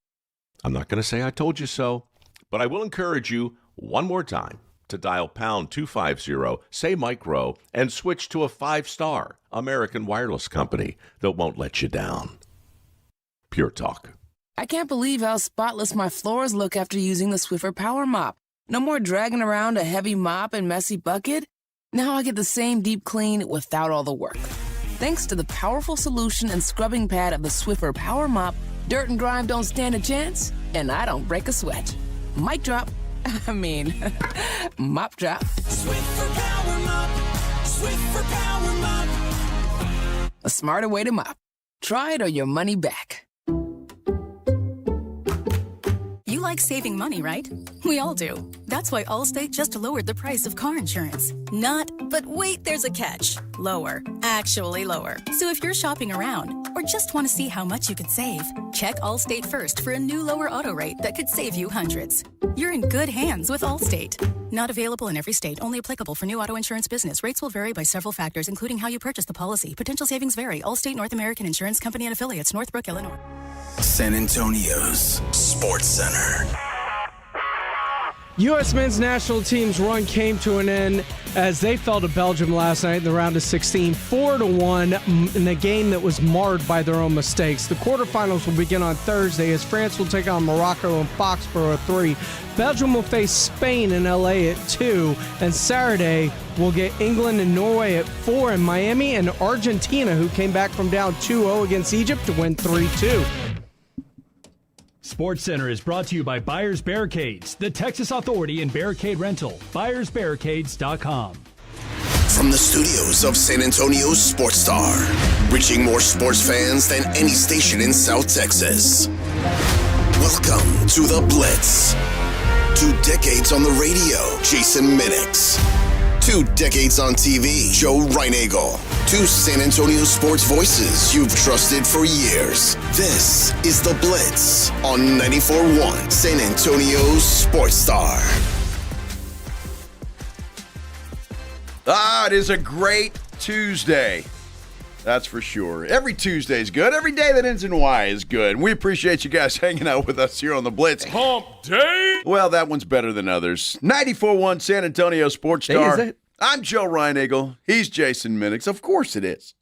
I'm not going to say I told you so, but I will encourage you one more time to dial pound 250, say Mike Rowe, and switch to a 5-star American wireless company that won't let you down. Pure Talk. I can't believe how spotless my floors look after using the Swiffer Power Mop. No more dragging around a heavy mop and messy bucket. Now I get the same deep clean without all the work. Thanks to the powerful solution and scrubbing pad of the Swiffer Power Mop, dirt and grime don't stand a chance, and I don't break a sweat. Mic drop. Mop drop. Swiffer Power Mop. Swiffer Power Mop. A smarter way to mop. Try it or your money back. You like saving money, right? We all do. That's why Allstate just lowered the price of car insurance. Not, but wait, there's a catch. Lower. Actually lower. So if you're shopping around or just want to see how much you could save, check Allstate first for a new lower auto rate that could save you hundreds. You're in good hands with Allstate. Not available in every state. Only applicable for new auto insurance business. Rates will vary by several factors, including how you purchase the policy. Potential savings vary. Allstate North American Insurance Company and Affiliates, Northbrook, Illinois. San Antonio's Sports Center. U.S. men's national team's run came to an end as they fell to Belgium last night in the round of 16, 4-1 in a game that was marred by their own mistakes. The quarterfinals will begin on Thursday as France will take on Morocco in Foxborough at 3. Belgium will face Spain in L.A. at 2. And Saturday, we'll get England and Norway at 4, and Miami and Argentina, who came back from down 2-0 against Egypt, to win 3-2. SportsCenter is brought to you by Buyers Barricades, the Texas authority in barricade rental. BuyersBarricades.com. From the studios of San Antonio's Sports Star, reaching more sports fans than any station in South Texas. Welcome to the Blitz. 2 decades on the radio, Jason Minix. 2 decades on TV, Joe Reinagel. 2 San Antonio sports voices you've trusted for years. This is The Blitz on 94.1 San Antonio's Sports Star. It is a great Tuesday. That's for sure. Every Tuesday is good. Every day that ends in Y is good. We appreciate you guys hanging out with us here on the Blitz. Hump Day! Well, that one's better than others. 94.1 San Antonio Sports Star. Hey, is it? I'm Joe Reinagel. He's Jason Minix. Of course it is.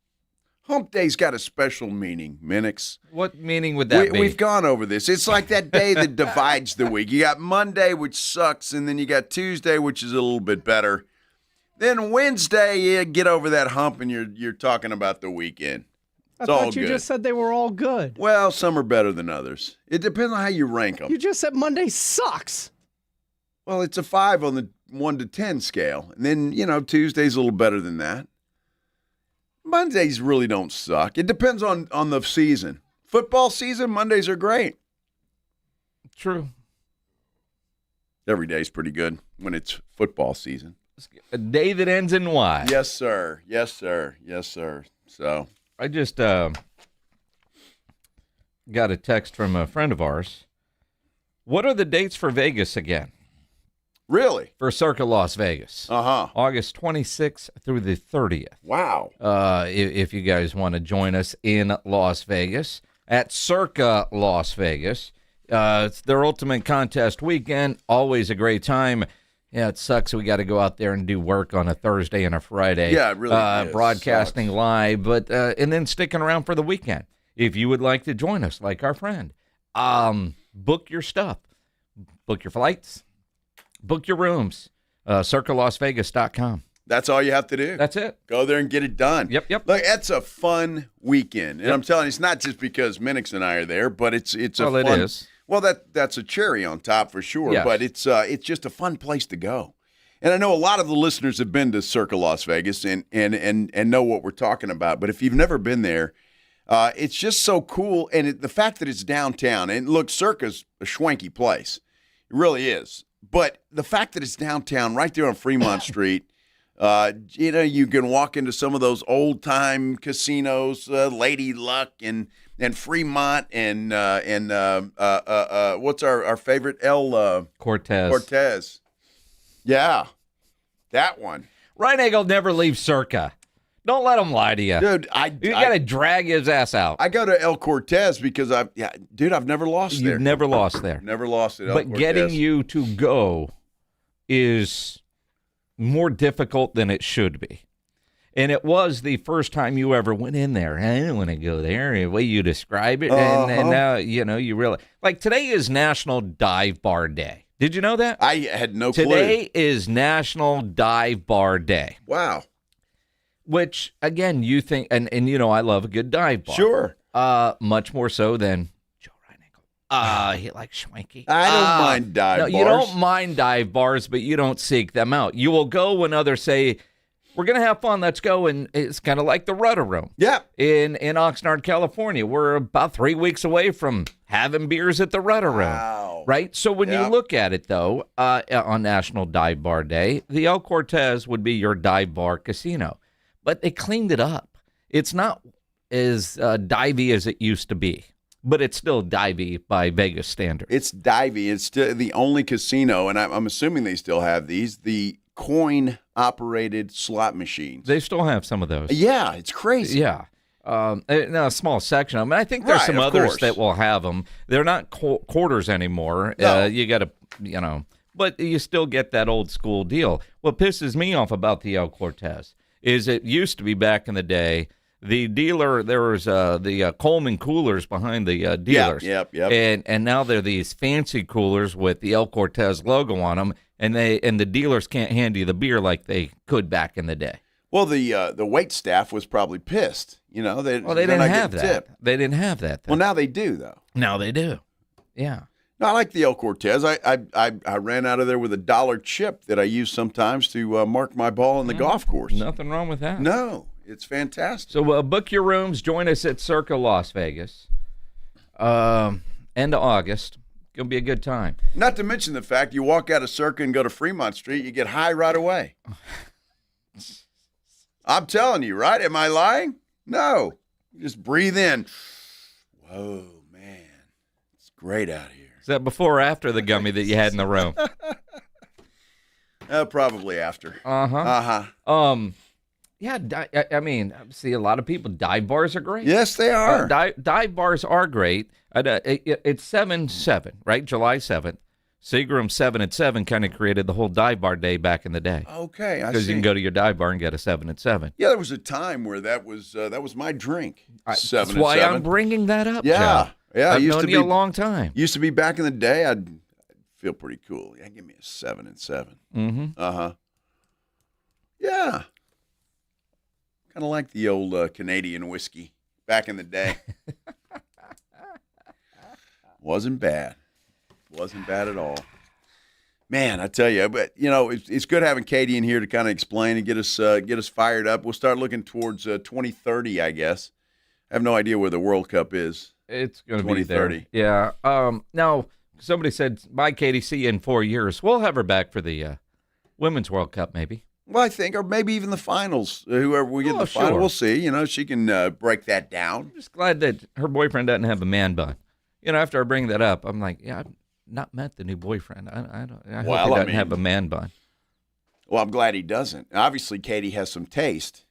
Hump Day's got a special meaning, Minix. What meaning would that be? We've gone over this. It's like that day that divides the week. You got Monday, which sucks, and then you got Tuesday, which is a little bit better. Then Wednesday, you get over that hump, and you're talking about the weekend. I thought you just said they were all good. Well, some are better than others. It depends on how you rank them. You just said Monday sucks. Well, it's a 5 on the 1 to 10 scale. And then, Tuesday's a little better than that. Mondays really don't suck. It depends on the season. Football season, Mondays are great. True. Every day's pretty good when it's football season. A day that ends in Y. Yes, sir. Yes, sir. Yes, sir. So I just got a text from a friend of ours. What are the dates for Vegas again? Really? For Circa Las Vegas. Uh-huh. August 26th through the 30th. Wow. If you guys want to join us in Las Vegas at Circa Las Vegas. It's their ultimate contest weekend. Always a great time. Yeah, it sucks we got to go out there and do work on a Thursday and a Friday. Yeah, it really is. Broadcasting live, but and then sticking around for the weekend. If you would like to join us, like our friend, book your stuff. Book your flights. Book your rooms. CircaLasVegas.com. That's all you have to do. That's it. Go there and get it done. Yep. Look, that's a fun weekend. And I'm telling you, it's not just because Minix and I are there, but it's a fun. It is. Well, that's a cherry on top for sure, Yes. but it's just a fun place to go. And I know a lot of the listeners have been to Circa Las Vegas and know what we're talking about. But if you've never been there, it's just so cool. And the fact that it's downtown, and look, Circa's a schwanky place. It really is. But the fact that it's downtown, right there on Fremont Street, you can walk into some of those old-time casinos, Lady Luck and Fremont and what's our favorite? Cortez. Yeah, that one. Reinagel never leaves Circa. Don't let him lie to you. Dude, you got to drag his ass out. I go to El Cortez because I've never lost there. You've never lost there. Never lost at El But Cortez. getting you to go is more difficult than it should be. And it was the first time you ever went in there. I didn't want to go there. The way you describe it. And now, you really. Like, today is National Dive Bar Day. Did you know that? I had no clue. Today is National Dive Bar Day. Wow. Which, again, you think, and I love a good dive bar. Sure. Much more so than Joe Reinagel. He likes schwanky. I don't mind dive bars. You don't mind dive bars, but you don't seek them out. You will go when others say, we're going to have fun, let's go, and it's kind of like the Rudder Room. Yeah. In Oxnard, California. We're about 3 weeks away from having beers at the Rudder Room. Wow. Right? So when you look at it, though, on National Dive Bar Day, the El Cortez would be your dive bar casino. But they cleaned it up. It's not as divey as it used to be, but it's still divey by Vegas standards. It's divey. It's still the only casino, and I'm assuming they still have these, the coin-operated slot machines. They still have some of those. Yeah, it's crazy. Yeah. No, a small section of them. I think there's Right, some of others course. that will have them. They're not quarters anymore. No. You got to, but you still get that old school deal. What pisses me off about the El Cortez is it used to be back in the day, the dealer, there was the Coleman coolers behind the dealers. Yep. And now they're these fancy coolers with the El Cortez logo on them, and the dealers can't hand you the beer like they could back in the day. Well, the wait staff was probably pissed. They didn't have that. Tip. They didn't have that. Well, now they do, though. Now they do. Yeah. No, I like the El Cortez. I ran out of there with $1 chip that I use sometimes to mark my ball on the golf course. Nothing wrong with that. No, it's fantastic. So book your rooms. Join us at Circa Las Vegas. End of August. Going to be a good time. Not to mention the fact you walk out of Circa and go to Fremont Street, you get high right away. I'm telling you, right? Am I lying? No. Just breathe in. Whoa, man. It's great out here. Is that before or after the gummy that you had in the room? Probably after. Yeah, I mean, see, a lot of people, dive bars are great. Yes, they are. Dive bars are great. It's 7/7, right? July 7th. Seagram 7 at 7 kind of created the whole dive bar day back in the day. Okay, I see. Because you can go to your dive bar and get a 7 at 7. Yeah, there was a time where that was my drink. 7 That's why I'm bringing that up, Yeah, Joe. yeah. I've known you a long time. Used to be back in the day. I'd feel pretty cool. Yeah, give me a 7 and 7. Mm-hmm. Yeah. Kind of like the old Canadian whiskey back in the day. Wasn't bad. Wasn't bad at all. Man, I tell you, but it's good having Katie in here to kind of explain and get us fired up. We'll start looking towards 2030, I guess. I have no idea where the World Cup is. It's going to be there. 2030. Yeah. Now, somebody said, bye, Katie, see you in 4 years. We'll have her back for the Women's World Cup, maybe. Well, I think, or maybe even the finals. Whoever we get in the final, sure. we'll see. She can break that down. I'm just glad that her boyfriend doesn't have a man bun. After I bring that up, I'm like, yeah, I've not met the new boyfriend. I hope he doesn't have a man bun. Well, I'm glad he doesn't. Obviously, Katie has some taste.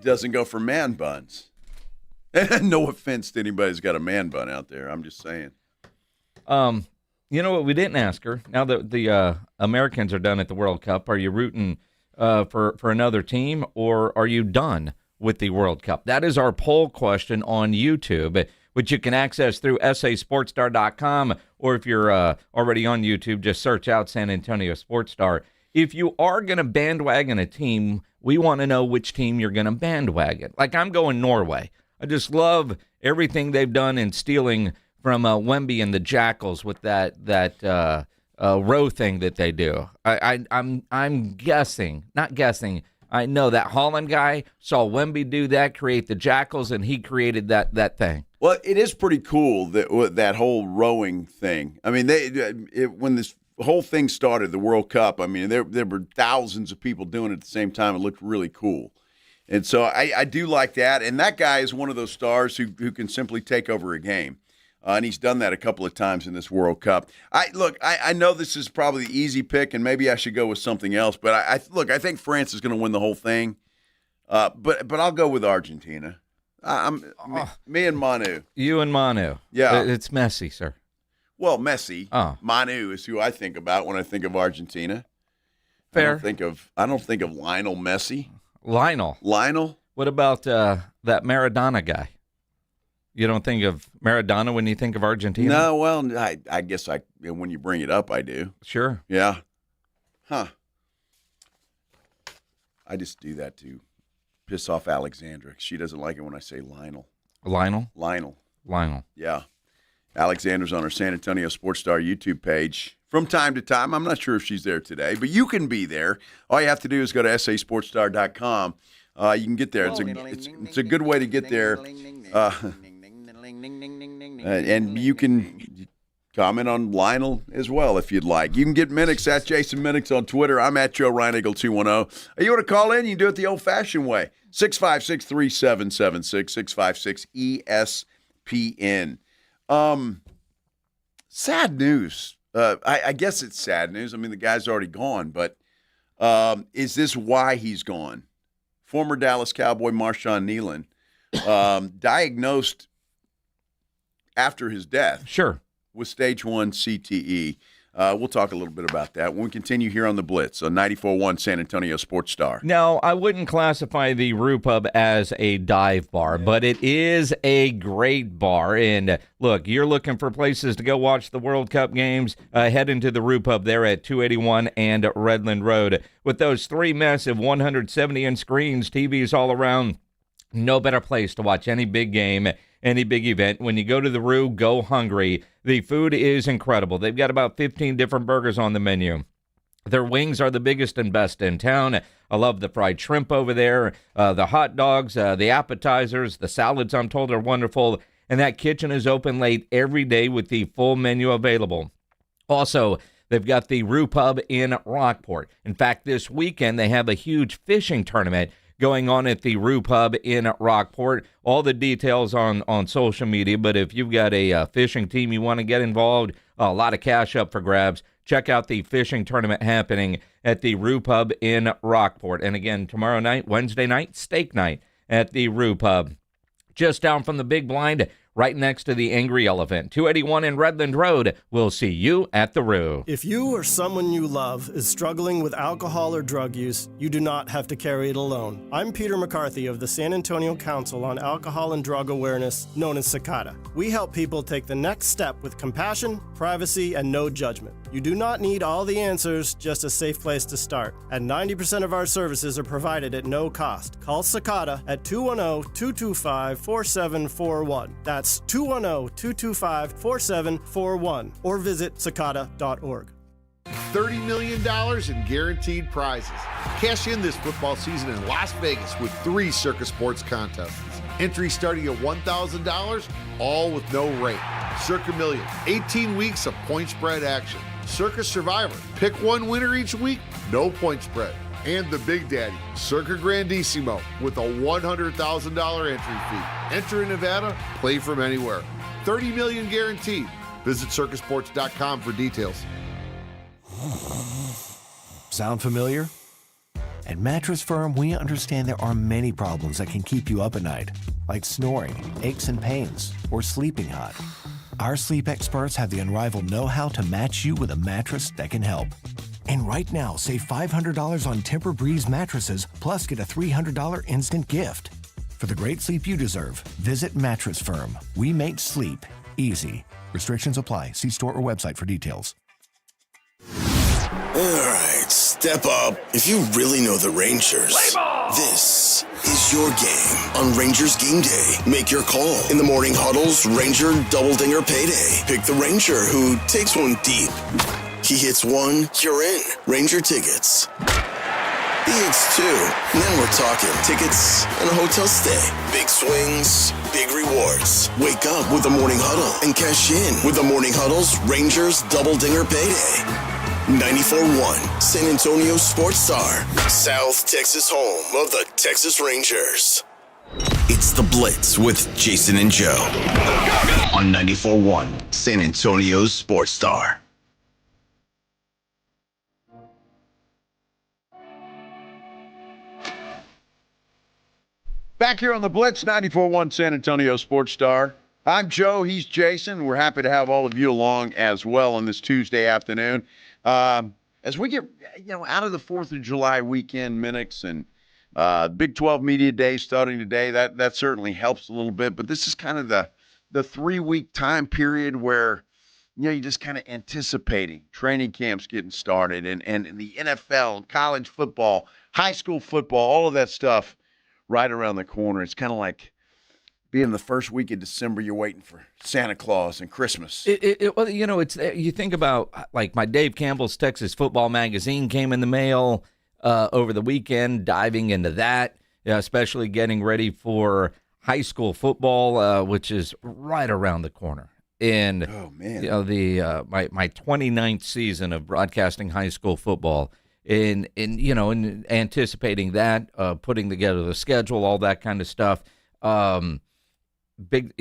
Doesn't go for man buns. No offense to anybody who's got a man bun out there. I'm just saying. You know what we didn't ask her? Now that the Americans are done at the World Cup, are you rooting for another team, or are you done with the World Cup? That is our poll question on YouTube, which you can access through sasportstar.com, or if you're already on YouTube, just search out San Antonio Sports Star. If you are going to bandwagon a team, we want to know which team you're going to bandwagon. Like, I'm going Norway. I just love everything they've done in stealing from Wemby and the Jackals with that row thing that they do. I'm guessing, not guessing. I know that Holland guy saw Wemby do that, create the Jackals, and he created that thing. Well, it is pretty cool that whole rowing thing. I mean, when this whole thing started, the World Cup, I mean, there were thousands of people doing it at the same time. It looked really cool. And so I do like that. And that guy is one of those stars who can simply take over a game. And he's done that a couple of times in this World Cup. I know this is probably the easy pick, and maybe I should go with something else. But I think France is going to win the whole thing. But I'll go with Argentina. Me and Manu. You and Manu. Yeah. It's Messi, sir. Well, Messi. Oh. Manu is who I think about when I think of Argentina. Fair. I don't think of Lionel Messi. Lionel? What about that Maradona guy? You don't think of Maradona when you think of Argentina? No, well, I guess when you bring it up, I do. Sure. Yeah. Huh. I just do that to piss off Alexandra. She doesn't like it when I say Lionel. Lionel. Yeah. Alexandra's on our San Antonio Sports Star YouTube page from time to time. I'm not sure if she's there today, but you can be there. All you have to do is go to sasportstar.com. You can get there. It's a good way to get there. And you can comment on Lionel as well if you'd like. You can get Minix at Jason Minix on Twitter. I'm at Joe Reinagle 210. You want to call in? You can do it the old-fashioned way. 656-3776, 656-ESPN. Sad news. I guess it's sad news. I mean, the guy's already gone, but is this why he's gone? former Dallas Cowboy Marshawn Kneelan, diagnosed after his death. Sure. With stage 1 CTE. We'll talk a little bit about that when we continue here on the Blitz on 94.1 San Antonio Sports Star. Now, I wouldn't classify the Rue Pub as a dive bar, but it is a great bar. And look, you're looking for places to go watch the World Cup games, head into the Rue Pub there at 281 and Redland Road. With those 3 massive 170-inch screens, TVs all around, no better place to watch any big game, any big event. When you go to the Rue, go hungry. The food is incredible. They've got about 15 different burgers on the menu. Their wings are the biggest and best in town. I love the fried shrimp over there, the hot dogs, the appetizers, the salads I'm told are wonderful. And that kitchen is open late every day with the full menu available. Also, they've got the Rue Pub in Rockport. In fact, this weekend they have a huge fishing tournament going on at the Rue Pub in Rockport. All the details on social media, but if you've got a fishing team you want to get involved, a lot of cash up for grabs, check out the fishing tournament happening at the Rue Pub in Rockport. And again, tomorrow night, Wednesday night, steak night at the Rue Pub. Just down from the big blind, right next to the Angry Elephant. 281 in Redland Road. We'll see you at the Rue. If you or someone you love is struggling with alcohol or drug use, you do not have to carry it alone. I'm Peter McCarthy of the San Antonio Council on Alcohol and Drug Awareness, known as SACADA. We help people take the next step with compassion, privacy, and no judgment. You do not need all the answers, just a safe place to start. And 90% of our services are provided at no cost. Call SACADA at 210-225-4741. That's 210-225-4741. Or visit Cicada.org. $30 million in guaranteed prizes. Cash in this football season in Las Vegas with 3 Circus Sports contests. Entry starting at $1,000, all with no rate. Circa Million, 18 weeks of point spread action. Circus Survivor, pick one winner each week, no point spread. And the Big Daddy, Circa Grandissimo, with a $100,000 entry fee. Enter in Nevada, play from anywhere. $30 million guaranteed. Visit circusports.com for details. Sound familiar? At Mattress Firm, we understand there are many problems that can keep you up at night, like snoring, aches and pains, or sleeping hot. Our sleep experts have the unrivaled know-how to match you with a mattress that can help. And right now, save $500 on Tempur-Breeze mattresses, plus get a $300 instant gift. For the great sleep you deserve, visit Mattress Firm. We make sleep easy. Restrictions apply. See store or website for details. All right, step up. If you really know the Rangers, this is your game on Rangers Game Day. Make your call. In the morning huddles, Ranger Double Dinger Payday. Pick the Ranger who takes one deep. He hits one, you're in. Ranger tickets. He hits two, and then we're talking tickets and a hotel stay. Big swings, big rewards. Wake up with the morning huddle and cash in with the morning huddle's Rangers Double Dinger Payday. 94.1 San Antonio Sports Star, South Texas home of the Texas Rangers. It's the Blitz with Jason and Joe on 94.1 San Antonio Sports Star. Back here on the Blitz, 94.1 San Antonio Sports Star. I'm Joe. He's Jason. We're happy to have all of you along as well on this Tuesday afternoon. As we get, out of the 4th of July weekend minutes and Big 12 Media Day starting today, that certainly helps a little bit. But this is kind of the 3-week time period where, you're just kind of anticipating training camps getting started and the NFL, college football, high school football, all of that stuff right around the corner. It's kind of like being the first week of December, you're waiting for Santa Claus and Christmas. Well, it's you think about, like, my Dave Campbell's Texas Football Magazine came in the mail over the weekend, diving into that, especially getting ready for high school football, which is right around the corner. And oh man, my 29th season of broadcasting high school football, and anticipating that, putting together the schedule, all that kind of stuff. Big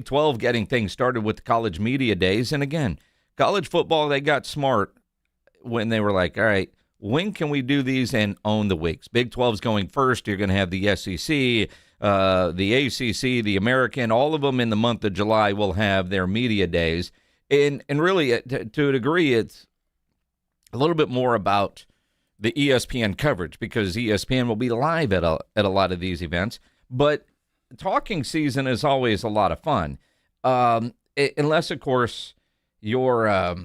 12 getting things started with the college media days. And again, college football, they got smart when they were like, all right, when can we do these and own the weeks? Big 12's going first. You're going to have the SEC, the ACC, the American, all of them in the month of July will have their media days. And really, to a degree, it's a little bit more about the ESPN coverage because ESPN will be live at a lot of these events. But talking season is always a lot of fun, unless, of course, you're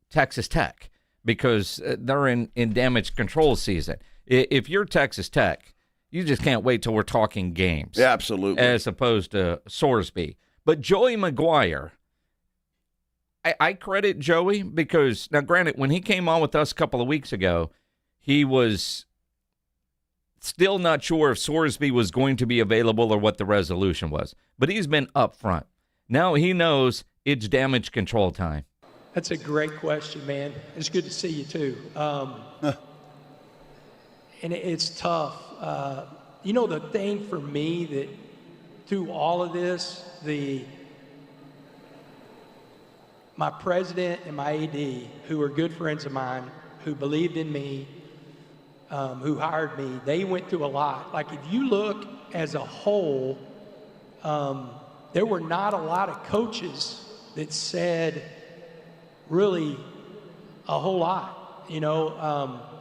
Texas Tech because they're in damage control season. If you're Texas Tech, you just can't wait till we're talking games. Yeah, absolutely. As opposed to Sorsby. But Joey McGuire, I credit Joey because, now granted, when he came on with us a couple of weeks ago, he was still not sure if Sorsby was going to be available or what the resolution was. But he's been up front. Now he knows it's damage control time. That's a great question, man. It's good to see you, too. And it's tough. The thing for me that through all of this, my president and my AD, who are good friends of mine, who believed in me, who hired me, they went through a lot. Like, if you look as a whole, there were not a lot of coaches that said really a whole lot.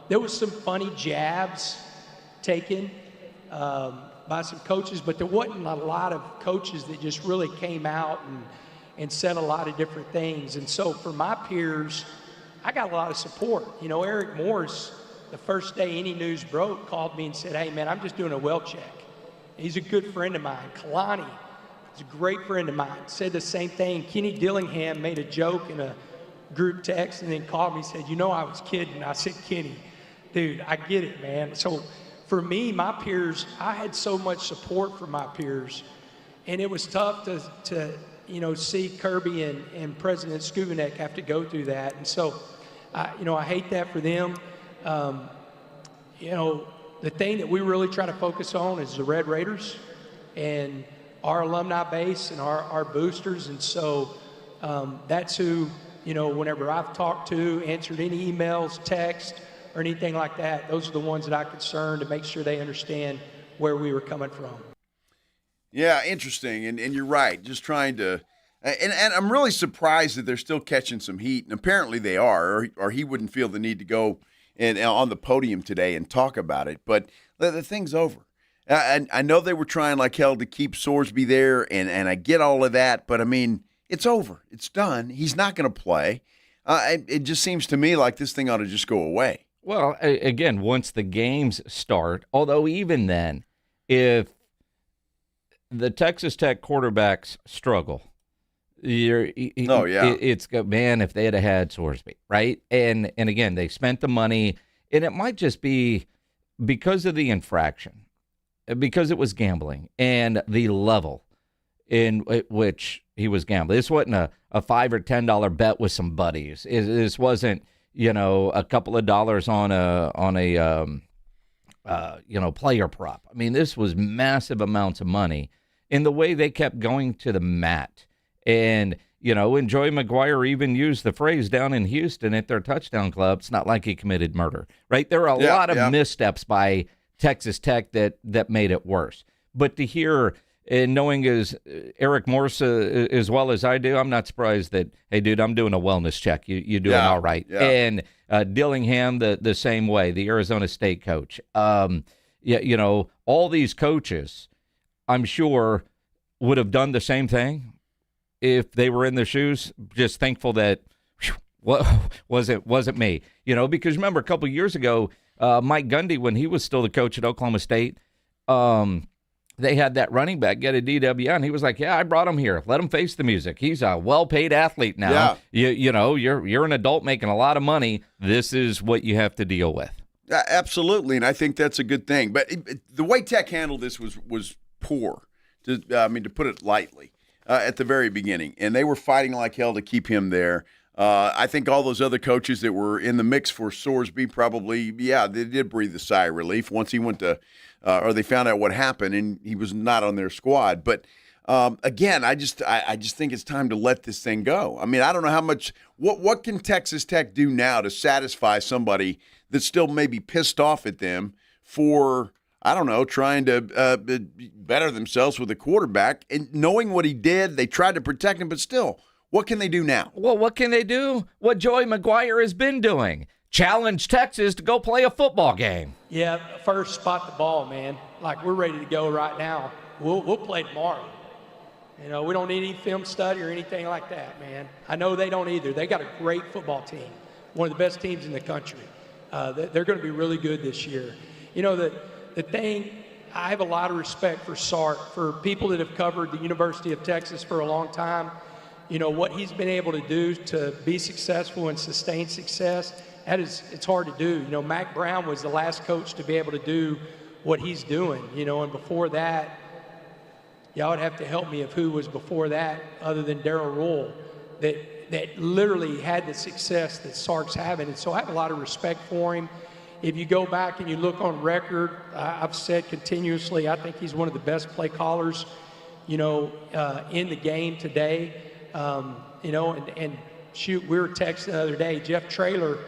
There was some funny jabs taken by some coaches, but there wasn't a lot of coaches that just really came out and said a lot of different things. And so for my peers, I got a lot of support. Eric Morris, the first day any news broke, called me and said, "Hey, man, I'm just doing a well check." He's a good friend of mine. Kalani is a great friend of mine. Said the same thing. Kenny Dillingham made a joke in a group text and then called me and said, I was kidding. I said, Kenny, dude, I get it, man. So for me, my peers, I had so much support from my peers. And it was tough to see Kirby and President Skubanek have to go through that. And so, I hate that for them. The thing that we really try to focus on is the Red Raiders and our alumni base and our boosters. And so that's who, whenever I've talked to, answered any emails, text, or anything like that, those are the ones that I concerned to make sure they understand where we were coming from. Yeah, interesting. And you're right. Just trying to and I'm really surprised that they're still catching some heat. And apparently they are, or he wouldn't feel the need to go and on the podium today and talk about it. But the thing's over. I know they were trying like hell to keep Sorsby there, and I get all of that. But, I mean, it's over. It's done. He's not going to play. It just seems to me like this thing ought to just go away. Well, again, once the games start, although even then, if the Texas Tech quarterbacks struggle, it's man, if they had Sorsby, right? And again, they spent the money, and it might just be because of the infraction, because it was gambling and the level in which he was gambling. This wasn't a $5 or $10 bet with some buddies. This wasn't a couple of dollars on a player prop. I mean, this was massive amounts of money. In the way they kept going to the mat. And, and Joey McGuire even used the phrase down in Houston at their touchdown club, it's not like he committed murder, right? There are a lot of missteps by Texas Tech that made it worse. But to hear, and knowing as Eric Morse as well as I do, I'm not surprised that, hey, dude, I'm doing a wellness check. You're doing all right. Yeah. And Dillingham, the same way, the Arizona State coach. All these coaches, I'm sure, would have done the same thing if they were in their shoes. Just thankful that wasn't me. Because remember a couple of years ago, Mike Gundy, when he was still the coach at Oklahoma State, they had that running back get a DWI, and he was like, "Yeah, I brought him here. Let him face the music. He's a well-paid athlete now. Yeah. You're an adult making a lot of money. This is what you have to deal with." Absolutely, and I think that's a good thing. But the way Tech handled this was poor. To put it lightly, at the very beginning. And they were fighting like hell to keep him there. I think all those other coaches that were in the mix for Sorsby probably, they did breathe a sigh of relief once he went to or they found out what happened and he was not on their squad. But Again, I just think it's time to let this thing go. I mean, I don't know how much. What can Texas Tech do now to satisfy somebody that's still maybe pissed off at them for, I don't know, trying to better themselves with a quarterback and knowing what he did? They tried to protect him, but still, what can they do now? Well, what can they do? What Joey McGuire has been doing. Challenge Texas to go play a football game. Yeah, first spot the ball, man. Like, we're ready to go right now. We'll play tomorrow. You know, we don't need any film study or anything like that, man. I know they don't either. They got a great football team, one of the best teams in the country. They're going to be really good this year. You know, the thing, I have a lot of respect for Sark, for people that have covered the University of Texas for a long time. You know, what he's been able to do to be successful and sustain success, it's hard to do. You know, Mac Brown was the last coach to be able to do what he's doing, you know, and before that, y'all would have to help me of who was before that other than Darryl Rule that literally had the success that Sark's having. And so I have a lot of respect for him. If you go back and you look on record, I've said continuously, I think he's one of the best play callers, you know, in the game today. You know, and shoot, we were texting the other day. Jeff Traylor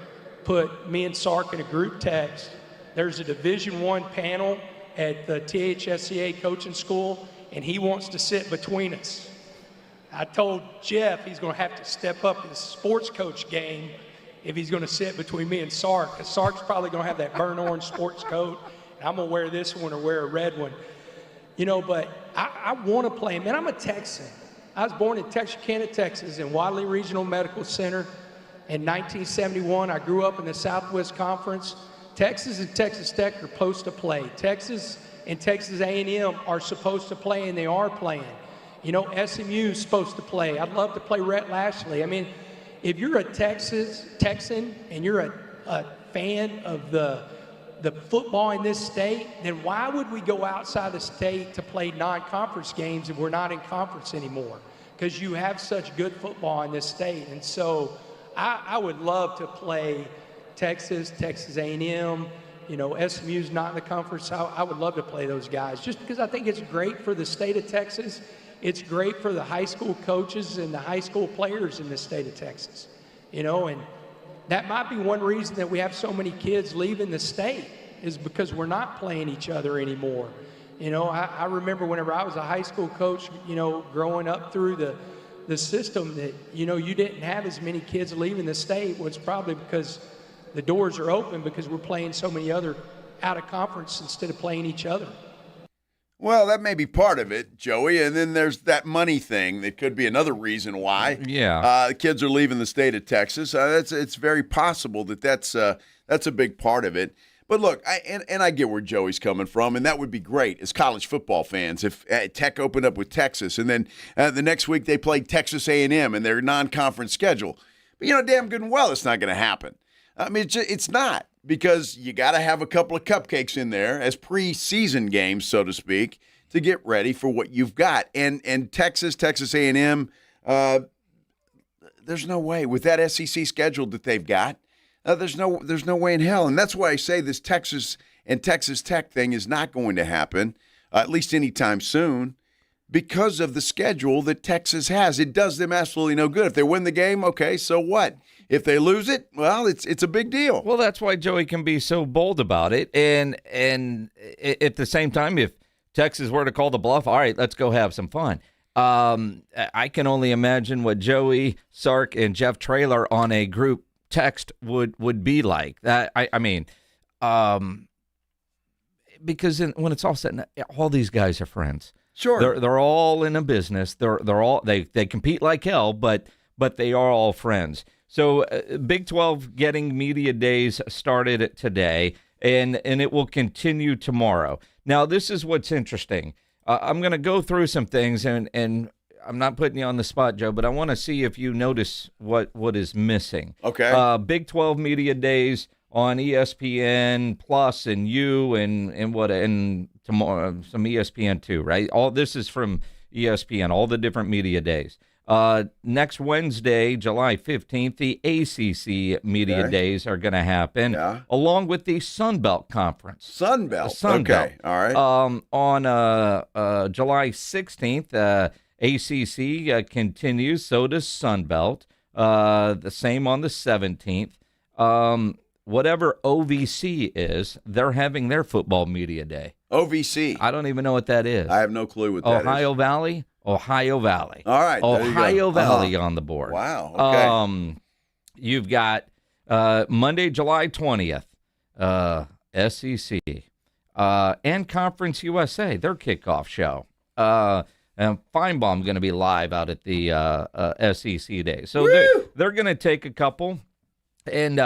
put me and Sark in a group text. There's a Division I panel at the THSCA coaching school, and he wants to sit between us. I told Jeff he's going to have to step up his sports coach game if he's going to sit between me and Sark, because Sark's probably going to have that burnt orange sports coat, and I'm going to wear this one or wear a red one. You know, but I want to play. Man, I'm a Texan. I was born in Texarkana, Texas, in Wadley Regional Medical Center in 1971. I grew up in the Southwest Conference. Texas and Texas Tech are supposed to play. Texas and Texas A&M are supposed to play, and they are playing. You know, SMU is supposed to play. I'd love to play Rhett Lashley. I mean, if you're a Texan and you're a fan of the football in this state, then why would we go outside the state to play non-conference games if we're not in conference anymore? Because you have such good football in this state. And so I would love to play Texas A&M. You know, SMU's not in the conference. I would love to play those guys just because I think it's great for the state of Texas. It's great for the high school coaches and the high school players in the state of Texas. You know, and that might be one reason that we have so many kids leaving the state is because we're not playing each other anymore. You know, I remember whenever I was a high school coach, you know, growing up through the system that, you know, you didn't have as many kids leaving the state. Well, it's probably because the doors are open because we're playing so many other out of conference instead of playing each other. Well, that may be part of it, Joey, and then there's that money thing that could be another reason why. Yeah, kids are leaving the state of Texas. It's very possible that's a big part of it. But look, I get where Joey's coming from, and that would be great as college football fans if Tech opened up with Texas, and then the next week they played Texas A&M in their non-conference schedule. But you know, damn good and well, it's not going to happen. I mean, it's not, because you got to have a couple of cupcakes in there as preseason games, so to speak, to get ready for what you've got. And Texas A&M, there's no way with that SEC schedule that they've got. There's no way in hell, and that's why I say this Texas and Texas Tech thing is not going to happen, at least anytime soon, because of the schedule that Texas has. It does them absolutely no good. If they win the game, okay, so what? If they lose it, well, it's a big deal. Well, that's why Joey can be so bold about it. And at the same time, if Texas were to call the bluff, all right, let's go have some fun. I can only imagine what Joey, Sark, and Jeff Traylor on a group text would be like. That I mean, because when it's all said, all these guys are friends. Sure, they're all in a business. They're all they compete like hell, but they are all friends. So Big 12 getting media days started today, and it will continue tomorrow. Now, this is what's interesting. I'm going to go through some things, and I'm not putting you on the spot, Joe, but I want to see if you notice what is missing. Okay. Big 12 media days on ESPN Plus and and tomorrow some ESPN2, right? All this is from ESPN, all the different media days. Next Wednesday, July 15th, the ACC Media Days are going to happen, along with the Sun Belt Conference. Sun Belt. Sun Belt. All right. On July 16th, ACC continues, so does Sun Belt. The same on the 17th. Whatever OVC is, they're having their football media day. OVC. I don't even know what that is. I have no clue what that is. Ohio Valley? Ohio Valley. All right. Ohio Valley on the board. Wow. Okay. You've got Monday, July 20th, SEC and Conference USA, their kickoff show. And Feinbaum going to be live out at the SEC day. So they're going to take a couple. And,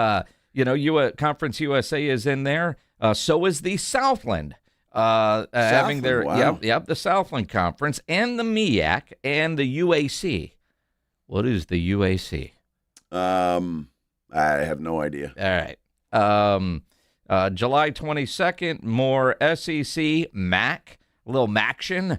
Conference USA is in there. So is the Southland. Having their the Southland Conference and the MEAC and the UAC. What is the UAC? I have no idea. All right. July 22nd, more SEC MAC, a little MACtion.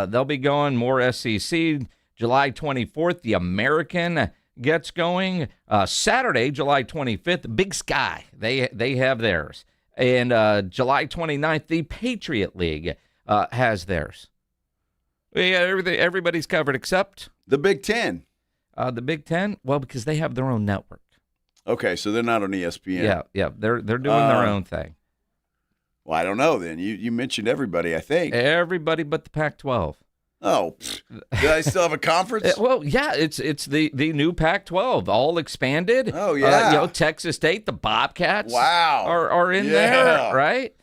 They'll be going more SEC. July 24th, the American gets going. Saturday, July 25th, Big Sky. They have theirs. And July 29th, the Patriot League has theirs. Yeah, everybody's covered except the Big Ten. The Big Ten, well, because they have their own network. Okay, so they're not on ESPN. Yeah, they're doing their own thing. Well, I don't know then. You mentioned everybody, I think. Everybody but the Pac-12. Oh, do I still have a conference? Well, yeah, it's the new Pac-12, all expanded. Oh, yeah. Texas State, the Bobcats. Wow. Are in there, right?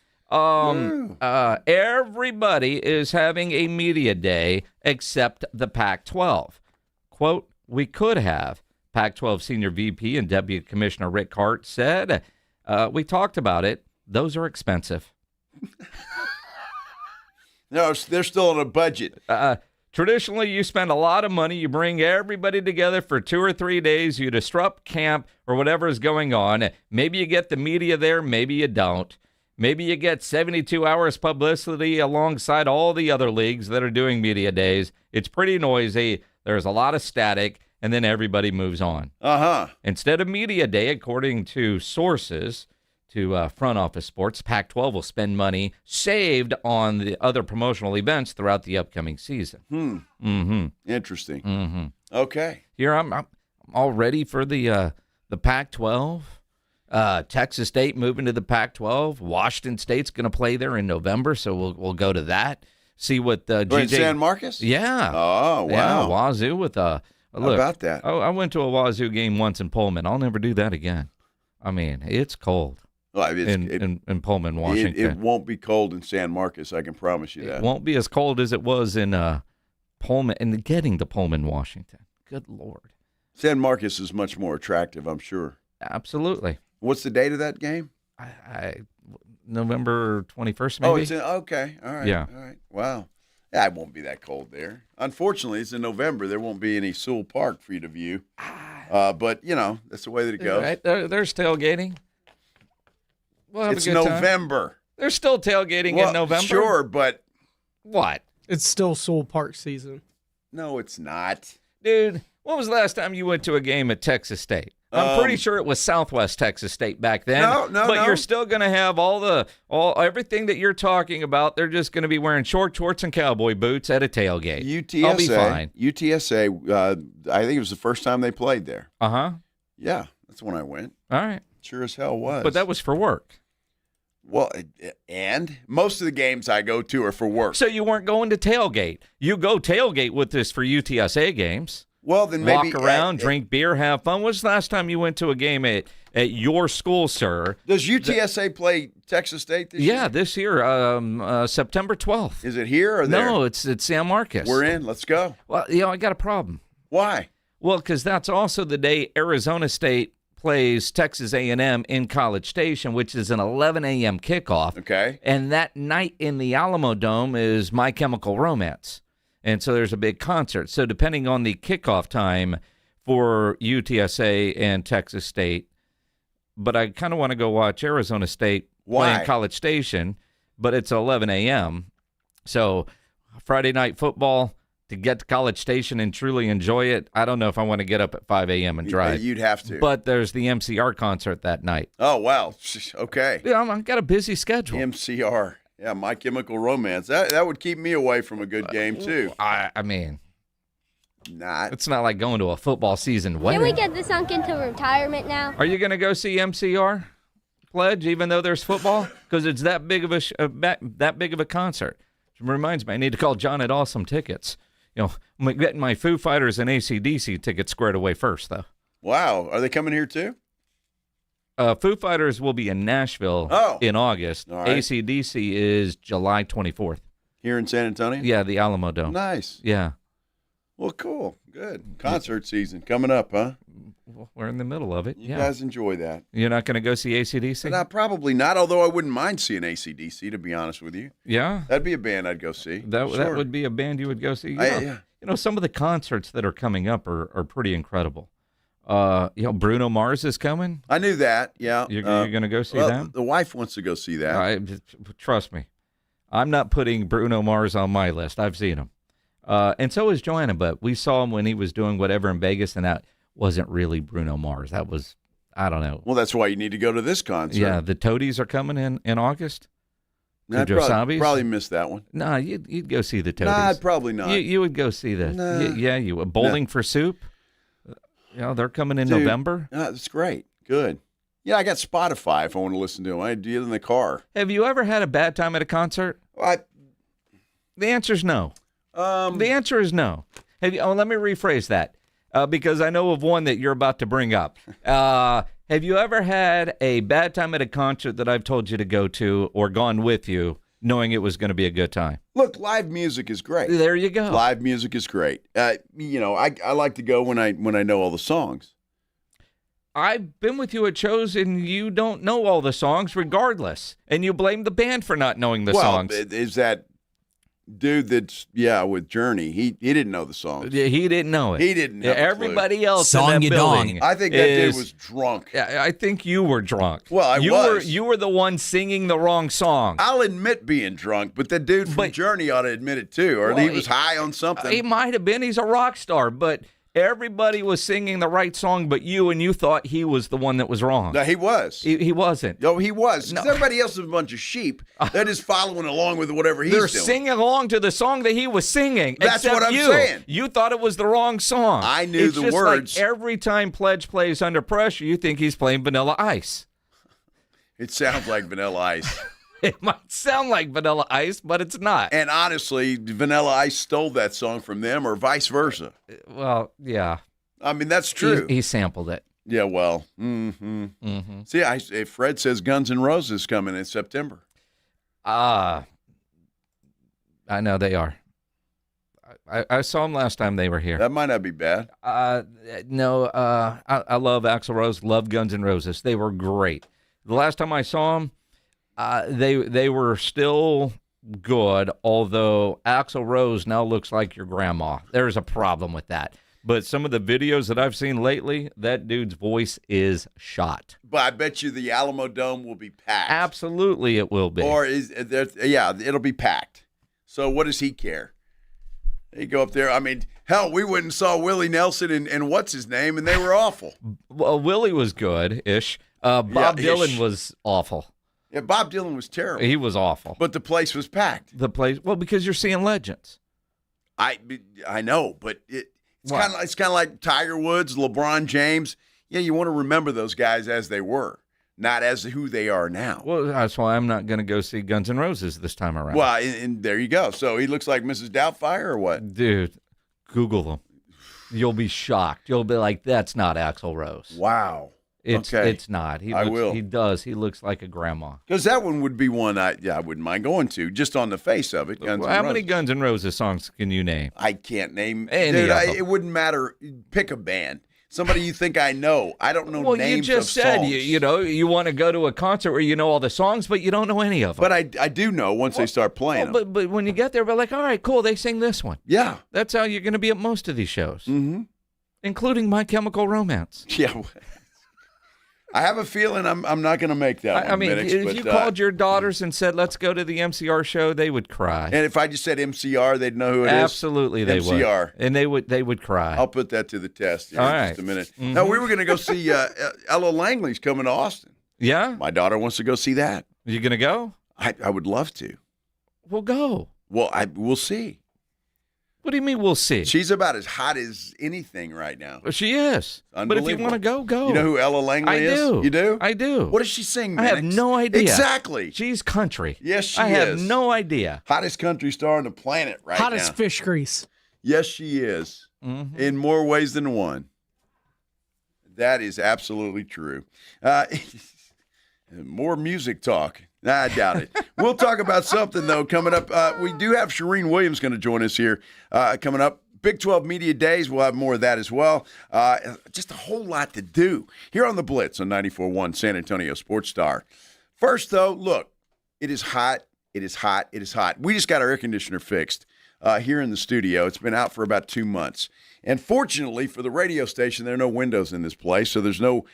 Everybody is having a media day except the Pac-12. Quote, we could have. Pac-12 Senior VP and Deputy Commissioner Rick Hart said, we talked about it. Those are expensive. No, they're still on a budget. Traditionally, you spend a lot of money. You bring everybody together for 2 or 3 days. You disrupt camp or whatever is going on. Maybe you get the media there. Maybe you don't. Maybe you get 72 hours publicity alongside all the other leagues that are doing media days. It's pretty noisy. There's a lot of static, and then everybody moves on. Instead of media day, according to sources, to front office sports, Pac-12 will spend money saved on the other promotional events throughout the upcoming season. Interesting. Okay. Here I'm all ready for the Pac-12. Texas State moving to the Pac-12. Washington State's going to play there in November, so we'll go to that. See what GJ San Marcos. Yeah. Oh, wow. Yeah, Wazoo with a look. How about that? I went to a Wazoo game once in Pullman. I'll never do that again. I mean, it's cold. Well, in Pullman, Washington. It won't be cold in San Marcos, I can promise you that. It won't be as cold as it was in Pullman, and getting to Pullman, Washington. Good Lord. San Marcos is much more attractive, I'm sure. Absolutely. What's the date of that game? November 21st, maybe? Oh, it's okay. All right. Yeah. All right. Wow. Yeah, it won't be that cold there. Unfortunately, it's in November. There won't be any Sewell Park for you to view. But, that's the way that it goes. Right. There's tailgating. We'll have It's a good November. Time. There's still tailgating in November. Sure, but what? It's still Sewell Park season. No, it's not. Dude, when was the last time you went to a game at Texas State? I'm pretty sure it was Southwest Texas State back then. But you're still going to have everything that you're talking about. They're just going to be wearing short shorts and cowboy boots at a tailgate. UTSA. I'll be fine. UTSA, I think it was the first time they played there. Yeah, that's when I went. All right. Sure as hell was. But that was for work. Well, and most of the games I go to are for work. So you weren't going to tailgate. You go tailgate with us for UTSA games. Well, then maybe walk around, drink beer, have fun. When's the last time you went to a game at your school, sir? Does UTSA play Texas State this year? Yeah, this year, September 12th. Is it here or there? No, it's San Marcos. We're in. Let's go. Well, I got a problem. Why? Well, because that's also the day Arizona State plays Texas A&M in College Station, which is an 11 a.m. kickoff. Okay. And that night in the Alamo Dome is My Chemical Romance. And so there's a big concert. So depending on the kickoff time for UTSA and Texas State, but I kind of want to go watch Arizona State playing College Station, but it's 11 a.m. So Friday night football, to get to College Station and truly enjoy it, I don't know if I want to get up at 5 a.m. and drive. You'd have to. But there's the MCR concert that night. Oh, wow. Okay. Yeah, I've got a busy schedule. MCR. Yeah, My Chemical Romance. That would keep me away from a good game, too. I mean, not. It's not like going to a football season wedding. Can we get this sunk into retirement now? Are you going to go see MCR, Pledge, even though there's football? Because it's that big of that big of a concert. Which reminds me, I need to call John at Awesome Tickets. I'm getting my Foo Fighters and AC/DC tickets squared away first, though. Wow. Are they coming here, too? Foo Fighters will be in Nashville in August. All right. AC/DC is July 24th. Here in San Antonio? Yeah, the Alamo Dome. Nice. Yeah. Well, cool. Good. Concert season coming up, huh? We're in the middle of it. You guys enjoy that. You're not going to go see AC/DC? No, probably not, although I wouldn't mind seeing AC/DC, to be honest with you. Yeah? That'd be a band I'd go see. That would be a band you would go see? Yeah. Some of the concerts that are coming up are pretty incredible. Bruno Mars is coming. I knew that, yeah. You're going to go see them? The wife wants to go see that. Trust me. I'm not putting Bruno Mars on my list. I've seen him. And so is Joanna, but we saw him when he was doing whatever in Vegas, and that wasn't really Bruno Mars. That was, I don't know. Well, that's why you need to go to this concert. Yeah, the Toadies are coming in August. I'd probably missed that one. No, you'd go see the Toadies. No, I'd probably not. You would go see this. Nah. Yeah, you would. Bowling for Soup. They're coming in Dude, November. That's great. Good. Yeah, I got Spotify if I want to listen to them. I do it in the car. Have you ever had a bad time at a concert? The answer is no. The answer is no. Let me rephrase that because I know of one that you're about to bring up. Have you ever had a bad time at a concert that I've told you to go to or gone with you knowing it was going to be a good time? Look, live music is great. There you go. Live music is great. I like to go when I know all the songs. I've been with you at shows and you don't know all the songs regardless, and you blame the band for not knowing the songs. Is that dude that's with Journey? He didn't know the songs. Yeah, he didn't know it. He didn't know. Everybody else in that building. I think that dude was drunk. I think you were drunk. Well, I was. You were the one singing the wrong song. I'll admit being drunk, but the dude from Journey ought to admit it too, or he was high on something. He might have been. He's a rock star, but everybody was singing the right song but you, and you thought he was the one that was wrong. No, he was. He wasn't. No, he was. No. Everybody else is a bunch of sheep. They're just following along with whatever he's They're doing. singing along to the song that he was singing. That's except what I'm you. saying. You thought it was the wrong song. I knew it's the just words. Like every time Pledge plays Under Pressure, you think he's playing Vanilla Ice. It sounds like Vanilla Ice. It might sound like Vanilla Ice, but it's not. And honestly, Vanilla Ice stole that song from them or vice versa. Well, yeah. I mean, that's true. He sampled it. Yeah, well. See, Fred says Guns N' Roses coming in September. I know they are. I saw them last time they were here. That might not be bad. No, I love Axl Rose, love Guns N' Roses. They were great. The last time I saw them, they were still good, although Axl Rose now looks like your grandma. There's a problem with that. But some of the videos that I've seen lately, that dude's voice is shot. But I bet you the Alamo Dome will be packed. Absolutely it will be. Or it'll be packed. So what does he care? They go up there. I mean, hell, we went and saw Willie Nelson and what's his name, and they were awful. Well, Willie was good-ish. Bob Dylan was awful. Yeah, Bob Dylan was terrible. He was awful. But the place was packed. Well, because you're seeing legends. I know, but it's kind of like Tiger Woods, LeBron James. Yeah, you want to remember those guys as they were, not as who they are now. Well, that's why I'm not going to go see Guns N' Roses this time around. Well, and there you go. So he looks like Mrs. Doubtfire or what? Dude, Google them. You'll be shocked. You'll be like, that's not Axl Rose. Wow. It's not. I will. He does. He looks like a grandma. Because that one would be one I wouldn't mind going to, just on the face of it. How many Guns N' Roses songs can you name? I can't name any. Dude, it wouldn't matter. Pick a band. Somebody you think I know. I don't know names of songs. Well, you just said, you want to go to a concert where you know all the songs, but you don't know any of them. But I do know once they start playing them. But when you get there, we're like, all right, cool, they sing this one. Yeah. That's how you're going to be at most of these shows, including My Chemical Romance. Yeah. I have a feeling I'm not going to make that one. I mean, Minix, if you called your daughters and said, let's go to the MCR show, they would cry. And if I just said MCR, they'd know who it is? Absolutely, they would. MCR. And they would cry. I'll put that to the test here All in right. just a minute. Mm-hmm. No, we were going to go see Ella Langley's coming to Austin. Yeah? My daughter wants to go see that. You going to go? I would love to. We'll go. Well, we'll see. What do you mean we'll see? She's about as hot as anything right now. She is. But if you want to go, go. You know who Ella Langley is? I do. You do? I do. What does she sing, I have Minix? no idea. Exactly. She's country. Yes, she is. I have no idea. Hottest country star on the planet right now. Hottest fish grease. Yes, she is. Mm-hmm. In more ways than one. That is absolutely true. More music talk. I doubt it. We'll talk about something, though, coming up. We do have Charean Williams going to join us here coming up. Big 12 Media Days, we'll have more of that as well. Just a whole lot to do here on the Blitz on 94.1 San Antonio Sports Star. First, though, look, it is hot. It is hot. It is hot. We just got our air conditioner fixed here in the studio. It's been out for about 2 months. And fortunately for the radio station, there are no windows in this place, so there's no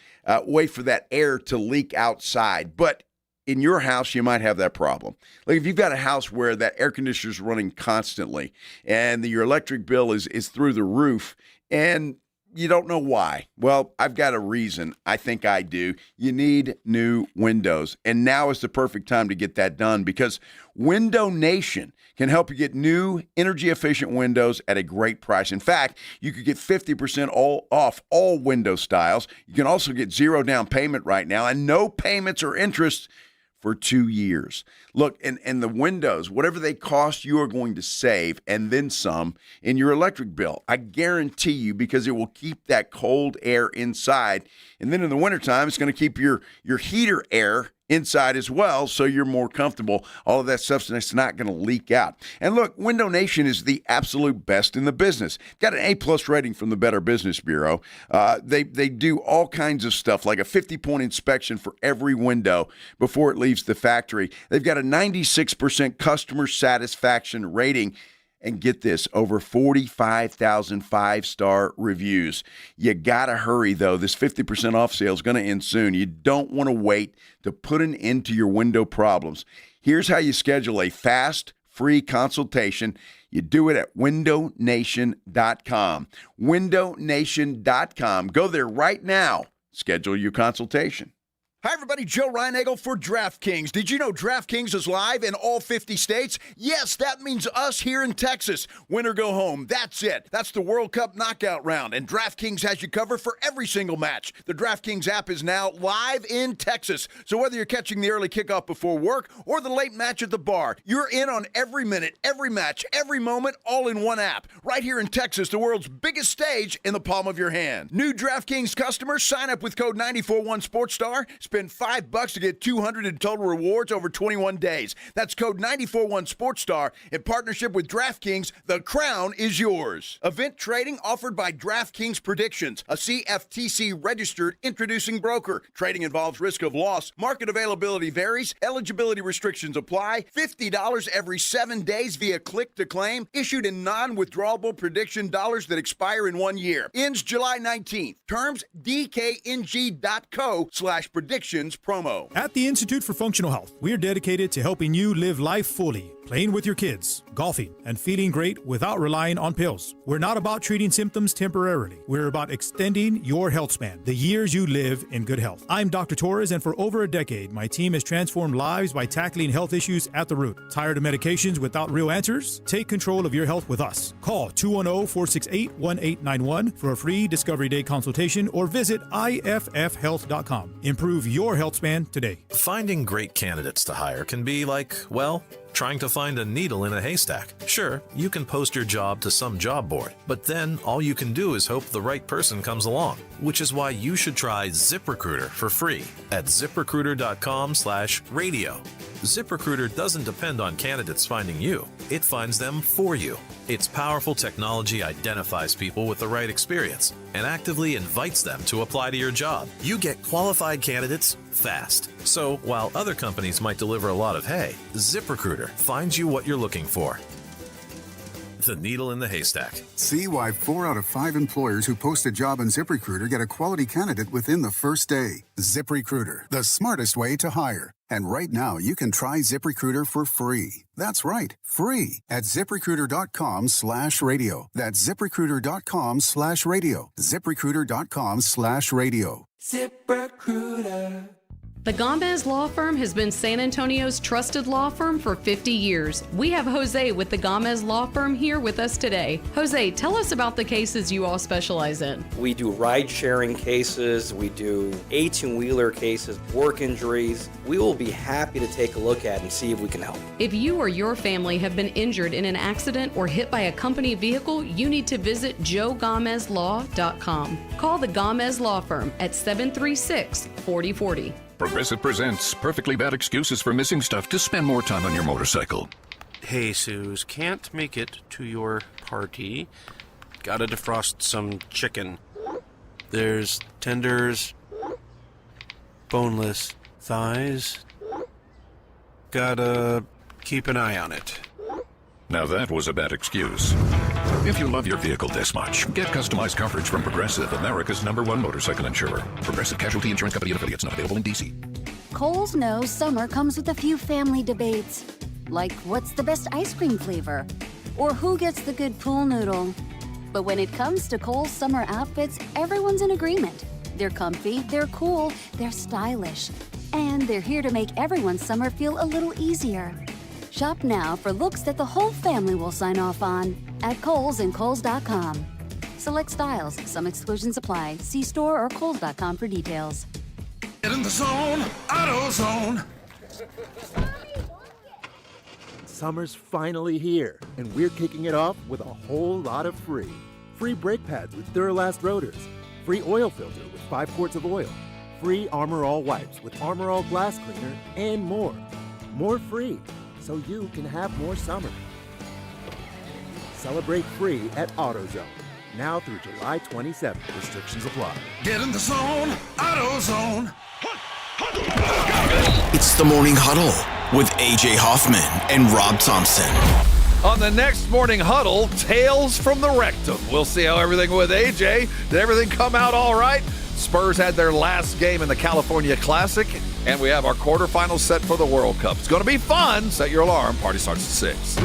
way for that air to leak outside. But in your house, you might have that problem. Like if you've got a house where that air conditioner is running constantly and your electric bill is through the roof and you don't know why. Well, I've got a reason. I think I do. You need new windows. And now is the perfect time to get that done because Window Nation can help you get new energy-efficient windows at a great price. In fact, you could get 50% off all window styles. You can also get 0 down payment right now and no payments or interest for 2 years. Look, and the windows, whatever they cost, you are going to save and then some in your electric bill. I guarantee you because it will keep that cold air inside. And then in the wintertime, it's going to keep your heater air inside as well, so you're more comfortable. All of that stuff's not going to leak out. And look, Window Nation is the absolute best in the business. Got an A+ rating from the Better Business Bureau. They do all kinds of stuff, like a 50-point inspection for every window before it leaves the factory. They've got a 96% customer satisfaction rating. And get this, over 45,000 5-star reviews. You got to hurry, though. This 50% off sale is going to end soon. You don't want to wait to put an end to your window problems. Here's how you schedule a fast, free consultation. You do it at windownation.com. Windownation.com. Go there right now. Schedule your consultation. Hi, everybody. Joe Reinagel for DraftKings. Did you know DraftKings is live in all 50 states? Yes, that means us here in Texas. Win or go home. That's it. That's the World Cup knockout round, and DraftKings has you covered for every single match. The DraftKings app is now live in Texas, so whether you're catching the early kickoff before work or the late match at the bar, you're in on every minute, every match, every moment, all in one app. Right here in Texas, the world's biggest stage in the palm of your hand. New DraftKings customers, sign up with code 941SportsStar. Spend $5 to get $200 in total rewards over 21 days. That's code 941SportsStar in partnership with DraftKings. The crown is yours. Event trading offered by DraftKings Predictions, a CFTC registered introducing broker. Trading involves risk of loss. Market availability varies. Eligibility restrictions apply. $50 every 7 days via click to claim. Issued in non-withdrawable prediction dollars that expire in 1 year. Ends July 19th. Terms dkng.co/predictions promo. At the Institute for Functional Health, we are dedicated to helping you live life fully, playing with your kids, golfing, and feeling great without relying on pills. We're not about treating symptoms temporarily. We're about extending your health span, the years you live in good health. I'm Dr. Torres, and for over a decade, my team has transformed lives by tackling health issues at the root. Tired of medications without real answers? Take control of your health with us. Call 210-468-1891 for a free Discovery Day consultation or visit iffhealth.com. Improve your health span today. Finding great candidates to hire can be like, well, trying to find a needle in a haystack. Sure, you can post your job to some job board, but then all you can do is hope the right person comes along, which is why you should try ZipRecruiter for free at ZipRecruiter.com/radio. ZipRecruiter doesn't depend on candidates finding you. It finds them for you. Its powerful technology identifies people with the right experience and actively invites them to apply to your job. You get qualified candidates fast. So while other companies might deliver a lot of hay, ZipRecruiter finds you what you're looking for. the needle in the haystack. See why 4 out of 5 employers who post a job on ZipRecruiter get a quality candidate within the first day. ZipRecruiter, the smartest way to hire. And right now, you can try ZipRecruiter for free. That's right, free at ZipRecruiter.com/radio. That's ZipRecruiter.com/radio. ZipRecruiter.com/radio. ZipRecruiter. The Gomez Law Firm has been San Antonio's trusted law firm for 50 years. We have Jose with the Gomez Law Firm here with us today. Jose, tell us about the cases you all specialize in. We do ride-sharing cases, we do 18-wheeler cases, work injuries. We will be happy to take a look at and see if we can help. If you or your family have been injured in an accident or hit by a company vehicle, you need to visit joegomezlaw.com. Call the Gomez Law Firm at 736-4040. Progressive presents Perfectly Bad Excuses for Missing Stuff to Spend More Time on Your Motorcycle. Hey, Suze, can't make it to your party. Gotta defrost some chicken. There's tenders, boneless thighs. Gotta keep an eye on it. Now that was a bad excuse. If you love your vehicle this much, get customized coverage from Progressive, America's #1 motorcycle insurer. Progressive Casualty Insurance Company and affiliates, not available in D.C. Kohl's knows summer comes with a few family debates, like what's the best ice cream flavor, or who gets the good pool noodle. But when it comes to Kohl's summer outfits, everyone's in agreement. They're comfy, they're cool, they're stylish, and they're here to make everyone's summer feel a little easier. Shop now for looks that the whole family will sign off on at Kohl's and Kohl's.com. Select styles. Some exclusions apply. See store or Kohl's.com for details. Get in the zone, AutoZone. Summer's finally here, and we're kicking it off with a whole lot of free. Free brake pads with Duralast rotors. Free oil filter with 5 quarts of oil. Free Armor All wipes with Armor All glass cleaner, and more. More free, so you can have more summer. Celebrate free at AutoZone. Now through July 27th. Restrictions apply. Get in the zone, AutoZone. It's the Morning Huddle with AJ Hoffman and Rob Thompson. On the next Morning Huddle, Tales from the Rectum. We'll see how everything with AJ. Did everything come out all right? Spurs had their last game in the California Classic, and we have our quarterfinals set for the World Cup. It's going to be fun. Set your alarm. Party starts at 6.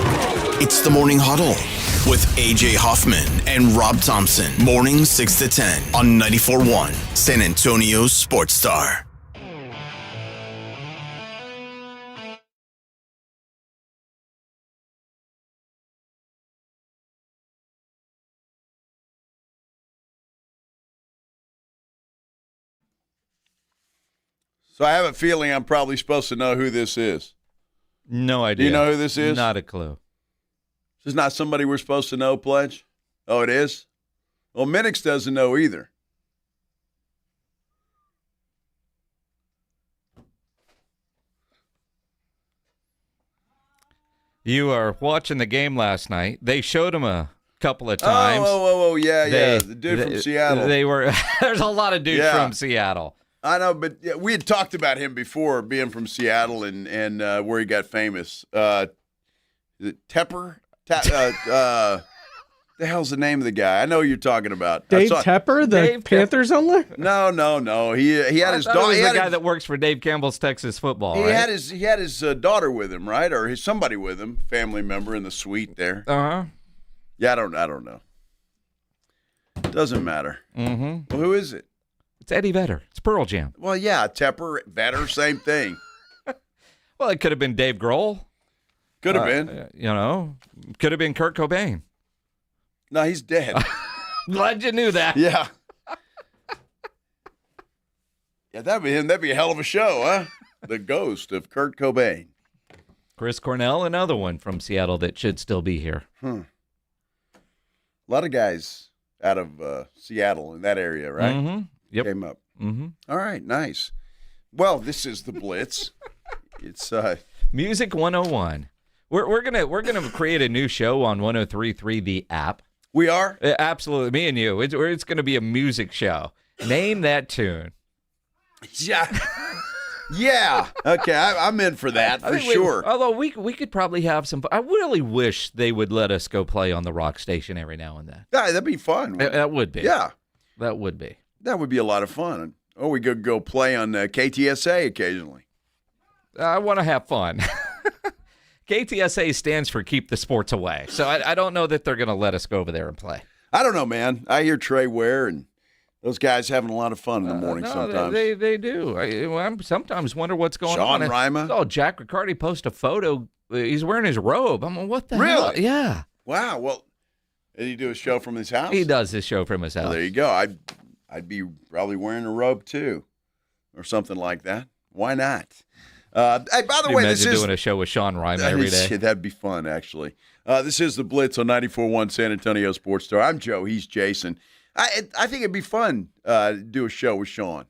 It's the Morning Huddle with AJ Hoffman and Rob Thompson. Morning 6 to 10 on 94.1 San Antonio Sports Star. So I have a feeling I'm probably supposed to know who this is. No idea. Do you know who this is? Not a clue. This is not somebody we're supposed to know, Pledge? Oh, it is? Well, Minix doesn't know either. You are watching the game last night. They showed him a couple of times. Oh, yeah. The dude from Seattle. They were. There's a lot of dudes from Seattle. I know, but we had talked about him before, being from Seattle and where he got famous. Is it Tepper? The hell's the name of the guy? I know who you're talking about. Dave Tepper, the Panthers owner? No. He had his daughter. He was the guy that works for Dave Campbell's Texas Football. He right? had his daughter with him, right? Or somebody with him, family member in the suite there. Uh-huh. Yeah, I don't know. Doesn't matter. Mm-hmm. Well, who is it? It's Eddie Vedder. It's Pearl Jam. Well, yeah, Tepper, Vedder, same thing. Well, it could have been Dave Grohl. Could have been. Could have been Kurt Cobain. No, he's dead. Glad you knew that. Yeah. Yeah, that'd be him. That'd be a hell of a show, huh? The ghost of Kurt Cobain. Chris Cornell, another one from Seattle that should still be here. A lot of guys out of Seattle in that area, right? Mm-hmm. Yep. Came up. Mm-hmm. All right, nice. Well, this is the Blitz. It's Music 101. We're gonna create a new show on 103.3 The App. We are? Absolutely, me and you. It's gonna be a music show. Name that tune. Yeah. Yeah. Okay, I'm in for that for sure. Although we could probably have some. I really wish they would let us go play on the rock station every now and then. Yeah, that'd be fun. That would be. Yeah. That would be. That would be a lot of fun. Or we could go play on KTSA occasionally. I want to have fun. KTSA stands for Keep the Sports Away. So I don't know that they're going to let us go over there and play. I don't know, man. I hear Trey Ware and those guys having a lot of fun in the morning sometimes. They do. I sometimes wonder what's going on. Sean Rima. Oh, Jack Riccardi post a photo. He's wearing his robe. I'm like, what the really? hell? Yeah. Wow. Well, did he do a show from his house? He does this show from his house. Well, there you go. I'd be probably wearing a robe too, or something like that. Why not? Hey, by the way, this is doing a show with Sean Rima every day. That'd be fun, actually. This is the Blitz on 94.1 San Antonio Sports Star. I'm Joe. He's Jason. I think it'd be fun to do a show with Sean.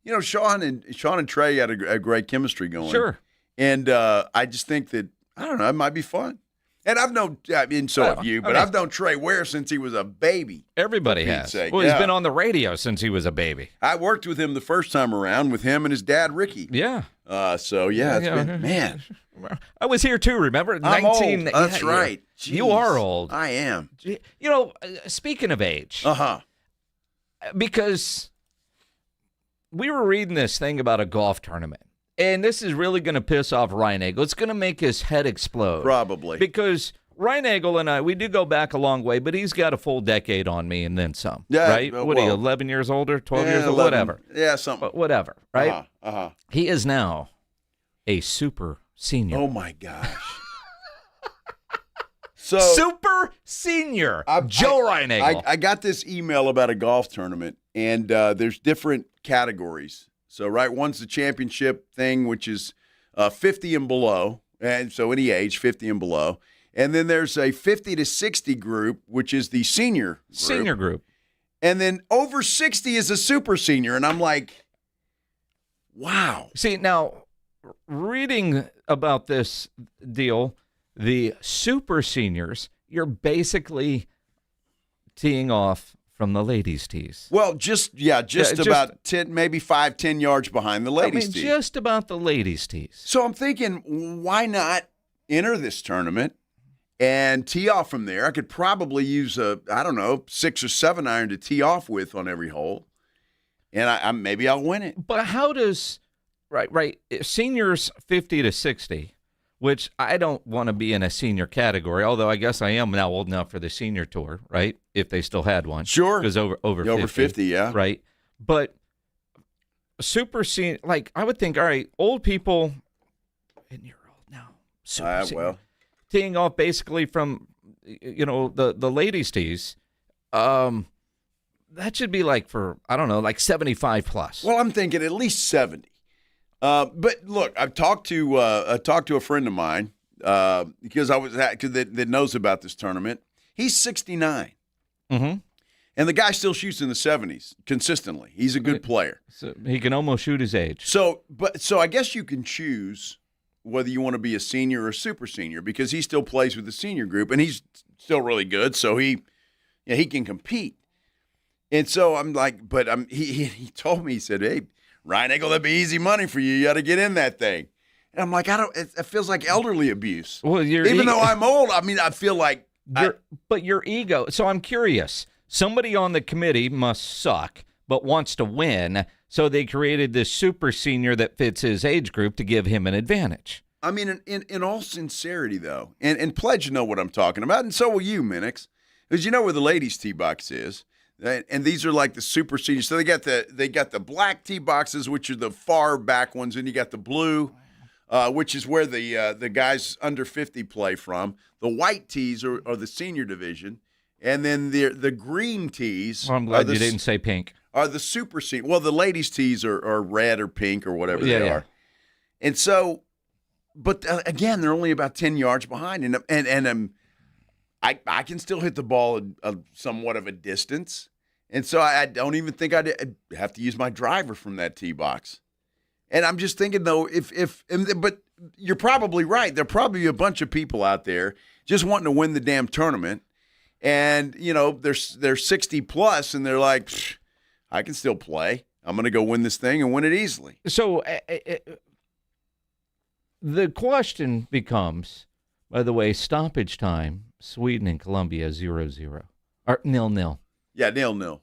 You know, Sean and Trey had a great chemistry going. Sure. And I just think that, I don't know, it might be fun. And I've known, so have you, but I've known Trey Ware since he was a baby. Everybody has. Well, yeah. He's been on the radio since he was a baby. I worked with him the first time around with him and his dad, Ricky. Yeah. So, yeah, it's been, man. I was here too, remember? I'm old. That's right. You are old. I am. You know, speaking of age. Uh-huh. Because we were reading this thing about a golf tournament. And this is really going to piss off Ryan Eagle. It's going to make his head explode. Probably. Because Ryan Eagle and I, we do go back a long way, but he's got a full decade on me and then some. Yeah, right? What are you, 11 years older, 12 years older, whatever. Yeah, something. But whatever, right? Uh-huh. He is now a super senior. Oh, my gosh. So super senior. Joe Ryan Eagle. I got this email about a golf tournament, and there's different categories. So, right, one's the championship thing, which is 50 and below, and so any age, 50 and below. And then there's a 50 to 60 group, which is the senior group. And then over 60 is a super senior, and I'm like, wow. See, now, reading about this deal, the super seniors, you're basically teeing off from the ladies' tees. Well, just about 10, maybe 5-10 yards behind the ladies' tees. Just about the ladies' tees. So I'm thinking, why not enter this tournament and tee off from there? I could probably use a 6 or 7 iron to tee off with on every hole, and maybe I'll win it. But how does seniors 50 to 60? Which I don't want to be in a senior category, although I guess I am now old enough for the senior tour, right? If they still had one. Sure. Because over 50. Over 50, yeah. Right. But super senior, like I would think, all right, old people, and you're old now. Super senior, well. teeing off basically from, the ladies' tees. That should be like for, I don't know, like 75 plus. Well, I'm thinking at least 70. But look, I've talked to a friend of mine because that knows about this tournament. He's 69, and the guy still shoots in the 70s consistently. He's a good player. So he can almost shoot his age. So I guess you can choose whether you want to be a senior or super senior because he still plays with the senior group and he's still really good. So he can compete. And so I'm like, he told me, he said, hey, Ryan Eagle, that'd be easy money for you. You got to get in that thing. And I'm like, it feels like elderly abuse. Well, even though I'm old, I feel like. But your ego. So I'm curious. Somebody on the committee must suck, but wants to win. So they created this super senior that fits his age group to give him an advantage. I mean, in all sincerity, though, and Pledge know what I'm talking about, and so will you, Minix, because you know where the ladies' tee box is. And these are like the super seniors. So they got the black tee boxes, which are the far back ones, and you got the blue, which is where the guys under 50 play from. The white tees are the senior division, and then the green tees. Well, I'm glad you didn't say pink. Are the super senior? Well, the ladies' tees are red or pink or whatever they are. And so, but again, they're only about 10 yards behind, and I can still hit the ball at somewhat of a distance. And so I don't even think I'd have to use my driver from that tee box. And I'm just thinking, though, but you're probably right. There'll probably be a bunch of people out there just wanting to win the damn tournament. And, they're 60 plus, and they're like, I can still play. I'm going to go win this thing and win it easily. So the question becomes, by the way, stoppage time, Sweden and Colombia 0-0. Or 0-0. Yeah, 0-0.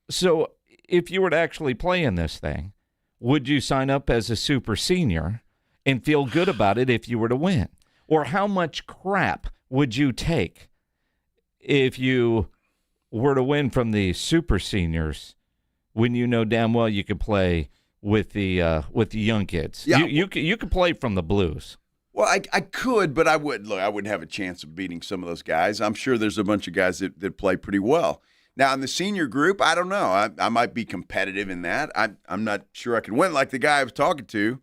So if you were to actually play in this thing, would you sign up as a super senior and feel good about it if you were to win? Or how much crap would you take if you were to win from the super seniors when you know damn well you could play with the young kids? Yeah. You could play from the Blues. Well, I could, but I wouldn't have a chance of beating some of those guys. I'm sure there's a bunch of guys that play pretty well. Now, in the senior group, I don't know. I might be competitive in that. I'm not sure I can win like the guy I was talking to.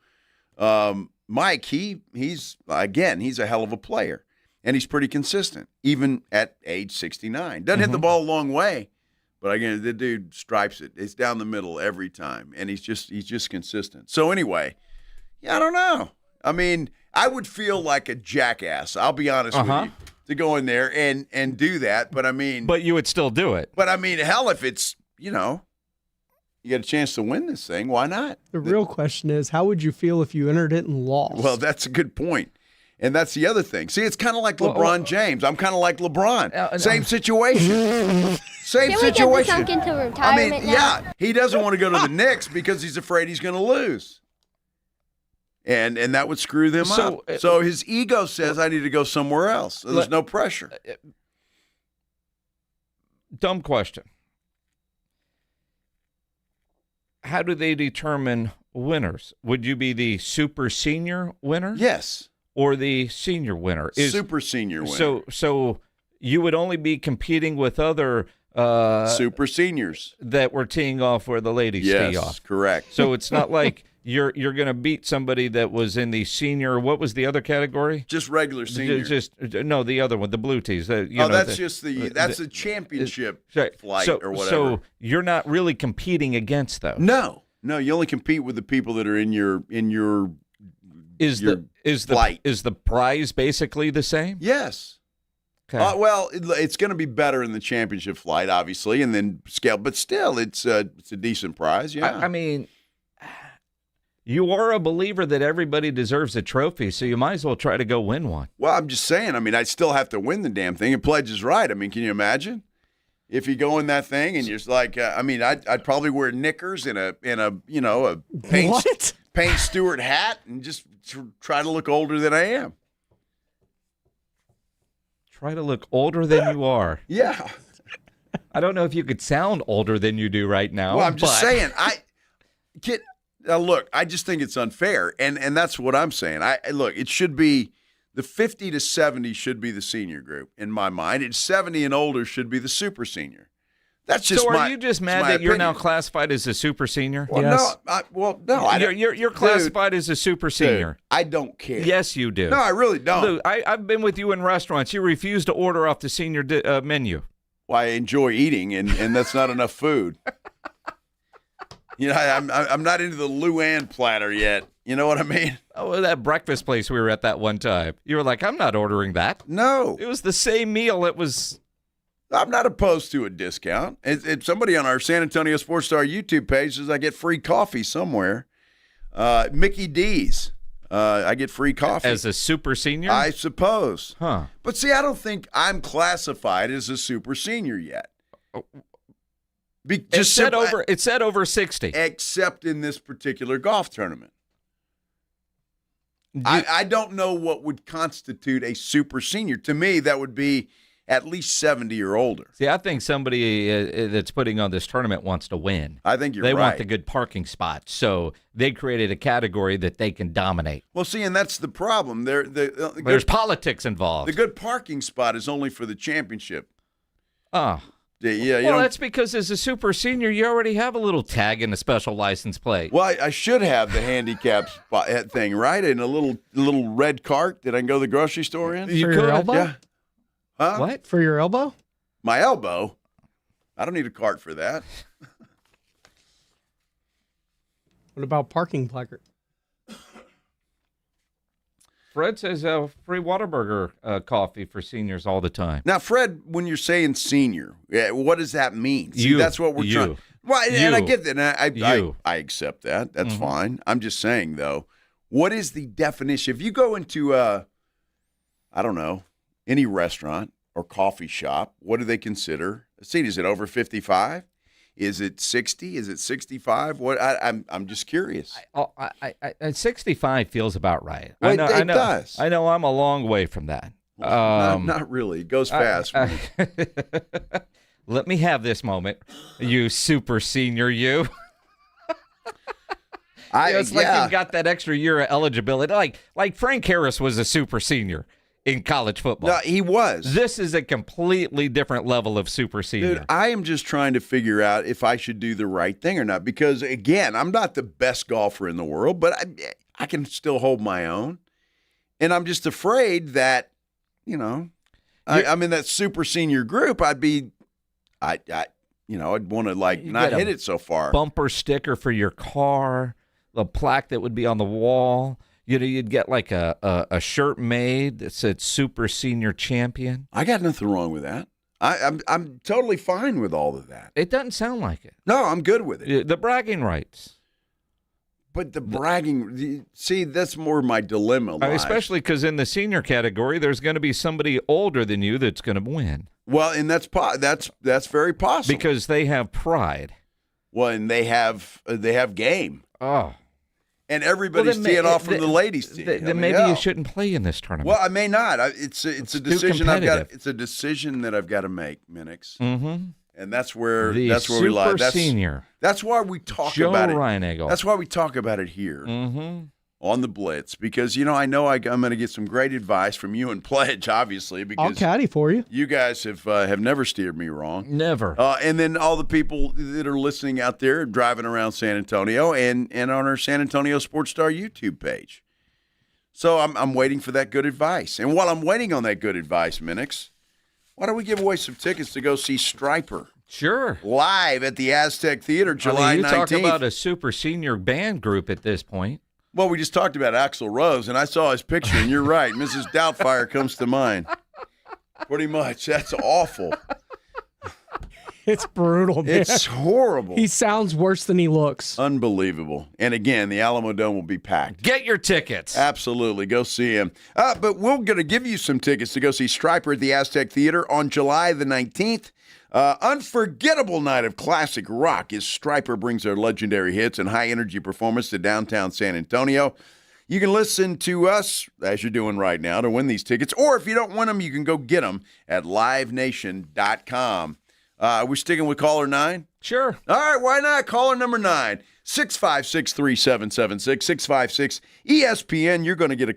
Mike, he's a hell of a player, and he's pretty consistent, even at age 69. Doesn't hit the ball a long way, but again, the dude stripes it. It's down the middle every time, and he's just consistent. So anyway, yeah, I don't know. I mean, I would feel like a jackass, I'll be honest with you, to go in there and do that. But I mean, but you would still do it. But I mean, hell, if it's, you get a chance to win this thing, why not? The real question is, how would you feel if you entered it and lost? Well, that's a good point. And that's the other thing. See, it's kind of like LeBron James. I'm kind of like LeBron. Same situation. Same situation. Can we get sunk into retirement now? Yeah. He doesn't want to go to the Knicks because he's afraid he's going to lose. And that would screw them up. So his ego says, I need to go somewhere else. So there's no pressure. Dumb question. How do they determine winners? Would you be the super senior winner? Yes. Or the senior winner? Super senior winner. So you would only be competing with other super seniors that were teeing off where the ladies tee off. Yes, correct. So it's not like you're going to beat somebody that was in the senior. What was the other category? Just regular senior. No, the other one, the blue tees. That's the championship flight or whatever. So you're not really competing against those. No, you only compete with the people that are in your flight. Is the prize basically the same? Yes. Okay. Well, it's going to be better in the championship flight, obviously, and then scale. But still, it's a decent prize. Yeah. I mean, you are a believer that everybody deserves a trophy, so you might as well try to go win one. Well, I'm just saying. I mean, I still have to win the damn thing. And Pledge is right. I mean, can you imagine if you go in that thing and you're just like, I'd probably wear knickers and a Paint Stewart hat and just try to look older than I am. Try to look older than you are. Yeah. I don't know if you could sound older than you do right now. Well, I'm just saying. Look, I just think it's unfair, and that's what I'm saying. Look, it should be the 50 to 70 should be the senior group in my mind. It's 70 and older should be the super senior. That's just so. Are you just mad that you're now classified as a super senior? Well, yes. no. You're classified as a super senior. Dude, I don't care. Yes, you do. No, I really don't. Luke, I've been with you in restaurants. You refuse to order off the senior menu. Well, I enjoy eating, and that's not enough food. I'm not into the Luann platter yet. You know what I mean? Oh, that breakfast place we were at that one time. You were like, I'm not ordering that. No. It was the same meal. I'm not opposed to a discount. If somebody on our San Antonio Sports Star YouTube page says I get free coffee somewhere, Mickey D's, I get free coffee. As a super senior? I suppose. Huh. But see, I don't think I'm classified as a super senior yet. It said over 60. Except in this particular golf tournament. I don't know what would constitute a super senior. To me, that would be at least 70 or older. See, I think somebody that's putting on this tournament wants to win. I think you're right. They right. want the good parking spots, so they created a category that they can dominate. Well, see, and that's the problem. There's politics involved. The good parking spot is only for the championship. Oh. Yeah, well, that's because as a super senior, you already have a little tag and a special license plate. Well, I should have the handicap spot thing, right? In a little red cart that I can go to the grocery store in. You could. Your elbow? Yeah. Huh? What? For your elbow? My elbow? I don't need a cart for that. What about parking placard? Fred says free Whataburger coffee for seniors all the time. Now, Fred, when you're saying senior, what does that mean? See, that's what we're trying. Well, and I get that. And I accept that. That's fine. I'm just saying, though, what is the definition? If you go into, I don't know, any restaurant or coffee shop, what do they consider a senior? Is it over 55? Is it 60? Is it 65? What? I'm just curious. 65 feels about right. Well, it does. I know I'm a long way from that. Not really. It goes fast. Let me have this moment, you super senior, you. It's like you've got that extra year of eligibility. Like Frank Harris was a super senior in college football. No, he was. This is a completely different level of super senior. Dude, I am just trying to figure out if I should do the right thing or not. Because, again, I'm not the best golfer in the world, but I can still hold my own. And I'm just afraid that, I'm in that super senior group. I'd want to, not hit it so far. Bumper sticker for your car, the plaque that would be on the wall. You'd get like a shirt made that said Super Senior Champion. I got nothing wrong with that. I'm totally fine with all of that. It doesn't sound like it. No, I'm good with it. The bragging rights. But the bragging, see, that's more my dilemma. Especially because in the senior category, there's going to be somebody older than you that's going to win. Well, and that's very possible because they have pride. Well, and they have game. Oh. And everybody's teeing off from the ladies' team. Then maybe you shouldn't play in this tournament. Well, I may not. It's a decision I've got. It's a decision that I've got to make, Minix. Mm-hmm. And that's where we lie. Senior. That's why we talk Joe about it. Reinagel. That's why we talk about it here on the Blitz, because I know I'm going to get some great advice from you and Pledge, obviously, because I'll caddy for you. You guys have never steered me wrong. Never. And then all the people that are listening out there driving around San Antonio and on our San Antonio Sports Star YouTube page. So I'm waiting for that good advice. And while I'm waiting on that good advice, Minix, why don't we give away some tickets to go see Striper? Sure. Live at the Aztec Theater, July 19th. You talk about a super senior band group at this point. Well, we just talked about Axl Rose, and I saw his picture, and you're right. Mrs. Doubtfire comes to mind. Pretty much. That's awful. It's brutal, man. It's horrible. He sounds worse than he looks. Unbelievable. And again, the Alamo Dome will be packed. Get your tickets. Absolutely. Go see him. But we're going to give you some tickets to go see Striper at the Aztec Theater on July the 19th. Unforgettable night of classic rock as Striper brings their legendary hits and high-energy performance to downtown San Antonio. You can listen to us, as you're doing right now, to win these tickets. Or if you don't win them, you can go get them at livenation.com. We're sticking with caller 9? Sure. All right, why not? Caller number 9, 656-3776, 656 ESPN. You're going to get a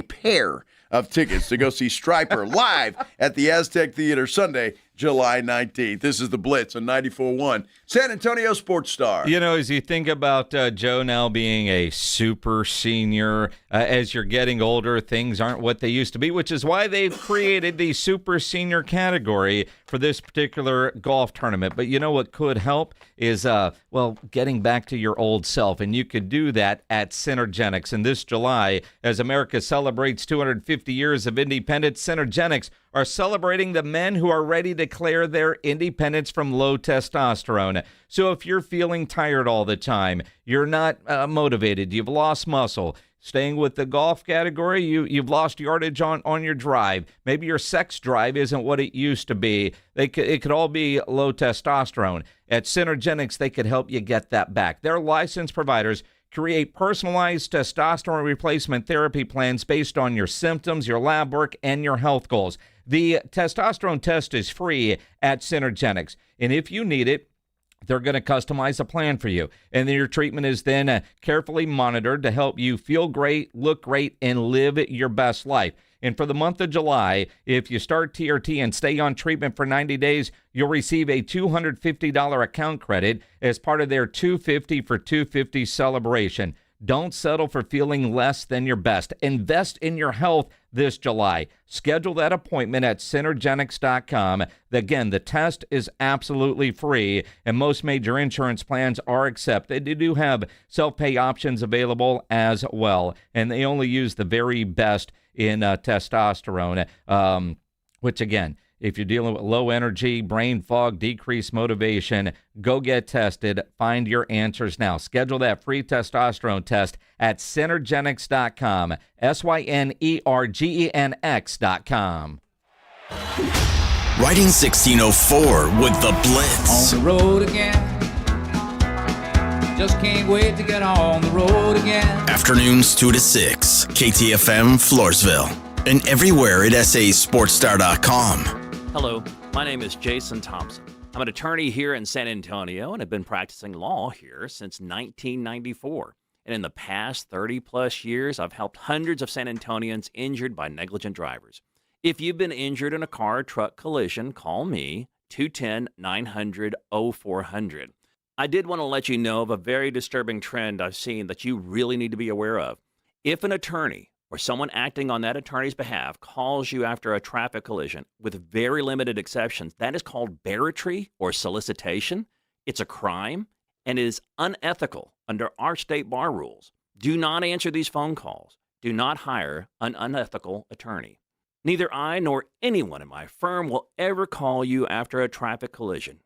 pair of tickets to go see Striper live at the Aztec Theater Sunday, July 19th. This is the Blitz on 94.1 San Antonio Sports Star. As you think about Joe now being a super senior, as you're getting older, things aren't what they used to be, which is why they've created the super senior category for this particular golf tournament. But what could help is, getting back to your old self. And you could do that at Synergenics. And this July, as America celebrates 250 years of independence, Synergenics are celebrating the men who are ready to declare their independence from low testosterone. So if you're feeling tired all the time, you're not motivated, you've lost muscle, staying with the golf category, you've lost yardage on your drive, maybe your sex drive isn't what it used to be, it could all be low testosterone. At Synergenics, they could help you get that back. Their licensed providers create personalized testosterone replacement therapy plans based on your symptoms, your lab work, and your health goals. The testosterone test is free at Synergenics, and if you need it, they're going to customize a plan for you. And then your treatment is then carefully monitored to help you feel great, look great, and live your best life. And for the month of July, if you start TRT and stay on treatment for 90 days, you'll receive a $250 account credit as part of their 250 for 250 celebration. Don't settle for feeling less than your best. Invest in your health this July. Schedule that appointment at Synergenics.com. Again, the test is absolutely free, and most major insurance plans are accepted. They do have self-pay options available as well, and they only use the very best in testosterone, which, again, if you're dealing with low energy, brain fog, decreased motivation, go get tested. Find your answers now. Schedule that free testosterone test at Synergenics.com. Synergenx.com. Riding 1604 with the Blitz. On the road again. Just can't wait to get on the road again. Afternoons 2 to 6. KTFM Floresville. And everywhere at sasportstar.com. Hello, my name is Jason Thompson. I'm an attorney here in San Antonio and have been practicing law here since 1994. And in the past 30-plus years, I've helped hundreds of San Antonians injured by negligent drivers. If you've been injured in a car or truck collision, call me, 210-900-0400. I did want to let you know of a very disturbing trend I've seen that you really need to be aware of. If an attorney or someone acting on that attorney's behalf calls you after a traffic collision, with very limited exceptions, that is called barratry or solicitation. It's a crime and is unethical under our state bar rules. Do not answer these phone calls. Do not hire an unethical attorney. Neither I nor anyone in my firm will ever call you after a traffic collision.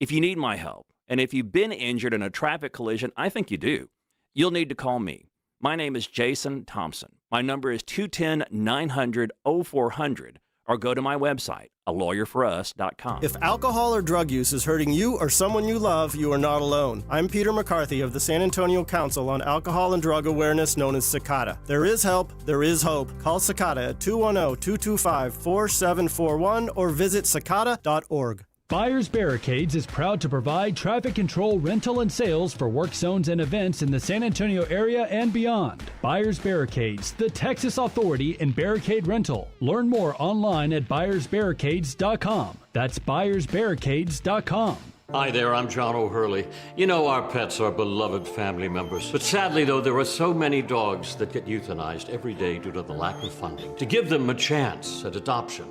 If you need my help, and if you've been injured in a traffic collision, I think you do, you'll need to call me. My name is Jason Thompson. My number is 210-900-0400, or go to my website, alawyerforus.com. If alcohol or drug use is hurting you or someone you love, you are not alone. I'm Peter McCarthy of the San Antonio Council on Alcohol and Drug Awareness, known as CICADA. There is help, there is hope. Call CICADA at 210-225-4741 or visit cicada.org. Buyers Barricades is proud to provide traffic control, rental, and sales for work zones and events in the San Antonio area and beyond. Buyers Barricades, the Texas authority in barricade rental. Learn more online at buyersbarricades.com. That's buyersbarricades.com. Hi there, I'm John O'Hurley. You know, our pets are beloved family members. But sadly, though, there are so many dogs that get euthanized every day due to the lack of funding. To give them a chance at adoption,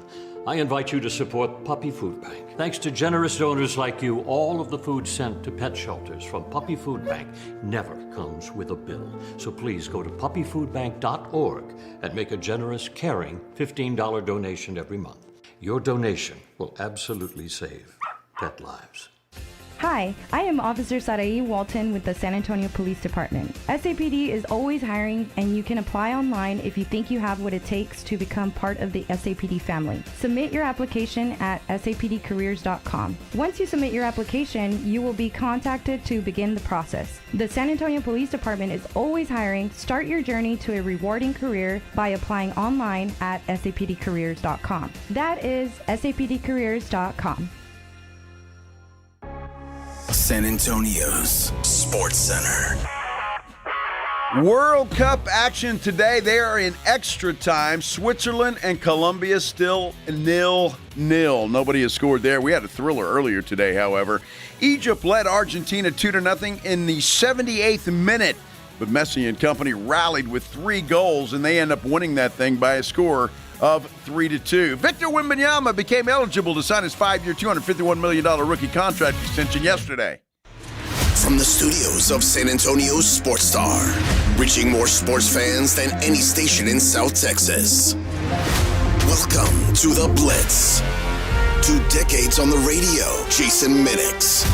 I invite you to support Puppy Food Bank. Thanks to generous donors like you, all of the food sent to pet shelters from Puppy Food Bank never comes with a bill. So please go to puppyfoodbank.org and make a generous, caring $15 donation every month. Your donation will absolutely save pet lives. Hi, I am Officer Sarai Walton with the San Antonio Police Department. SAPD is always hiring, and you can apply online if you think you have what it takes to become part of the SAPD family. Submit your application at sapdcareers.com. Once you submit your application, you will be contacted to begin the process. The San Antonio Police Department is always hiring. Start your journey to a rewarding career by applying online at sapdcareers.com. That is sapdcareers.com. San Antonio's Sports Center. World Cup action today. They are in extra time. Switzerland and Colombia still 0-0. Nobody has scored there. We had a thriller earlier today, however. Egypt led Argentina 2-0 in the 78th minute. But Messi and company rallied with 3 goals, and they end up winning that thing by a score of 3-2. Victor Wembanyama became eligible to sign his 5-year, $251 million rookie contract extension yesterday. From the studios of San Antonio's Sports Star, reaching more sports fans than any station in South Texas. Welcome to the Blitz. 2 decades on the radio, Jason Minix.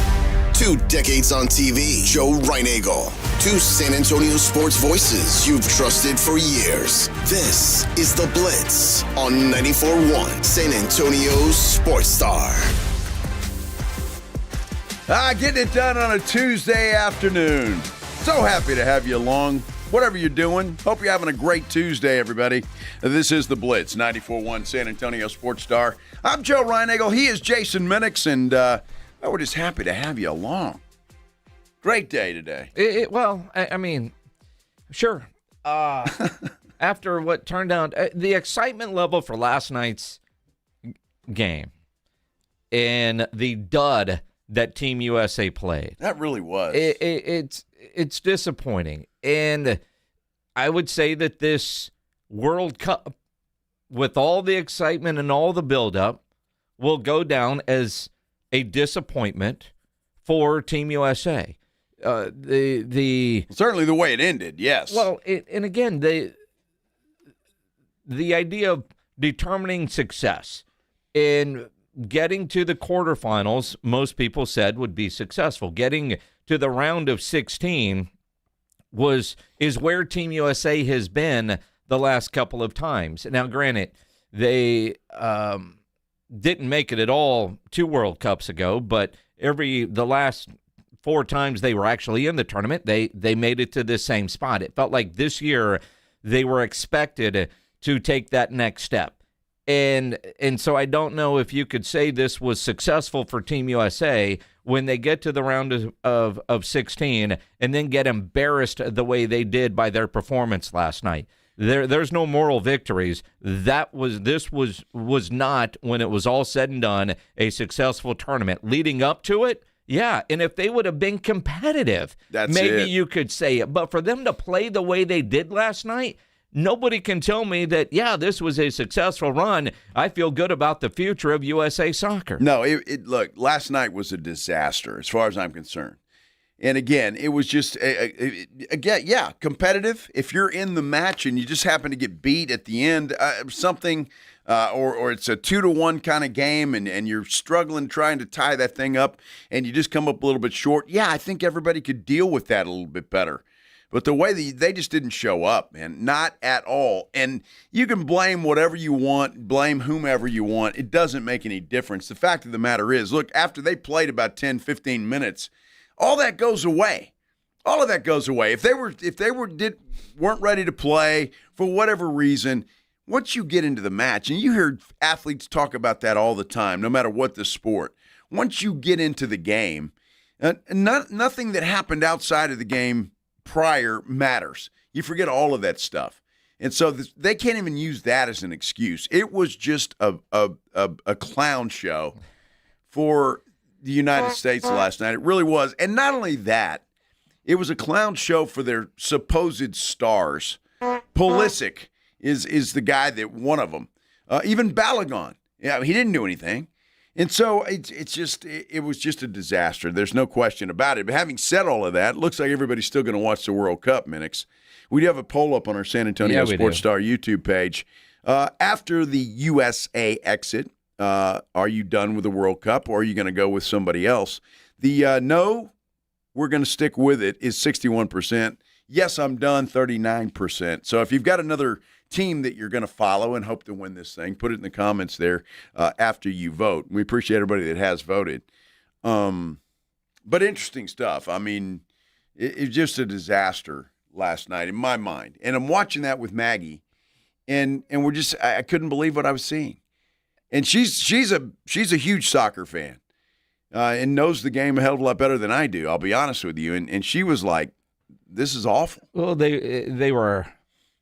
2 decades on TV, Joe Reinagel. 2 San Antonio sports voices you've trusted for years. This is The Blitz on 94.1 San Antonio's Sports Star. Getting it done on a Tuesday afternoon. So happy to have you along. Whatever you're doing, hope you're having a great Tuesday, everybody. This is The Blitz, 94.1 San Antonio Sports Star. I'm Joe Reinagel. He is Jason Minix, and we're just happy to have you along. Great day today. I mean, sure. After what turned out, the excitement level for last night's game and the dud that Team USA played. That really was. It's disappointing. And I would say that this World Cup, with all the excitement and all the buildup, will go down as a disappointment for Team USA. Certainly the way it ended, yes. Well, and again, the idea of determining success in getting to the quarterfinals, most people said would be successful. Getting to the round of 16 is where Team USA has been the last couple of times. Now, granted, they didn't make it at all 2 World Cups ago, but the last 4 times they were actually in the tournament, they made it to the same spot. It felt like this year they were expected to take that next step. And so I don't know if you could say this was successful for Team USA when they get to the round of 16 and then get embarrassed the way they did by their performance last night. There's no moral victories. This was not, when it was all said and done, a successful tournament. Leading up to it, yeah, and if they would have been competitive, maybe you could say it. But for them to play the way they did last night, nobody can tell me that, yeah, this was a successful run. I feel good about the future of USA soccer. No, look, last night was a disaster as far as I'm concerned. And again, it was just, competitive. If you're in the match and you just happen to get beat at the end, or it's a 2-1 kind of game and you're struggling trying to tie that thing up and you just come up a little bit short, yeah, I think everybody could deal with that a little bit better. But the way they just didn't show up, man, not at all. And you can blame whatever you want, blame whomever you want. It doesn't make any difference. The fact of the matter is, look, after they played about 10, 15 minutes, all that goes away. All of that goes away. If they weren't ready to play for whatever reason, once you get into the match, and you hear athletes talk about that all the time, no matter what the sport, once you get into the game, nothing that happened outside of the game prior matters. You forget all of that stuff. And so they can't even use that as an excuse. It was just a clown show for the United States last night. It really was. And not only that, it was a clown show for their supposed stars. Pulisic is the guy that one of them. Even Balogun. Yeah, he didn't do anything. And so it was just a disaster. There's no question about it. But having said all of that, it looks like everybody's still going to watch the World Cup, Minix. We do have a poll up on our San Antonio Sports Star YouTube page. After the USA exit, are you done with the World Cup, or are you going to go with somebody else? The no, we're going to stick with it, is 61%. Yes, I'm done, 39%. So if you've got another team that you're going to follow and hope to win this thing, put it in the comments there after you vote. We appreciate everybody that has voted. But interesting stuff. I mean, it's just a disaster last night in my mind. And I'm watching that with Maggie, and I couldn't believe what I was seeing. And she's a huge soccer fan and knows the game a hell of a lot better than I do, I'll be honest with you. And she was like, this is awful. Well, they were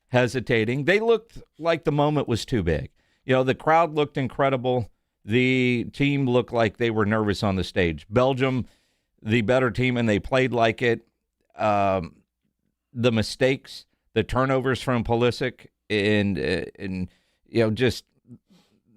hesitating. They looked like the moment was too big. You know, the crowd looked incredible. The team looked like they were nervous on the stage. Belgium, the better team, and they played like it. The mistakes, the turnovers from Pulisic, and you know, just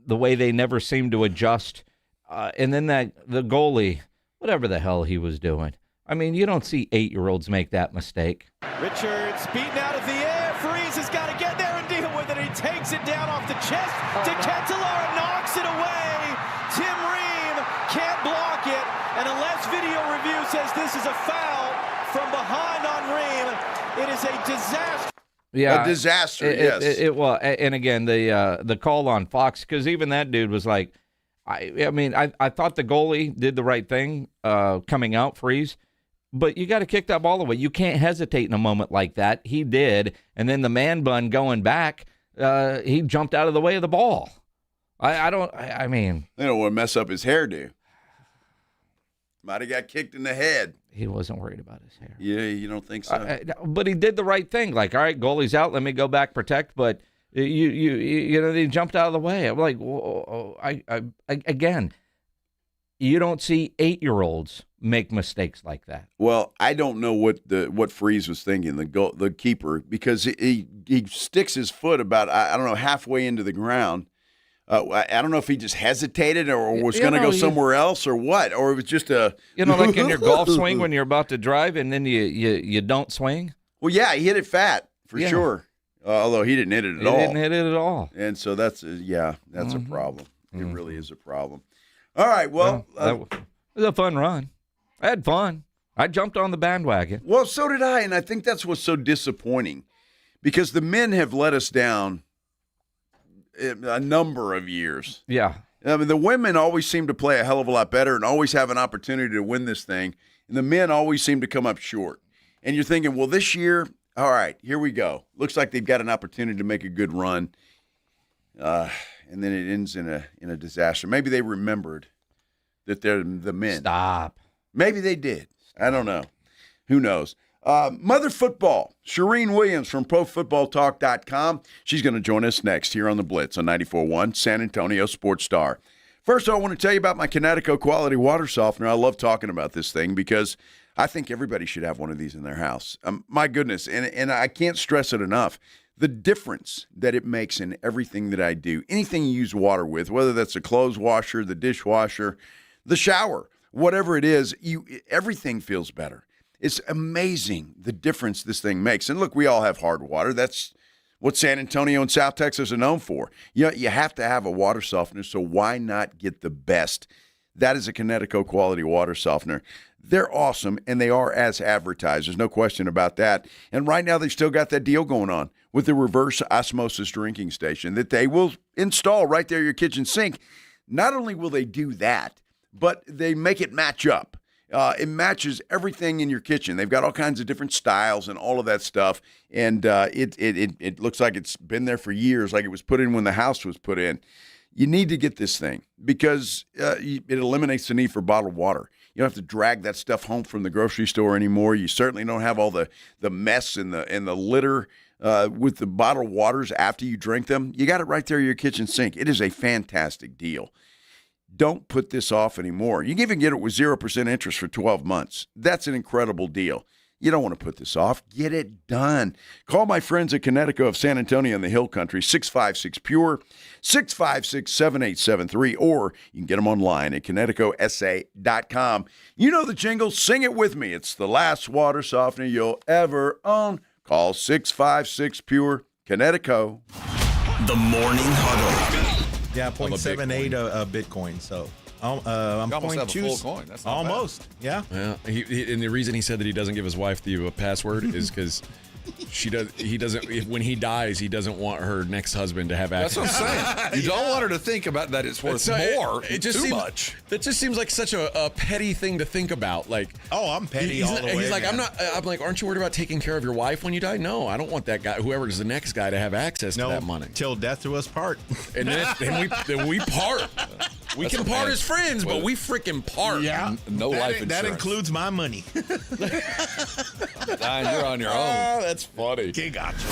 the way they never seemed to adjust. And then the goalie, whatever the hell he was doing. I mean, you don't see 8-year-olds make that mistake. Richards beaten out of the air. Freeze has got to get there and deal with it. He takes it down off the chest to Ketelaar and knocks it away. Tim Ream can't block it. And unless video review says this is a foul from behind on Ream, it is a disaster. Yeah, a disaster, yes. It was. And again, the call on Fox, because even that dude was like, I mean, I thought the goalie did the right thing coming out, Freeze. But you got to kick that ball away. You can't hesitate in a moment like that. He did. And then the man bun going back, he jumped out of the way of the ball. I mean. They don't want to mess up his hairdo. Might have got kicked in the head. He wasn't worried about his hair. Yeah, you don't think so? But he did the right thing. Like, all right, goalie's out. Let me go back, protect. But, you know, he jumped out of the way. I'm like, whoa, again. You don't see 8-year-olds make mistakes like that. Well, I don't know what Freeze was thinking, the keeper, because he sticks his foot about, I don't know, halfway into the ground. I don't know if he just hesitated or was going to go somewhere else or what, or it was just a... like in your golf swing when you're about to drive and then you don't swing? Well, yeah, he hit it fat, for sure. Although he didn't hit it at all. He didn't hit it at all. And so that's a problem. It really is a problem. All right, well. It was a fun run. I had fun. I jumped on the bandwagon. Well, so did I, and I think that's what's so disappointing because the men have let us down a number of years. Yeah. I mean, the women always seem to play a hell of a lot better and always have an opportunity to win this thing, and the men always seem to come up short. And you're thinking, well, this year, all right, here we go. Looks like they've got an opportunity to make a good run. And then it ends in a disaster. Maybe they remembered that they're the men. Stop. Maybe they did. I don't know. Who knows? Mother Football, Charean Williams from ProFootballTalk.com. She's going to join us next here on the Blitz on 94.1 San Antonio Sports Star. First, I want to tell you about my Kinetico Quality Water Softener. I love talking about this thing because I think everybody should have one of these in their house. My goodness, and I can't stress it enough. The difference that it makes in everything that I do, anything you use water with, whether that's a clothes washer, the dishwasher, the shower, whatever it is, everything feels better. It's amazing the difference this thing makes. And look, we all have hard water. That's what San Antonio and South Texas are known for. You have to have a water softener, so why not get the best? That is a Kinetico Quality Water Softener. They're awesome, and they are as advertised. There's no question about that. And right now, they've still got that deal going on with the reverse osmosis drinking station that they will install right there in your kitchen sink. Not only will they do that, but they make it match up. It matches everything in your kitchen. They've got all kinds of different styles and all of that stuff. And it looks like it's been there for years, like it was put in when the house was put in. You need to get this thing because it eliminates the need for bottled water. You don't have to drag that stuff home from the grocery store anymore. You certainly don't have all the mess and the litter with the bottled waters after you drink them. You got it right there in your kitchen sink. It is a fantastic deal. Don't put this off anymore. You can even get it with 0% interest for 12 months. That's an incredible deal. You don't want to put this off. Get it done. Call my friends at Kinetico of San Antonio in the Hill Country, 656-PURE, 656-7873, or you can get them online at KineticoSA.com. You know the jingle. Sing it with me. It's the last water softener you'll ever own. Call 656-PURE, Kinetico. The Morning Huddle. Yeah, 0.78 of Bitcoin, so... I'm almost have a 0.2. full coin. That's not almost, bad. yeah. And the reason he said that he doesn't give his wife the password is because he doesn't. When he dies, he doesn't want her next husband to have access. That's what I'm saying. You don't want her to think about that it's worth more. It just too seems, much. That just seems like such a petty thing to think about. Like, oh, I'm petty all the way. He's like, man. I'm like, aren't you worried about taking care of your wife when you die? No, I don't want that guy, whoever is the next guy, to have access to that money. Till death do us part. And then we part. We can part as friends, but we freaking part. Yeah, no life insurance. That includes my money. Dying, you're on your own. Oh, that's funny. Okay, gotcha.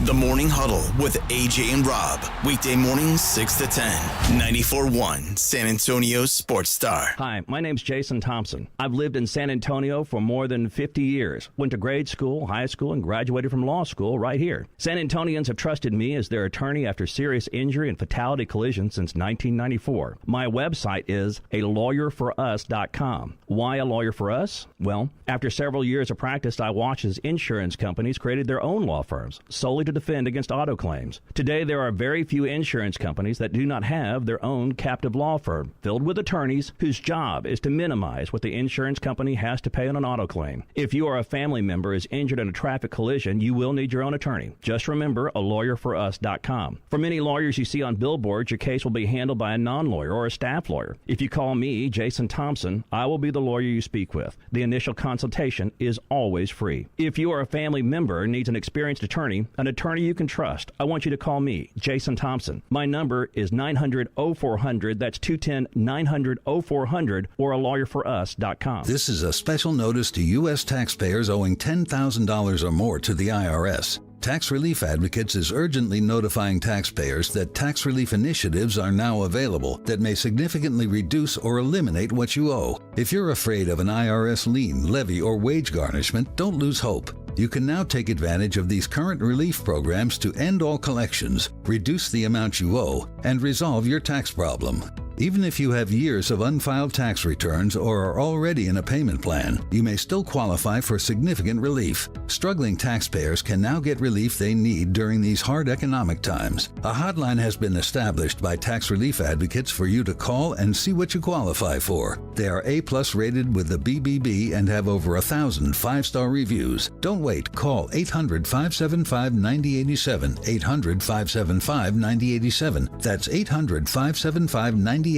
The Morning Huddle with AJ and Rob. Weekday mornings 6 to 10. 94.1 San Antonio Sports Star. Hi, my name's Jason Thompson. I've lived in San Antonio for more than 50 years. Went to grade school, high school, and graduated from law school right here. San Antonians have trusted me as their attorney after serious injury and fatality collisions since 1994. My website is alawyerforus.com. Why a lawyer for us? Well, after several years of practice, I watched as insurance companies created their own law firms solely to defend against auto claims. Today, there are very few insurance companies that do not have their own captive law firm filled with attorneys whose job is to minimize what the insurance company has to pay on an auto claim. If you or a family member is injured in a traffic collision, you will need your own attorney. Just remember alawyerforus.com. For many lawyers you see on billboards, your case will be handled by a non-lawyer or a staff lawyer. If you call me, Jason Thompson, I will be the lawyer you speak with. The initial consultation is always free. If you or a family member needs an experienced attorney you can trust, I want you to call me, Jason Thompson. My number is 900-0400. That's 210-900-0400 or alawyerforus.com. This is a special notice to U.S. taxpayers owing $10,000 or more to the IRS. Tax Relief Advocates is urgently notifying taxpayers that tax relief initiatives are now available that may significantly reduce or eliminate what you owe. If you're afraid of an IRS lien, levy, or wage garnishment, don't lose hope. You can now take advantage of these current relief programs to end all collections, reduce the amount you owe, and resolve your tax problem. Even if you have years of unfiled tax returns or are already in a payment plan, you may still qualify for significant relief. Struggling taxpayers can now get relief they need during these hard economic times. A hotline has been established by Tax Relief Advocates for you to call and see what you qualify for. They are A+ rated with the BBB and have over 1,000 5-star reviews. Don't wait. Call 800-575-9087, 800-575-9087. That's 800-575-9087,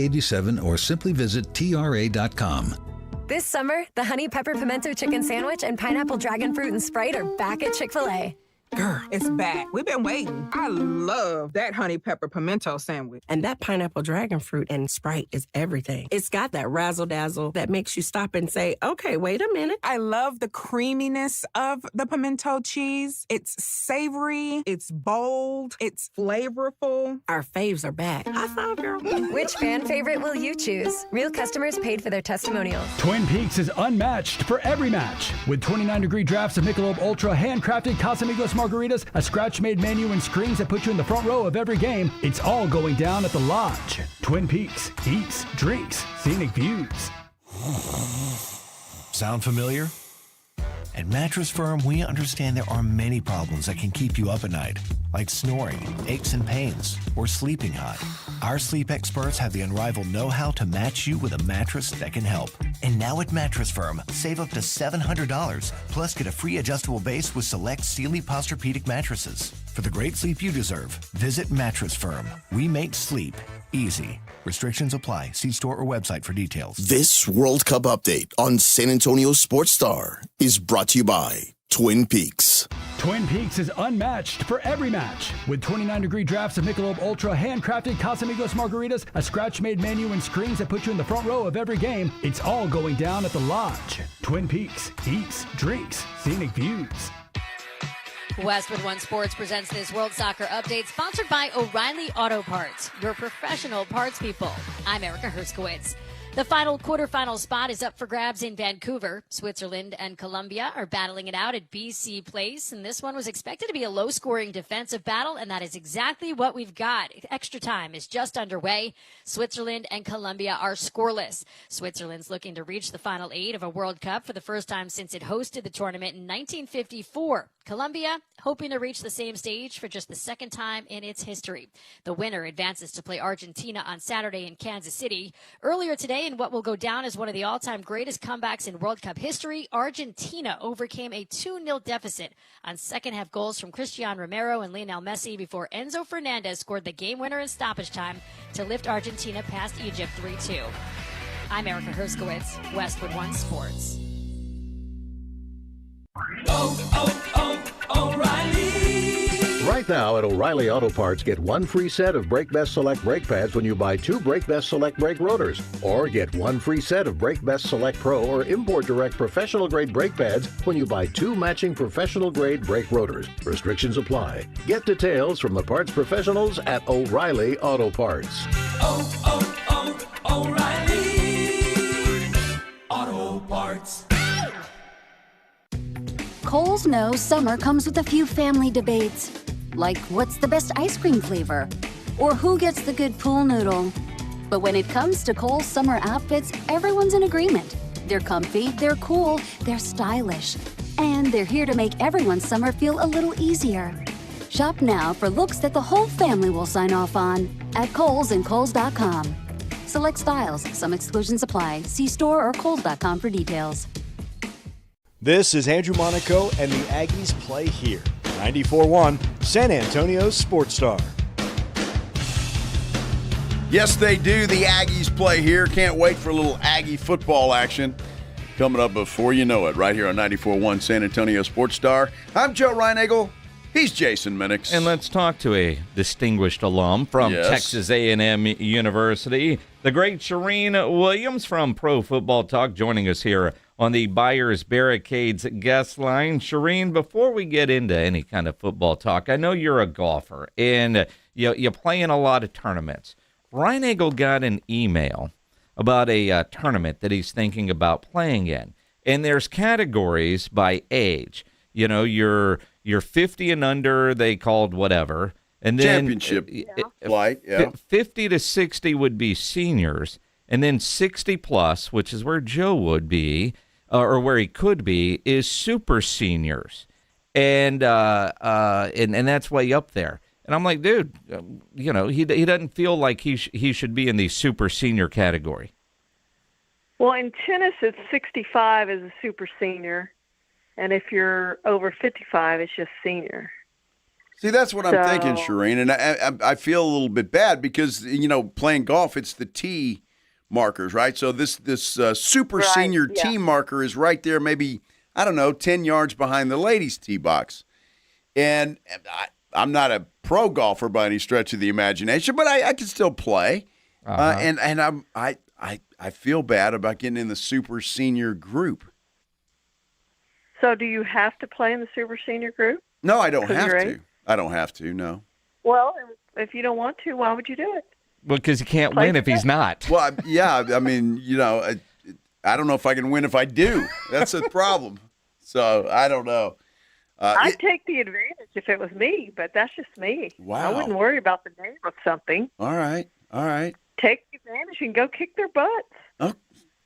or simply visit TRA.com. This summer, the Honey Pepper Pimento Chicken Sandwich and Pineapple Dragon Fruit and Sprite are back at Chick-fil-A. Girl, it's back. We've been waiting. I love that honey pepper pimento sandwich. And that pineapple dragon fruit and Sprite is everything. It's got that razzle-dazzle that makes you stop and say, okay, wait a minute. I love the creaminess of the pimento cheese. It's savory, it's bold, it's flavorful. Our faves are back. High five, girl. Which fan favorite will you choose? Real customers paid for their testimonials. Twin Peaks is unmatched for every match. With 29-degree drafts of Michelob Ultra, handcrafted Casamigos margaritas, a scratch-made menu, and screens that put you in the front row of every game, it's all going down at the Lodge. Twin Peaks. Eats, drinks, scenic views. Sound familiar? At Mattress Firm, we understand there are many problems that can keep you up at night, like snoring, aches and pains, or sleeping hot. Our sleep experts have the unrivaled know-how to match you with a mattress that can help. And now at Mattress Firm, save up to $700, plus get a free adjustable base with select Sealy Posturepedic mattresses. For the great sleep you deserve, visit Mattress Firm. We make sleep easy. Restrictions apply. See store or website for details. This World Cup update on San Antonio Sports Star is brought to you by Twin Peaks. Twin Peaks is unmatched for every match. With 29-degree drafts of Michelob Ultra, handcrafted Casamigos margaritas, a scratch-made menu, and screens that put you in the front row of every game, it's all going down at the Lodge. Twin Peaks. Eats, drinks, scenic views. Westwood One Sports presents this World Soccer Update, sponsored by O'Reilly Auto Parts, your professional parts people. I'm Erica Herskowitz. The final quarterfinal spot is up for grabs in Vancouver. Switzerland and Colombia are battling it out at BC Place, and this one was expected to be a low-scoring defensive battle, and that is exactly what we've got. Extra time is just underway. Switzerland and Colombia are scoreless. Switzerland's looking to reach the final 8 of a World Cup for the first time since it hosted the tournament in 1954. Colombia hoping to reach the same stage for just the second time in its history. The winner advances to play Argentina on Saturday in Kansas City. Earlier today, in what will go down as one of the all-time greatest comebacks in World Cup history, Argentina overcame a 2-0 deficit on second-half goals from Cristiano Romero and Lionel Messi before Enzo Fernandez scored the game winner in stoppage time to lift Argentina past Egypt 3-2. I'm Erica Herskowitz, Westwood One Sports. O'Reilly. Right now at O'Reilly Auto Parts, get one free set of Brake Best Select brake pads when you buy 2 Brake Best Select brake rotors. Or get one free set of Brake Best Select Pro or Import Direct professional grade brake pads when you buy 2 matching professional grade brake rotors. Restrictions apply. Get details from the parts professionals at O'Reilly Auto Parts. O'Reilly Auto Parts. Kohl's knows summer comes with a few family debates, like what's the best ice cream flavor, or who gets the good pool noodle. But when it comes to Kohl's summer outfits, everyone's in agreement. They're comfy, they're cool, they're stylish, and they're here to make everyone's summer feel a little easier. Shop now for looks that the whole family will sign off on at Kohl's and Kohl's.com. Select styles, some exclusions apply. See store or Kohl's.com for details. This is Andrew Monaco, and the Aggies play here. 94.1 San Antonio Sports Star. Yes, they do. The Aggies play here. Can't wait for a little Aggie football action coming up before you know it, right here on 94.1 San Antonio Sports Star. I'm Joe Reinagel. He's Jason Minix. And let's talk to a distinguished alum from Texas A&M University, the great Charean Williams from Pro Football Talk, joining us here on the Buyers Barricades guest line. Charean, before we get into any kind of football talk, I know you're a golfer and you play in a lot of tournaments. Reinagel got an email about a tournament that he's thinking about playing in, and there's categories by age. You're 50 and under, they called whatever. And then championship flight, 50 to 60 would be seniors, and then 60 plus, which is where Joe would be, or where he could be, is super seniors, and that's way up there. And I'm like, dude, he doesn't feel like he should be in the super senior category. Well, in tennis, it's 65 as a super senior, and if you're over 55, it's just senior. See, that's what I'm thinking, Charean, and I feel a little bit bad because, playing golf, it's the tee markers, right? So this super senior tee marker is right there, maybe, 10 yards behind the ladies' tee box. And I'm not a pro golfer by any stretch of the imagination, but I can still play. And I feel bad about getting in the super senior group. So do you have to play in the super senior group? No, I don't have to. I don't have to, no. Well, if you don't want to, why would you do it? Well, because he can't win if he's not. Well, yeah, I mean, I don't know if I can win if I do. That's a problem. So I don't know. I'd take the advantage if it was me, but that's just me. Wow. I wouldn't worry about the name of something. All right. Take the advantage and go kick their butts. Oh,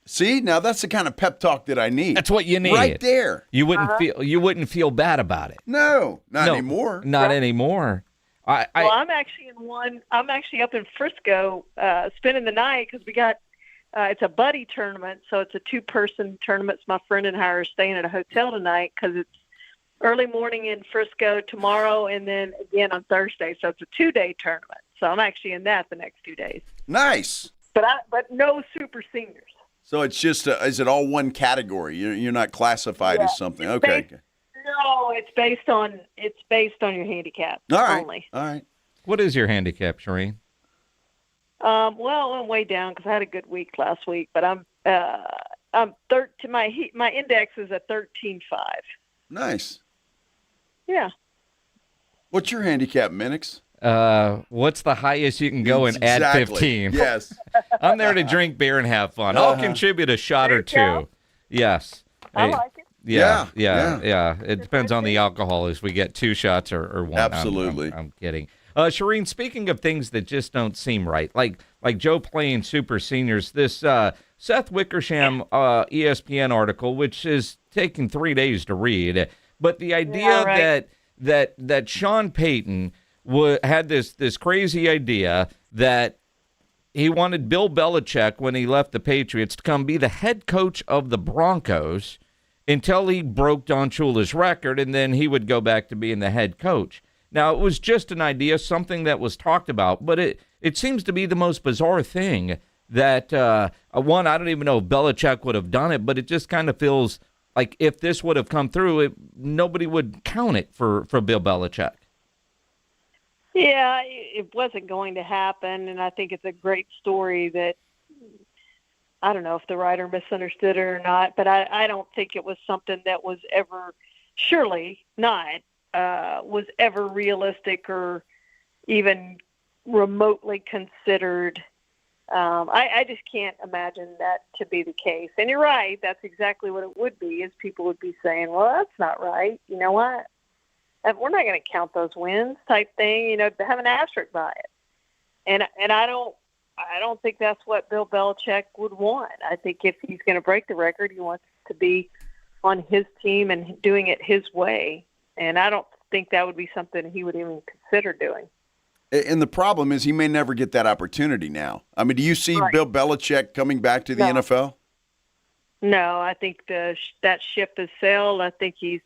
see, now that's the kind of pep talk that I need. That's what you need. Right there. You wouldn't feel bad about it. No, not anymore. Not anymore. I'm actually up in Frisco spending the night because we got it's a buddy tournament, so it's a 2-person tournament. So my friend and I are staying at a hotel tonight because it's early morning in Frisco tomorrow, and then again on Thursday. So it's a 2-day tournament. So I'm actually in that the next 2 days. Nice. But no super seniors. So it's just is it all one category? You're not classified as something. Okay. No, it's based on your handicap. All right. Only. All right. What is your handicap, Charean? Well, I'm way down because I had a good week last week, but I'm my index is a 13.5. Nice. Yeah. What's your handicap, Minix? What's the highest you can go and add 15? Yes. I'm there to drink beer and have fun. I'll contribute a shot or two. Yes. I like it. Yeah. It depends on the alcohol as we get 2 shots or 1. Absolutely. I'm kidding. Charean, speaking of things that just don't seem right, like Joe playing super seniors, this Seth Wickersham ESPN article, which is taking 3 days to read, but the idea that Sean Payton had this crazy idea that he wanted Bill Belichick, when he left the Patriots, to come be the head coach of the Broncos until he broke Don Shula's record, and then he would go back to being the head coach. Now, it was just an idea, something that was talked about, but it seems to be the most bizarre thing that, one, I don't even know if Belichick would have done it, but it just kind of feels like if this would have come through, nobody would count it for Bill Belichick. Yeah, it wasn't going to happen, and I think it's a great story that I don't know if the writer misunderstood it or not, but I don't think it was something that was ever, surely not, was ever realistic or even remotely considered. I just can't imagine that to be the case. And you're right, that's exactly what it would be, is people would be saying, well, that's not right. You know what? We're not going to count those wins type thing, to have an asterisk by it. And I don't think that's what Bill Belichick would want. I think if he's going to break the record, he wants to be on his team and doing it his way. And I don't think that would be something he would even consider doing. And the problem is he may never get that opportunity now. I mean, do you see Bill Belichick coming back to the NFL? No, I think that ship has sailed. I think he's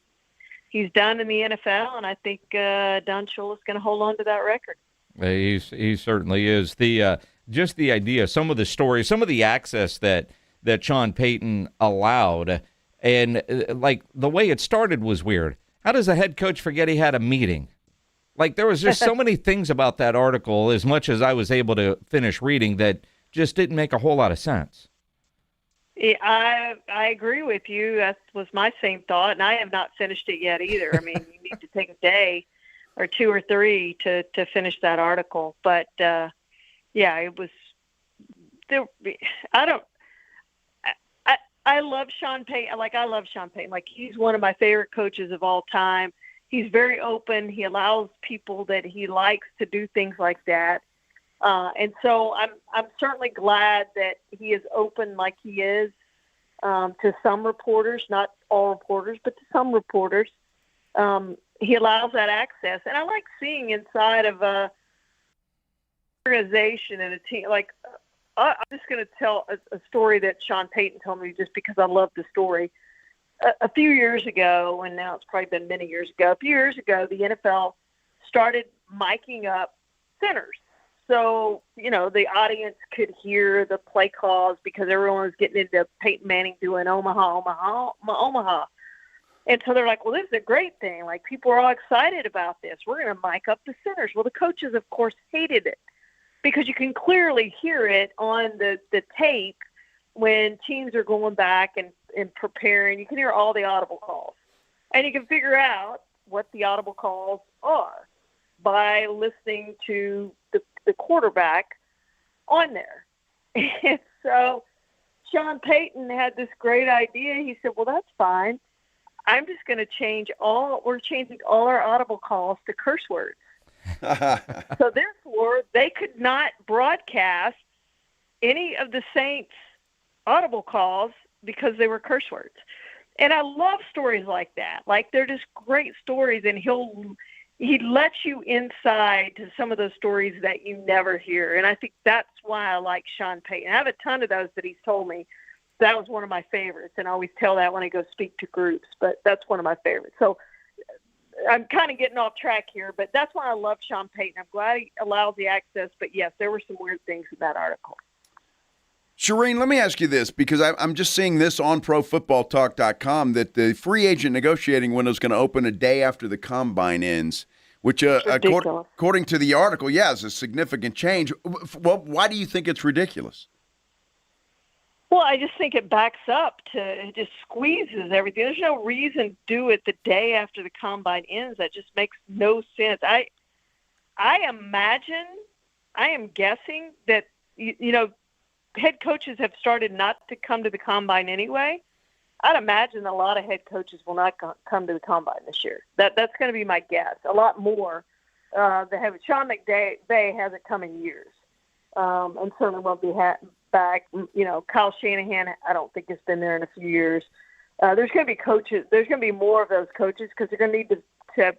done in the NFL, and I think Don Shula's going to hold on to that record. He certainly is. Just the idea, some of the stories, some of the access that Sean Payton allowed, and like the way it started was weird. How does a head coach forget he had a meeting? Like there was just so many things about that article, as much as I was able to finish reading, that just didn't make a whole lot of sense. Yeah, I agree with you. That was my same thought, and I have not finished it yet either. I mean, you need to take a day or 2 or 3 to finish that article. But yeah, it was. I love Sean Payton. I love Sean Payton. Like, he's one of my favorite coaches of all time. He's very open. He allows people that he likes to do things like that. And so I'm certainly glad that he is open like he is to some reporters, not all reporters, but to some reporters. He allows that access. And I like seeing inside of a organization and a team. Like, I'm just going to tell a story that Sean Payton told me just because I love the story. A few years ago, and now it's probably been many years ago, a few years ago, the NFL started miking up centers. So, the audience could hear the play calls because everyone was getting into Peyton Manning doing Omaha, Omaha, Omaha. And so they're like, well, this is a great thing. Like, people are all excited about this. We're going to mic up the centers. Well, the coaches, of course, hated it because you can clearly hear it on the tape when teams are going back and preparing. You can hear all the audible calls. And you can figure out what the audible calls are by listening to the quarterback on there. And so Sean Payton had this great idea. He said, well, that's fine. I'm just going to we're changing all our audible calls to curse words. So therefore, they could not broadcast any of the Saints' audible calls because they were curse words. And I love stories like that. Like, they're just great stories, and he lets you inside to some of those stories that you never hear. And I think that's why I like Sean Payton. I have a ton of those that he's told me. That was one of my favorites, and I always tell that when I go speak to groups, but that's one of my favorites. So I'm kind of getting off track here, but that's why I love Sean Payton. I'm glad he allows the access, but yes, there were some weird things in that article. Charean, let me ask you this, because I'm just seeing this on ProFootballTalk.com that the free agent negotiating window is going to open a day after the combine ends, which, according to the article, is a significant change. Well, why do you think it's ridiculous? Well, I just think it backs up it just squeezes everything. There's no reason to do it the day after the combine ends. That just makes no sense. I am guessing that, head coaches have started not to come to the combine anyway. I'd imagine a lot of head coaches will not come to the combine this year. That's going to be my guess. A lot more. Sean McVay hasn't come in years, and certainly won't be back. Kyle Shanahan, I don't think has been there in a few years. There's going to be coaches. There's going to be more of those coaches because they're going to need to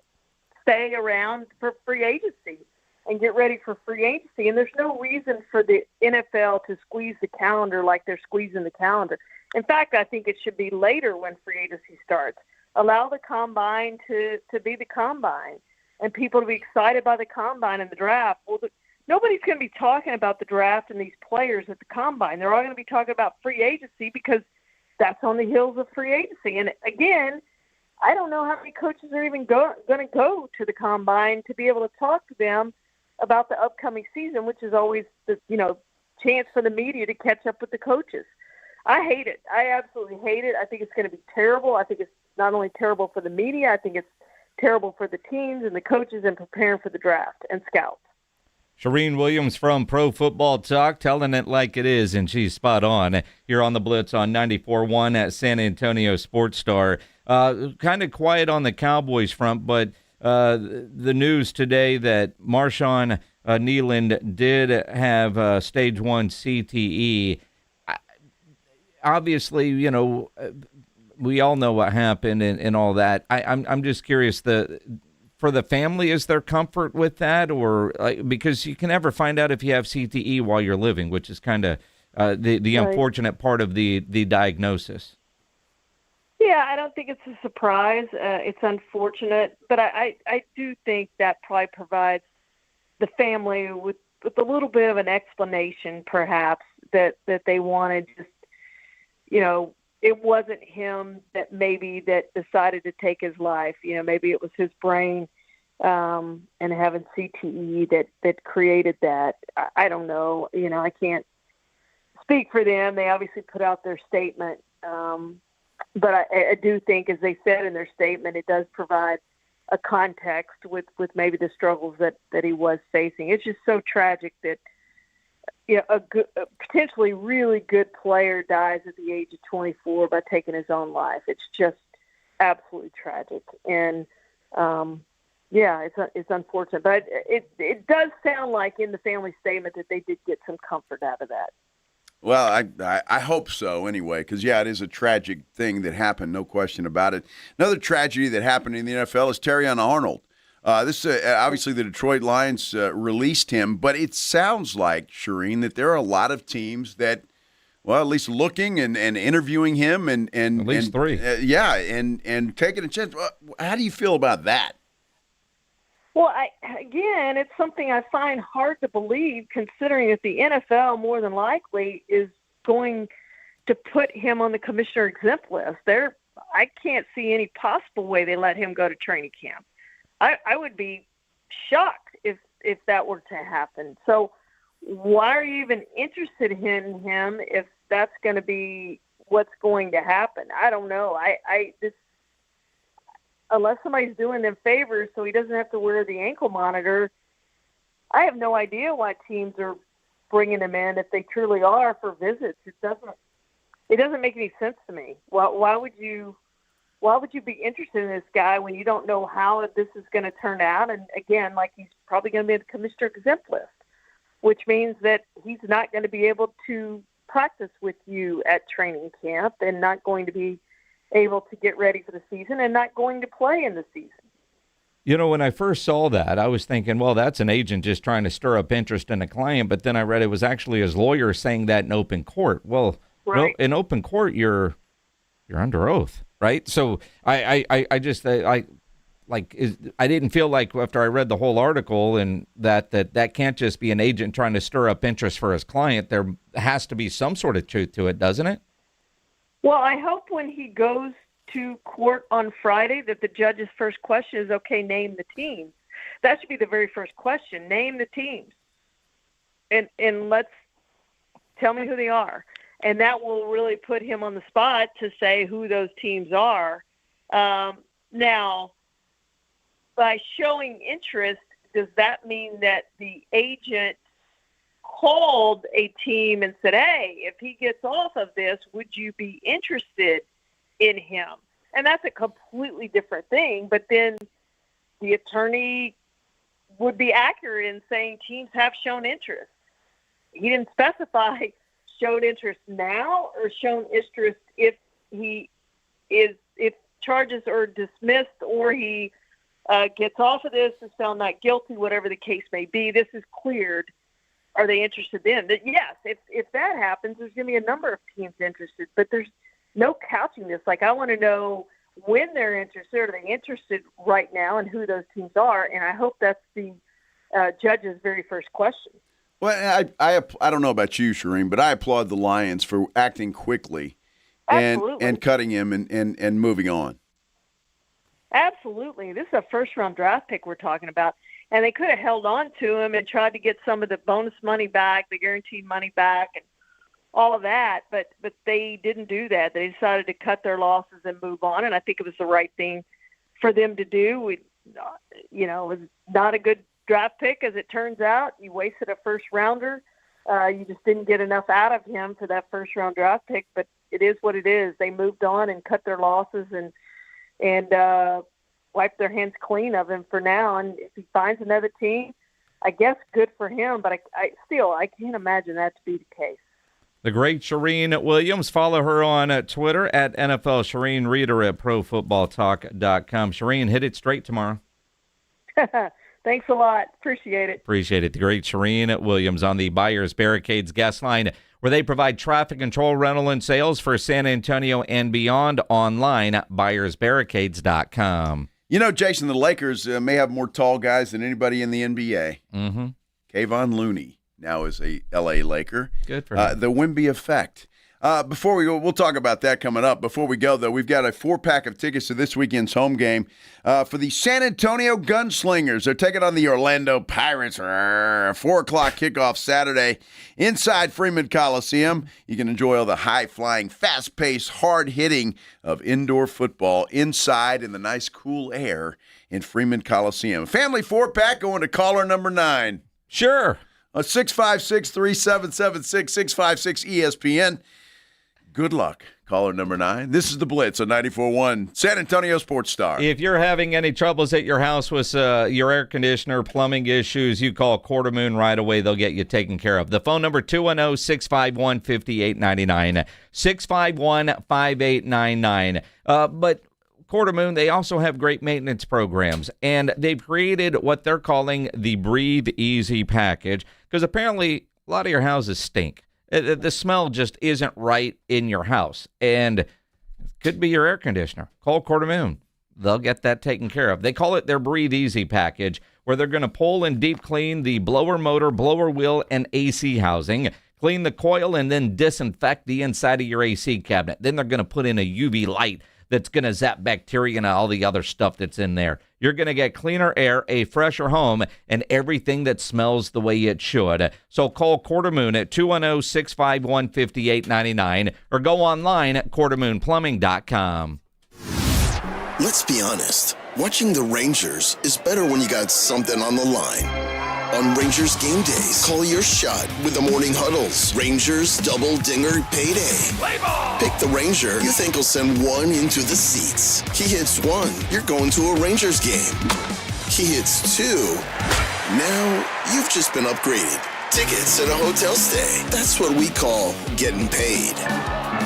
stay around for free agency and get ready for free agency. And there's no reason for the NFL to squeeze the calendar like they're squeezing the calendar. In fact, I think it should be later when free agency starts. Allow the combine to be the combine and people to be excited by the combine and the draft. Well, nobody's going to be talking about the draft and these players at the combine. They're all going to be talking about free agency because that's on the heels of free agency. And again, I don't know how many coaches are even going to go to the combine to be able to talk to them about the upcoming season, which is always the chance for the media to catch up with the coaches. I hate it. I absolutely hate it. I think it's going to be terrible. I think it's not only terrible for the media, I think it's terrible for the teams and the coaches in preparing for the draft and scouts. Charean Williams from Pro Football Talk, telling it like it is, and she's spot on. Here on the Blitz on 94.1 at San Antonio Sports Star. Kind of quiet on the Cowboys front, but the news today that Marshawn Kneelan did have stage 1 CTE. Obviously, we all know what happened and all that. I'm just curious, for the family, is there comfort with that, or because you can never find out if you have CTE while you're living, which is kind of the right. Unfortunate part of the diagnosis. Yeah, I don't think it's a surprise. It's unfortunate, but I do think that probably provides the family with a little bit of an explanation, perhaps, that they wanted just, it wasn't him that decided to take his life. Maybe it was his brain and having CTE that created that. I don't know. I can't speak for them. They obviously put out their statement. But I do think, as they said in their statement, it does provide a context with maybe the struggles that he was facing. It's just so tragic that a potentially really good player dies at the age of 24 by taking his own life. It's just absolutely tragic. And it's unfortunate, but it does sound like in the family statement that they did get some comfort out of that. Well, I hope so anyway, because, it is a tragic thing that happened, no question about it. Another tragedy that happened in the NFL is Charean Arnold. This obviously the Detroit Lions released him, but it sounds like, Charean, that there are a lot of teams that, well, at least looking and interviewing him and at least three. And taking a chance. How do you feel about that? Well, it's something I find hard to believe, considering that the NFL more than likely is going to put him on the commissioner exempt list. I can't see any possible way they let him go to training camp. I would be shocked if that were to happen. So why are you even interested in him if that's going to be what's going to happen? I don't know. Unless somebody's doing them favors so he doesn't have to wear the ankle monitor, I have no idea why teams are bringing him in if they truly are for visits. It doesn't make any sense to me. Why would you be interested in this guy when you don't know how this is going to turn out? And again, like, he's probably going to be on the commissioner exempt list, which means that he's not going to be able to practice with you at training camp and not going to be able to get ready for the season and not going to play in the season. When I first saw that, I was thinking, well, that's an agent just trying to stir up interest in a client. But then I read it was actually his lawyer saying that in open court. Well, right. In open court, you're under oath, right? So I didn't feel like after I read the whole article and that can't just be an agent trying to stir up interest for his client. There has to be some sort of truth to it, doesn't it? Well, I hope when he goes to court on Friday that the judge's first question is, okay, name the teams. That should be the very first question. Name the teams. And let's tell me who they are. And that will really put him on the spot to say who those teams are. Now, by showing interest, does that mean that the agent called a team and said, hey, if he gets off of this, would you be interested in him? And that's a completely different thing. But then the attorney would be accurate in saying teams have shown interest. He didn't specify showed interest now or shown interest if charges are dismissed or he gets off of this, is found not guilty, whatever the case may be. This is cleared. Are they interested in that? Yes, if that happens, there's going to be a number of teams interested, but there's no couching this. Like, I want to know when they're interested. Are they interested right now, and who those teams are? And I hope that's the judge's very first question. Well, I don't know about you, Charean, but I applaud the Lions for acting quickly and cutting him and moving on. Absolutely. This is a first-round draft pick we're talking about. And they could have held on to him and tried to get some of the bonus money back, the guaranteed money back, and all of that. But they didn't do that. They decided to cut their losses and move on. And I think it was the right thing for them to do. It was not a good draft pick, as it turns out. You wasted a first-rounder. You just didn't get enough out of him for that first-round draft pick. But it is what it is. They moved on and cut their losses and wipe their hands clean of him for now. And if he finds another team, I guess good for him. But I can't imagine that to be the case. The great Charean Williams. Follow her on Twitter at NFL Charean. Read her at ProFootballTalk.com. Charean, hit it straight tomorrow. Thanks a lot. Appreciate it. Appreciate it. The great Charean Williams on the Buyers Barricades guest line, where they provide traffic control, rental, and sales for San Antonio and beyond. Online at buyersbarricades.com. Jason, the Lakers may have more tall guys than anybody in the NBA. Mm-hmm. Kayvon Looney now is a L.A. Laker. Good for him. The Wemby effect. Before we go, we'll talk about that coming up. Before we go, though, we've got a 4-pack of tickets to this weekend's home game for the San Antonio Gunslingers. They're taking on the Orlando Pirates. 4 o'clock kickoff Saturday inside Freeman Coliseum. You can enjoy all the high-flying, fast-paced, hard-hitting of indoor football inside in the nice, cool air in Freeman Coliseum. Family 4-pack going to caller number 9. Sure. 656-3776, 656 ESPN. Good luck, caller number 9. This is the Blitz on 94.1 San Antonio Sports Star. If you're having any troubles at your house with your air conditioner, plumbing issues, you call Quarter Moon right away. They'll get you taken care of. The phone number, 210-651-5899, 651-5899. But Quarter Moon, they also have great maintenance programs, and they've created what they're calling the Breathe Easy package, because apparently a lot of your houses stink. The smell just isn't right in your house, and it could be your air conditioner. Call Quarter Moon. They'll get that taken care of. They call it their Breathe Easy package, where they're going to pull and deep clean the blower motor, blower wheel, and AC housing, clean the coil, and then disinfect the inside of your AC cabinet. Then they're going to put in a UV light that's going to zap bacteria and all the other stuff that's in there. You're going to get cleaner air, a fresher home, and everything that smells the way it should. So call Quarter Moon at 210-651-5899 or go online at quartermoonplumbing.com. Let's be honest. Watching the Rangers is better when you got something on the line. On Rangers game days, call your shot with the morning huddles. Rangers Double Dinger Payday. Pick the Ranger you think will send one into the seats. He hits 1, you're going to a Rangers game. He hits 2, now you've just been upgraded. Tickets and a hotel stay. That's what we call getting paid.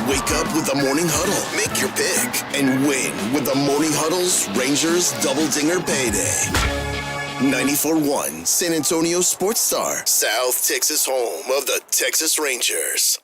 Wake up with the morning huddle. Make your pick and win with the morning huddle's Rangers Double Dinger Payday. 94.1 San Antonio Sports Star, South Texas home of the Texas Rangers.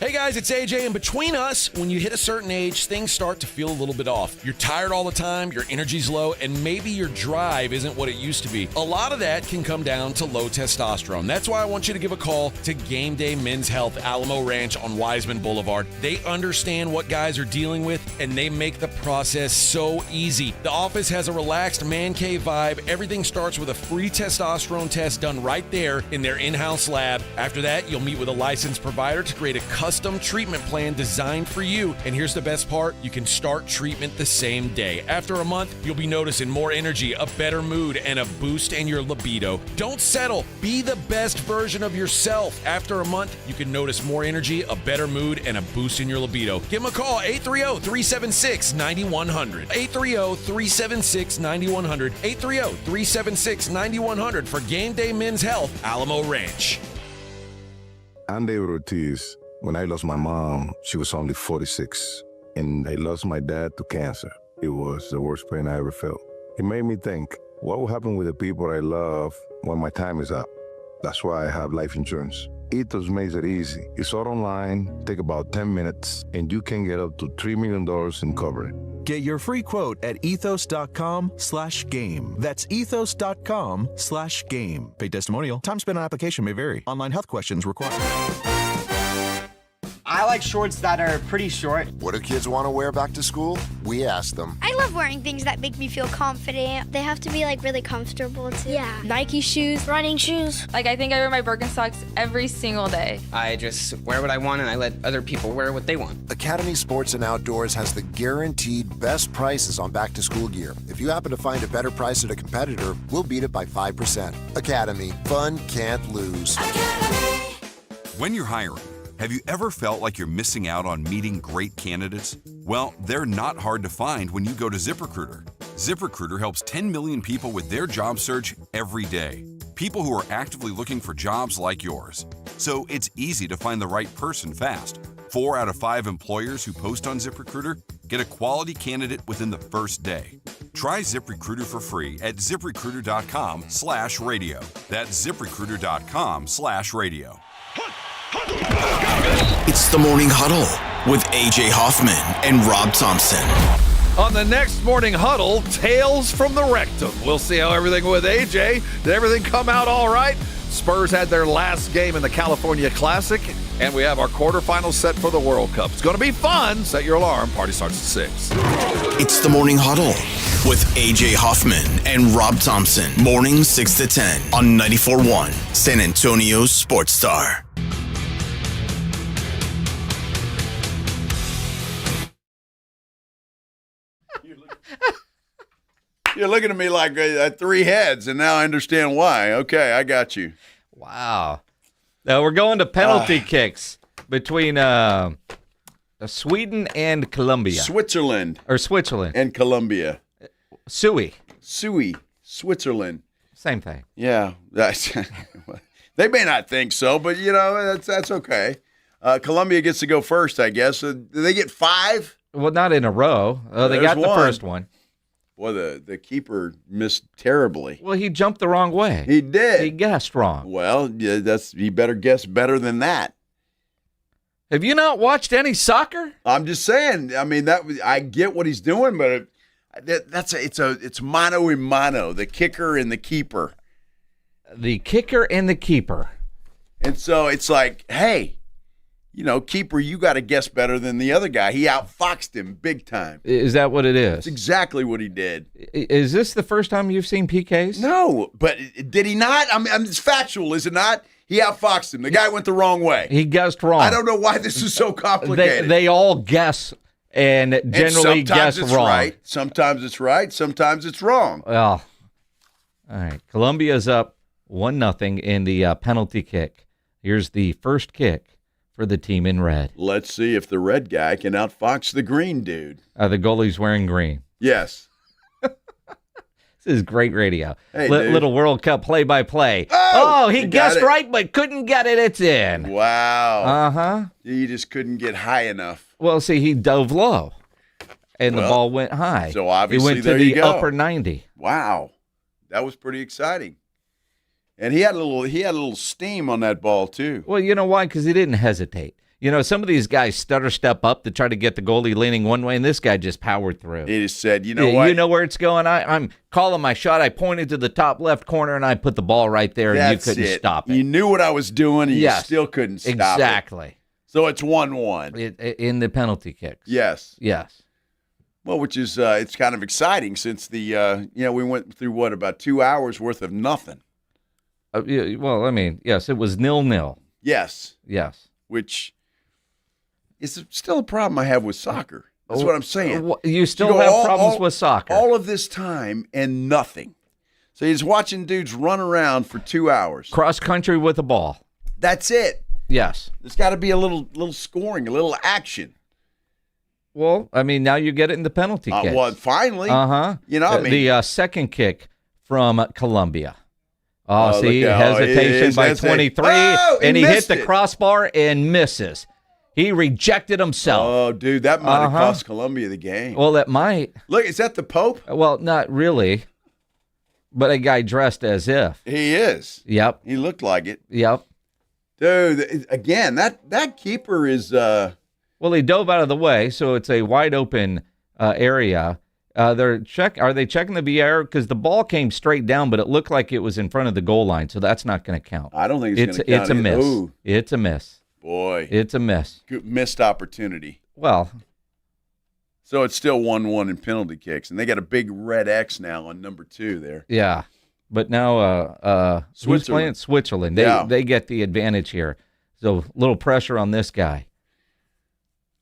Hey guys, it's AJ, and between us, when you hit a certain age, things start to feel a little bit off. You're tired all the time, your energy's low, and maybe your drive isn't what it used to be. A lot of that can come down to low testosterone. That's why I want you to give a call to Game Day Men's Health, Alamo Ranch on Wiseman Boulevard. They understand what guys are dealing with, and they make the process so easy. The office has a relaxed man cave vibe. Everything starts with a free testosterone test done right there in their in-house lab. After that, you'll meet with a licensed provider to create a custom treatment plan designed for you. And here's the best part, you can start treatment the same day. After a month, you'll be noticing more energy, a better mood, and a boost in your libido. Don't settle. Be the best version of yourself. After a month, you can notice more energy, a better mood, and a boost in your libido. Give them a call, 830-376-9100. 830-376-9100. 830-376-9100 for Game Day Men's Health, Alamo Ranch. I'm David Ortiz. When I lost my mom, she was only 46, and I lost my dad to cancer. It was the worst pain I ever felt. It made me think, what will happen with the people I love when my time is up? That's why I have life insurance. Ethos makes it easy. It's all online, take about 10 minutes, and you can get up to $3 million in coverage. Get your free quote at ethos.com/game. That's ethos.com/game. Paid testimonial. Time spent on application may vary. Online health questions required. I like shorts that are pretty short. What do kids want to wear back to school? We ask them. I love wearing things that make me feel confident. They have to be like really comfortable too. Yeah. Nike shoes, running shoes. Like I think I wear my Birkenstocks every single day. I just wear what I want and I let other people wear what they want. Academy Sports and Outdoors has the guaranteed best prices on back to school gear. If you happen to find a better price at a competitor, we'll beat it by 5%. Academy, fun can't lose. Academy. When you're hiring, have you ever felt like you're missing out on meeting great candidates? Well, they're not hard to find when you go to ZipRecruiter. ZipRecruiter helps 10 million people with their job search every day. People who are actively looking for jobs like yours. So it's easy to find the right person fast. 4 out of 5 employers who post on ZipRecruiter get a quality candidate within the first day. Try ZipRecruiter for free at ZipRecruiter.com/radio. That's ZipRecruiter.com/radio. It's the Morning Huddle with AJ Hoffman and Rob Thompson. On the next Morning Huddle, Tales from the Rectum. We'll see how everything with AJ. Did everything come out all right? Spurs had their last game in the California Classic, and we have our quarterfinals set for the World Cup. It's going to be fun. Set your alarm. Party starts at 6. It's the Morning Huddle with AJ Hoffman and Rob Thompson. Morning 6 to 10 on 94.1 San Antonio Sports Star. You're looking at me like three heads, and now I understand why. Okay, I got you. Wow. Now we're going to penalty kicks between Sweden and Colombia. Switzerland. Or Switzerland. And Colombia. Sui, Switzerland. same thing. Yeah. They may not think so, but, that's okay. Colombia gets to go first, I guess. Do they get 5? Well, not in a row. They got the first one. Boy, the keeper missed terribly. Well, he jumped the wrong way. He did. He guessed wrong. Well, yeah, he better guess better than that. Have you not watched any soccer? I'm just saying. I mean, I get what he's doing, but it's mano a mano, the kicker and the keeper. The kicker and the keeper. And so it's like, hey, keeper, you got to guess better than the other guy. He outfoxed him big time. Is that what it is? That's exactly what he did. Is this the first time you've seen PKs? No, but did he not? I mean, it's factual, is it not? He outfoxed him. The guy went the wrrong way. He guessed wrong. I don't know why this is so complicated. They all guess and generally guess wrong. Right. Sometimes it's right. Sometimes it's wrong. Well, all right. Colombia's up 1-0 in the penalty kick. Here's the first kick for the team in red. Let's see if the red guy can outfox the green dude. The goalie's wearing green. Yes. This is great radio. Hey, little World Cup play-by-play. Oh, he guessed right, but couldn't get it. It's in. Wow. Uh-huh. You just couldn't get high enough. Well, see, he dove low, and the ball went high. So obviously, he went to the upper 90. Wow. That was pretty exciting. And he had a little steam on that ball, too. Well, you know why? Because he didn't hesitate. Some of these guys stutter step up to try to get the goalie leaning one way, and this guy just powered through. He just said, you know what? You know where it's going? I'm calling my shot. I pointed to the top left corner, and I put the ball right there, and you couldn't stop it. You knew what I was doing, and you still couldn't stop it. Exactly. So it's 1-1. In the penalty kicks. Yes. Yes. Well, which is it's kind of exciting since the we went through, about 2 hours worth of nothing. Well, I mean, yes, it was 0-0. Yes. Yes. Which is still a problem I have with soccer. That's what I'm saying. You still have problems with soccer. All of this time and nothing. So he's watching dudes run around for 2 hours. Cross country with a ball. That's it. Yes. There's got to be a little scoring, a little action. Well, I mean, now you get it in the penalty kick. Well, finally. Uh-huh. The second kick from Colombia. Hesitation by 23, and he hit the crossbar and misses. He rejected himself. Oh, dude, that might have cost Colombia the game. Well, it might. Look, is that the Pope? Well, not really, but a guy dressed as if. He is. Yep. He looked like it. Yep. Dude, again, that keeper is... Well, he dove out of the way, so it's a wide open area. Are they checking the VAR? Because the ball came straight down, but it looked like it was in front of the goal line, so that's not going to count. I don't think it's going to count. It's a miss. Ooh. It's a miss. Boy. It's a miss. Good missed opportunity. Well. So it's still 1-1 in penalty kicks, and they got a big red X now on number 2 there. Yeah. But now who's playing? Switzerland. They get the advantage here. So a little pressure on this guy.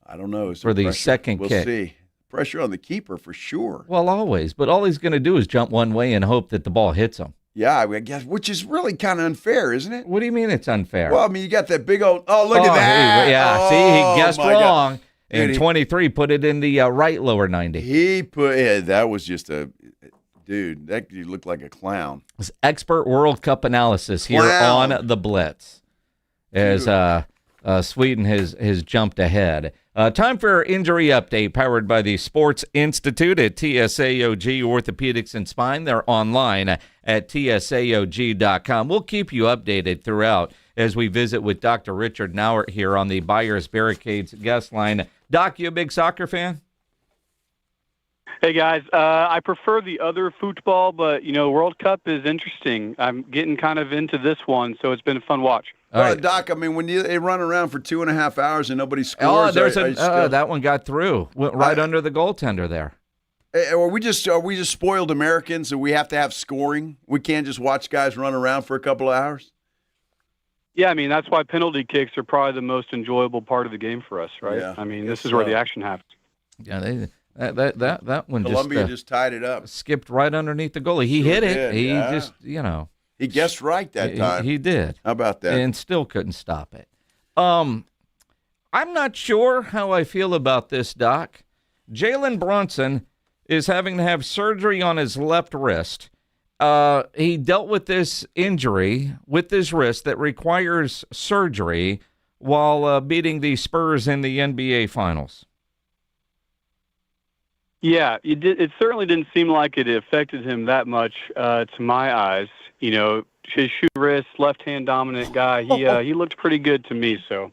I don't know. For the second kick. We'll see. Pressure on the keeper for sure. Well, always. But all he's going to do is jump one way and hope that the ball hits him. Yeah, I guess, which is really kind of unfair, isn't it? What do you mean it's unfair? Well, I mean, you got that big old, look at that. See, he guessed wrong. God. And 23 put it in the right lower 90. That was just dude, that looked like a clown. It's expert World Cup analysis here on the Blitz. As Sweden has jumped ahead. Time for our injury update, powered by the Sports Institute at TSAOG Orthopedics and Spine. They're online at TSAOG.com. We'll keep you updated throughout as we visit with Dr. Richard Nauert here on the Buyers Barricades guest line. Doc, you a big soccer fan? Hey, guys. I prefer the other football, but, World Cup is interesting. I'm getting kind of into this one, so it's been a fun watch. Well, Doc, I mean, when they run around for 2.5 hours and nobody scores, that one got through. Went right under the goaltender there. Are we just spoiled Americans and we have to have scoring? We can't just watch guys run around for a couple of hours? Yeah, I mean, that's why penalty kicks are probably the most enjoyable part of the game for us, right? Yeah, I mean, this is where the action happens. Yeah, that one Columbia just tied it up. Skipped right underneath the goalie. He hit it. He just, He guessed right that time. He did. How about that? And still couldn't stop it. I'm not sure how I feel about this, Doc. Jalen Brunson is having to have surgery on his left wrist. He dealt with this injury with his wrist that requires surgery while beating the Spurs in the NBA Finals. Yeah, it certainly didn't seem like it affected him that much to my eyes. His shoe wrist, left-hand dominant guy, he looked pretty good to me, so I'm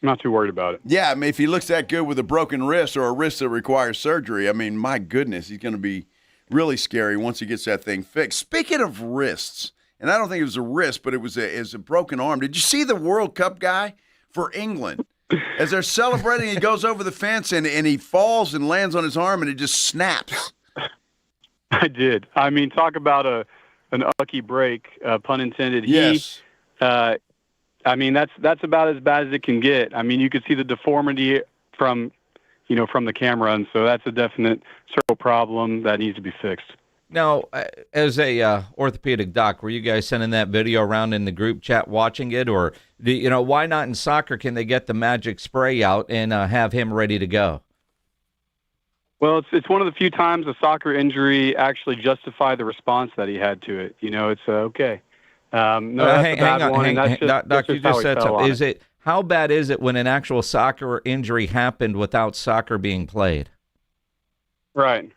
not too worried about it. Yeah, I mean, if he looks that good with a broken wrist or a wrist that requires surgery, I mean, my goodness, he's going to be really scary once he gets that thing fixed. Speaking of wrists, and I don't think it was a wrist, but it was a broken arm. Did you see the World Cup guy for England? As they're celebrating, he goes over the fence and he falls and lands on his arm and it just snaps. I did. I mean, talk about an unlucky break, pun intended. Yes. I mean, that's about as bad as it can get. I mean, you could see the deformity from the camera, and so that's a definite cerebral problem that needs to be fixed. Now, as a orthopedic doc, were you guys sending that video around in the group chat watching it? Or, why not in soccer can they get the magic spray out and have him ready to go? Well, it's one of the few times a soccer injury actually justified the response that he had to it. It's okay. No, that's a bad one. Doc, you just said something. How bad is it when an actual soccer injury happened without soccer being played? Right,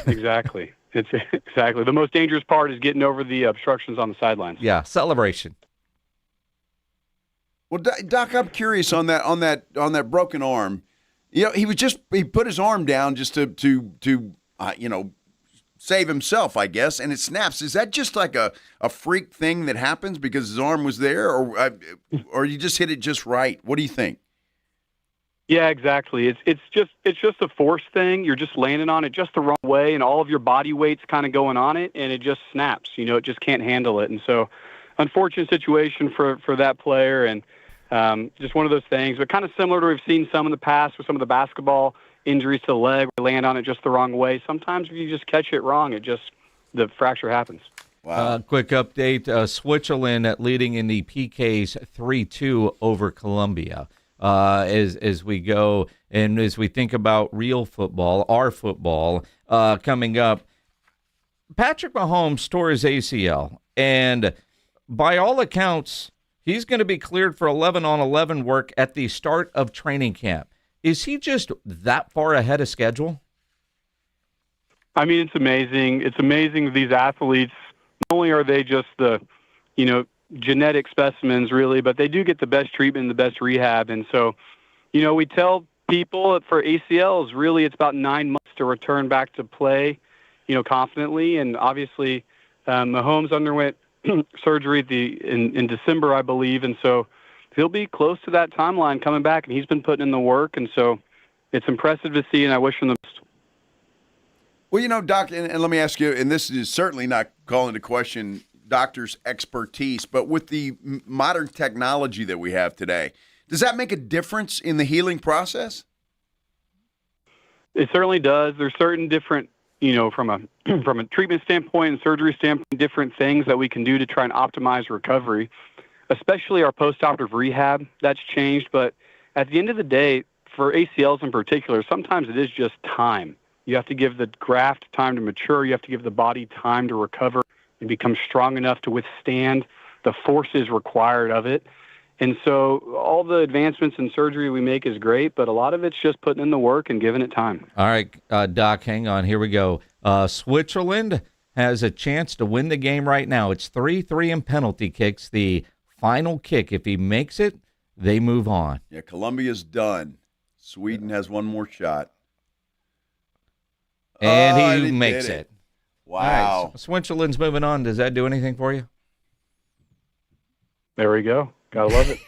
exactly. It's exactly the most dangerous part is getting over the obstructions on the sidelines. Yeah, celebration. Well, Doc, I'm curious on that broken arm. He put his arm down just to save himself, I guess, and it snaps. Is that just like a freak thing that happens because his arm was there, or you just hit it just right? What do you think? Yeah, exactly. It's just a force thing. You're just landing on it just the wrong way, and all of your body weight's kind of going on it, and it just snaps. It just can't handle it, and so unfortunate situation for that player, and just one of those things. But kind of similar to we've seen some in the past with some of the basketball injuries to the leg, where you land on it just the wrong way. Sometimes if you just catch it wrong, the fracture happens. Wow. Quick update: Switzerland leading in the PKs 3-2 over Colombia. As we go and as we think about real football, our football coming up, Patrick Mahomes tore his ACL, and by all accounts, he's going to be cleared for 11-on-11 work at the start of training camp. Is he just that far ahead of schedule? I mean, it's amazing. It's amazing these athletes, not only are they just the, genetic specimens really, but they do get the best treatment, the best rehab. And so, we tell people for ACLs, really it's about 9 months to return back to play, confidently. And obviously, Mahomes underwent surgery in December, I believe. And so he'll be close to that timeline coming back, and he's been putting in the work. And so it's impressive to see, and I wish him the best. Well, Doc, and let me ask you, and this is certainly not calling into question doctors' expertise, but with the modern technology that we have today, does that make a difference in the healing process? It certainly does. There's certain different, from a treatment standpoint and surgery standpoint, different things that we can do to try and optimize recovery, especially our post-operative rehab. That's changed, but at the end of the day, for ACLs in particular, sometimes it is just time. You have to give the graft time to mature. You have to give the body time to recover and become strong enough to withstand the forces required of it. And so all the advancements in surgery we make is great, but a lot of it's just putting in the work and giving it time. All right, Doc, hang on. Here we go. Switzerland has a chance to win the game right now. It's 3-3 in penalty kicks. The final kick, if he makes it, they move on. Yeah, Colombia's done. Sweden has one more shot. And he makes it. Wow. All right, so Switzerland's moving on. Does that do anything for you? There we go. Gotta love it.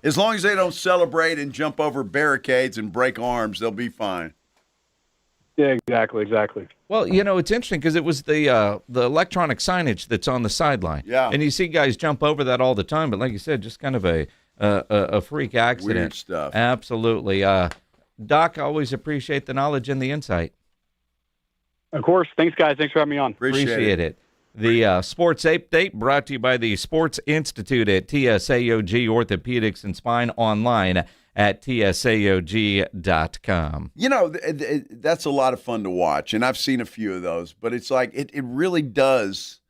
As long as they don't celebrate and jump over barricades and break arms, they'll be fine. Yeah, exactly. Well, it's interesting because it was the electronic signage that's on the sideline. Yeah. And you see guys jump over that all the time, but like you said, just kind of a freak accident. Weird stuff. Absolutely. Doc, I always appreciate the knowledge and the insight. Of course. Thanks, guys. Thanks for having me on. Appreciate it. The Sports Update brought to you by the Sports Institute at TSAOG Orthopedics and Spine, online at TSAOG.com. That's a lot of fun to watch, and I've seen a few of those, but it's like it really does.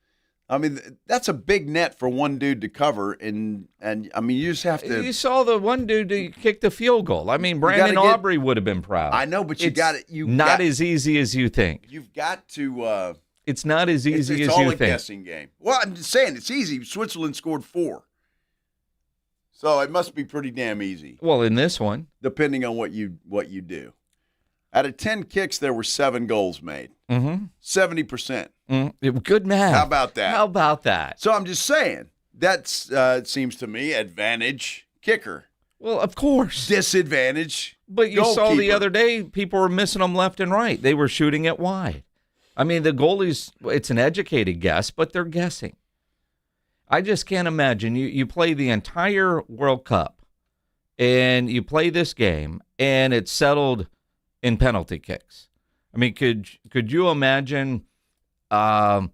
I mean, that's a big net for one dude to cover, and I mean, you just have to. You saw the one dude who kicked the field goal. I mean, Brandon Aubrey would have been proud. I know, but you got it. Not as easy as you think. You've got to. It's not as easy as you think. It's all a guessing game. Well, I'm just saying it's easy. Switzerland scored 4. So it must be pretty damn easy. Well, in this one. Depending on what you do. Out of 10 kicks, there were 7 goals made. 70%. Good math. How about that? So I'm just saying, that's, it seems to me, advantage kicker. Well, of course. Disadvantage But you goalkeeper. saw the other day, people were missing them left and right. They were shooting it wide. I mean, the goalies, it's an educated guess, but they're guessing. I just can't imagine. You play the entire World Cup, and you play this game, and it's settled in penalty kicks. I mean, could you imagine the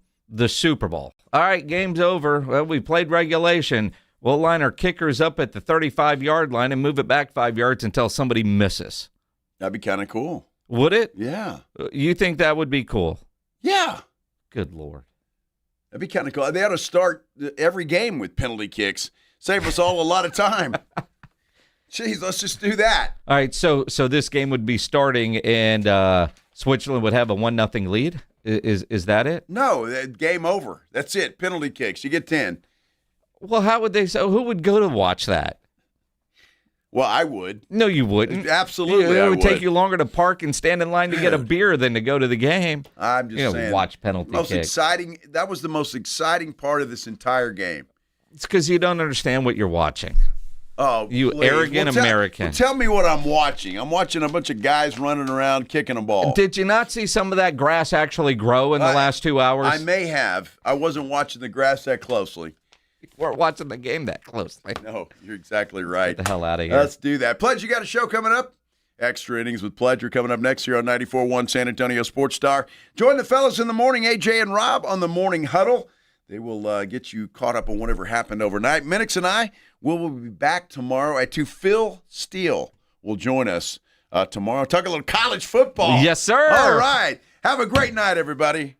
Super Bowl? All right, game's over. Well, we played regulation. We'll line our kickers up at the 35-yard line and move it back 5 yards until somebody misses. That'd be kind of cool. Would it? Yeah. You think that would be cool? Yeah. Good Lord. That'd be kind of cool. They ought to start every game with penalty kicks. Save us all a lot of time. Jeez, let's just do that. All right, so this game would be starting, and Switzerland would have a 1-0 lead? Is that it? No, game over. That's it. Penalty kicks. You get 10. Well, how would they? So who would go to watch that? Well, I would. No, you wouldn't. Absolutely, it would take you longer to park and stand in line to get a beer than to go to the game. I'm just saying. Watch penalty kicks. Exciting. That was the most exciting part of this entire game. It's because you don't understand what you're watching. Oh, you please. arrogant American. Tell me what I'm watching. I'm watching a bunch of guys running around kicking a ball. Did you not see some of that grass actually grow in the last 2 hours? I may have. I wasn't watching the grass that closely. You weren't watching the game that closely. No, you're exactly right. Get the hell out of here. Let's do that. Pledge, you got a show coming up? Extra Innings with Pledger coming up next year on 94.1 San Antonio Sports Star. Join the fellas in the morning, AJ and Rob, on the Morning Huddle. They will get you caught up on whatever happened overnight. Minix and I will be back tomorrow at 2. Phil Steele will join us tomorrow. Talk a little college football. Yes, sir. All right. Have a great night, everybody.